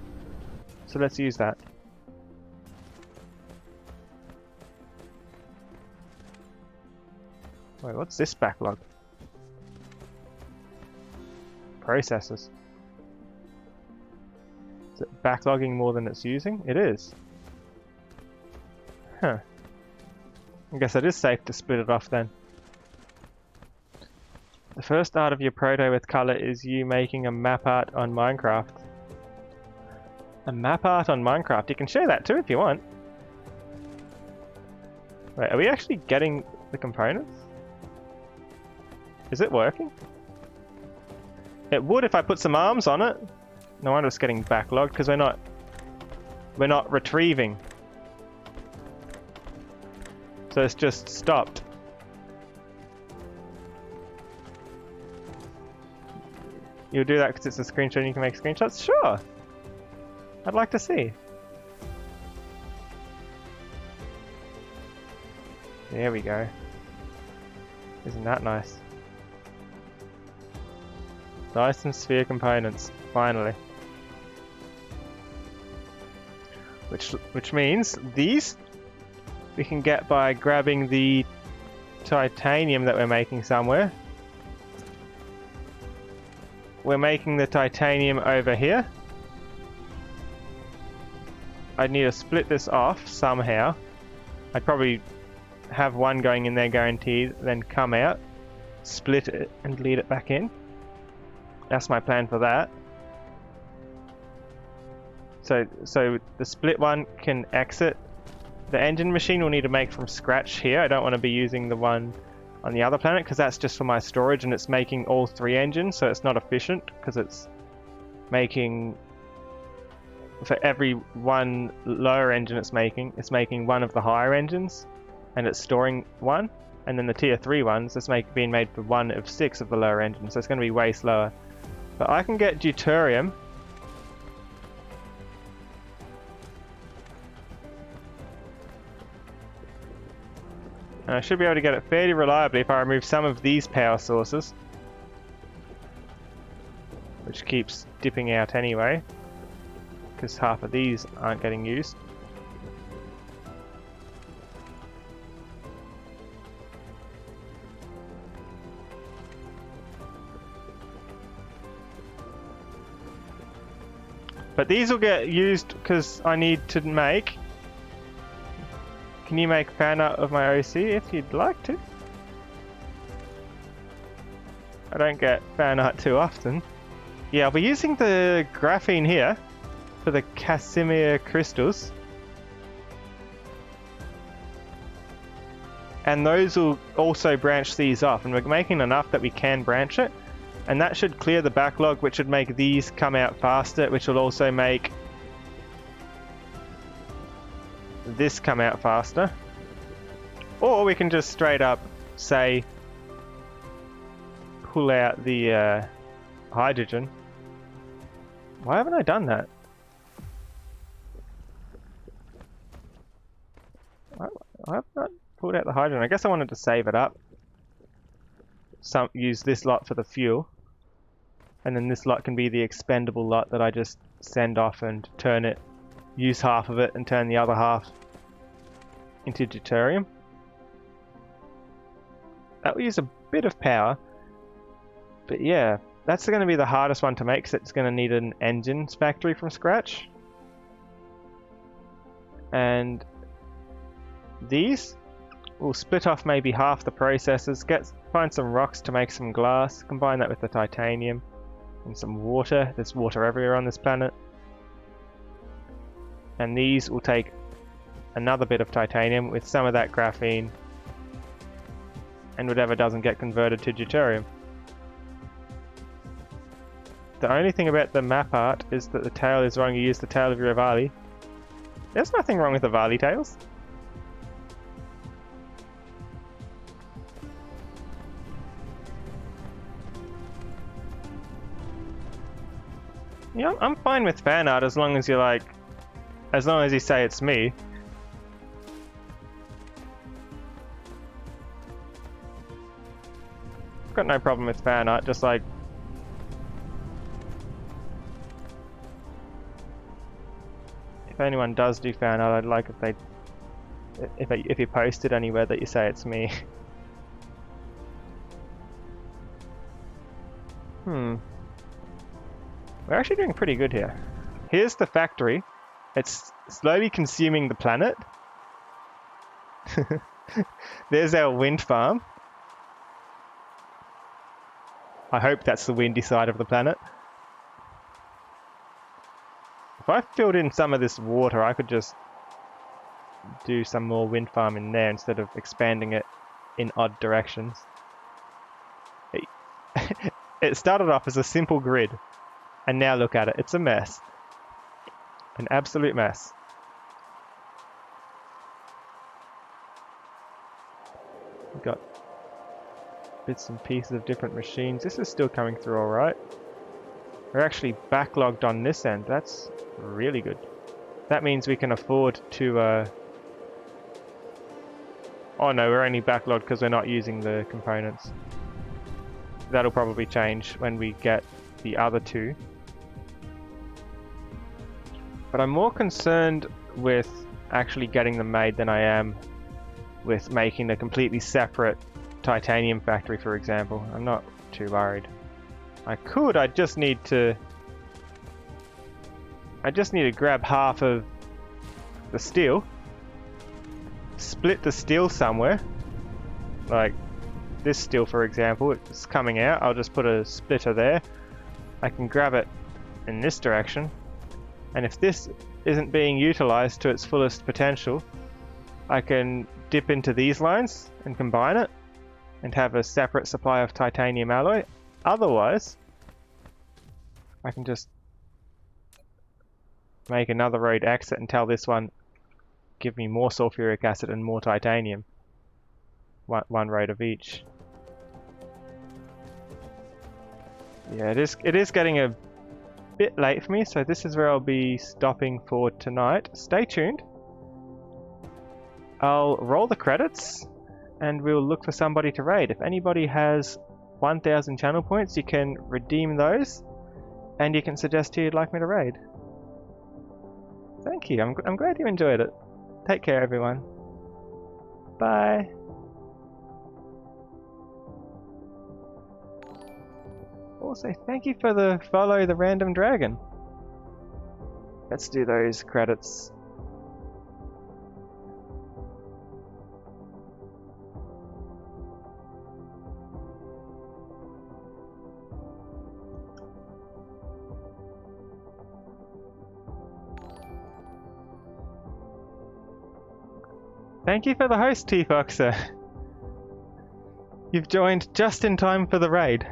So let's use that. Wait, what's this backlog? Processors. Is it backlogging more than it's using? It is. Huh. I guess it is safe to split it off then. The first art of your proto with color is you making a map art on Minecraft. A map art on Minecraft. You can share that too if you want. Wait, are we actually getting the components? Is it working? It would if I put some arms on it. No wonder it's getting backlogged because we're not retrieving. So it's just stopped. You'll do that because it's a screenshot and you can make screenshots? Sure! I'd like to see. There we go. Isn't that nice? Dyson sphere components, finally. Which means these we can get by grabbing the titanium that we're making somewhere. We're making the titanium over here. I'd need to split this off somehow. I'd probably have one going in there guaranteed, then come out, split it and lead it back in. That's my plan for that. So the split one can exit. The engine machine we'll need to make from scratch here. I don't want to be using the one on the other planet because that's just for my storage and it's making all three engines, so it's not efficient because it's making, for every one lower engine it's making one of the higher engines and it's storing one, and then the tier 3 ones it's being made for one of 6 of the lower engines, so it's going to be way slower. But I can get deuterium. And I should be able to get it fairly reliably if I remove some of these power sources, which keeps dipping out anyway, because half of these aren't getting used. But these will get used because I need to make... Can you make fan art of my OC if you'd like to? I don't get fan art too often. Yeah, I'll be using the graphene here for the Casimir crystals. And those will also branch these off, and we're making enough that we can branch it. And that should clear the backlog, which should make these come out faster, which will also make this come out faster. Or we can just straight up say pull out the hydrogen. Why haven't I done that? I have not pulled out the hydrogen. I guess I wanted to save it up. Use this lot for the fuel. And then this lot can be the expendable lot that I just send off and turn it, use half of it and turn the other half into deuterium. That will use a bit of power. But yeah, that's going to be the hardest one to make because it's going to need an engines factory from scratch. And these will split off maybe half the processes, find some rocks to make some glass, combine that with the titanium and some water. There's water everywhere on this planet. And these will take another bit of titanium with some of that graphene and whatever doesn't get converted to deuterium. The only thing about the map art is that the tail is wrong. You use the tail of your Avali. There's nothing wrong with Avali tails. Yeah, I'm fine with fan art as long as you like, as long as you say it's me. Got no problem with fan art, just like if anyone does do fan art, I'd like if you post it anywhere that you say it's me. We're actually doing pretty good here. Here's the factory. It's slowly consuming the planet. There's our wind farm. I hope that's the windy side of the planet. If I filled in some of this water, I could just do some more wind farm in there instead of expanding it in odd directions. It started off as a simple grid, and now look at it, it's a mess. An absolute mess. We've got bits and pieces of different machines. This is still coming through alright. We're actually backlogged on this end. That's really good. That means we can afford to... Oh no, we're only backlogged because we're not using the components. That'll probably change when we get the other two. But I'm more concerned with actually getting them made than I am with making a completely separate titanium factory, for example. I'm not too worried. I just need to grab half of the steel, split the steel somewhere, like this steel for example, it's coming out, I'll just put a splitter there. I can grab it in this direction, and if this isn't being utilized to its fullest potential, I can dip into these lines and combine it and have a separate supply of titanium alloy. Otherwise, I can just make another road exit and tell this one give me more sulfuric acid and more titanium. One road of each. Yeah, it is getting a bit late for me, so this is where I'll be stopping for tonight. Stay tuned. I'll roll the credits and we'll look for somebody to raid. If anybody has 1,000 channel points, you can redeem those and you can suggest who you'd like me to raid. Thank you, I'm glad you enjoyed it. Take care everyone. Bye. Also, thank you for the follow the random dragon. Let's do those credits. Thank you for the host, T-Foxer. You've joined just in time for the raid.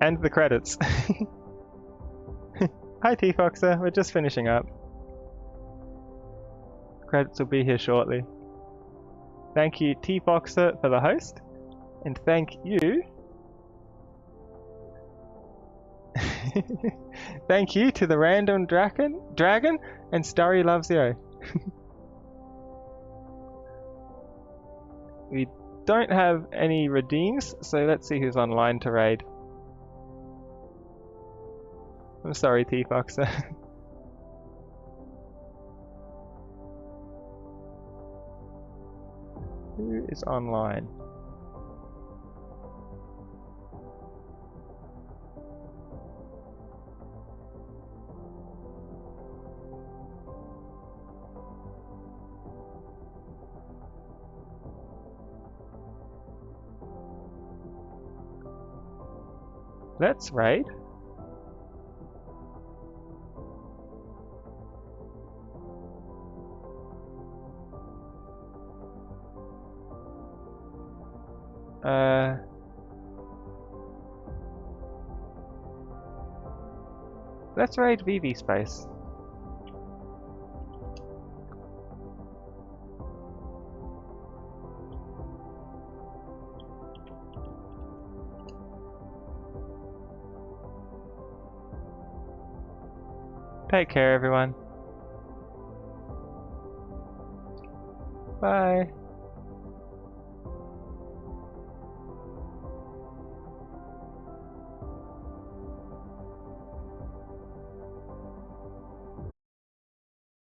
And the credits. Hi T-Foxer, we're just finishing up. Credits will be here shortly. Thank you T-Foxer for the host. And thank you... thank you to the random dragon and Starry Loves Yo. We don't have any redeems, so let's see who's online to raid. I'm sorry, T-Foxer. Who is online? Let's raid. Let's raid VV Space. Take care, everyone. Bye.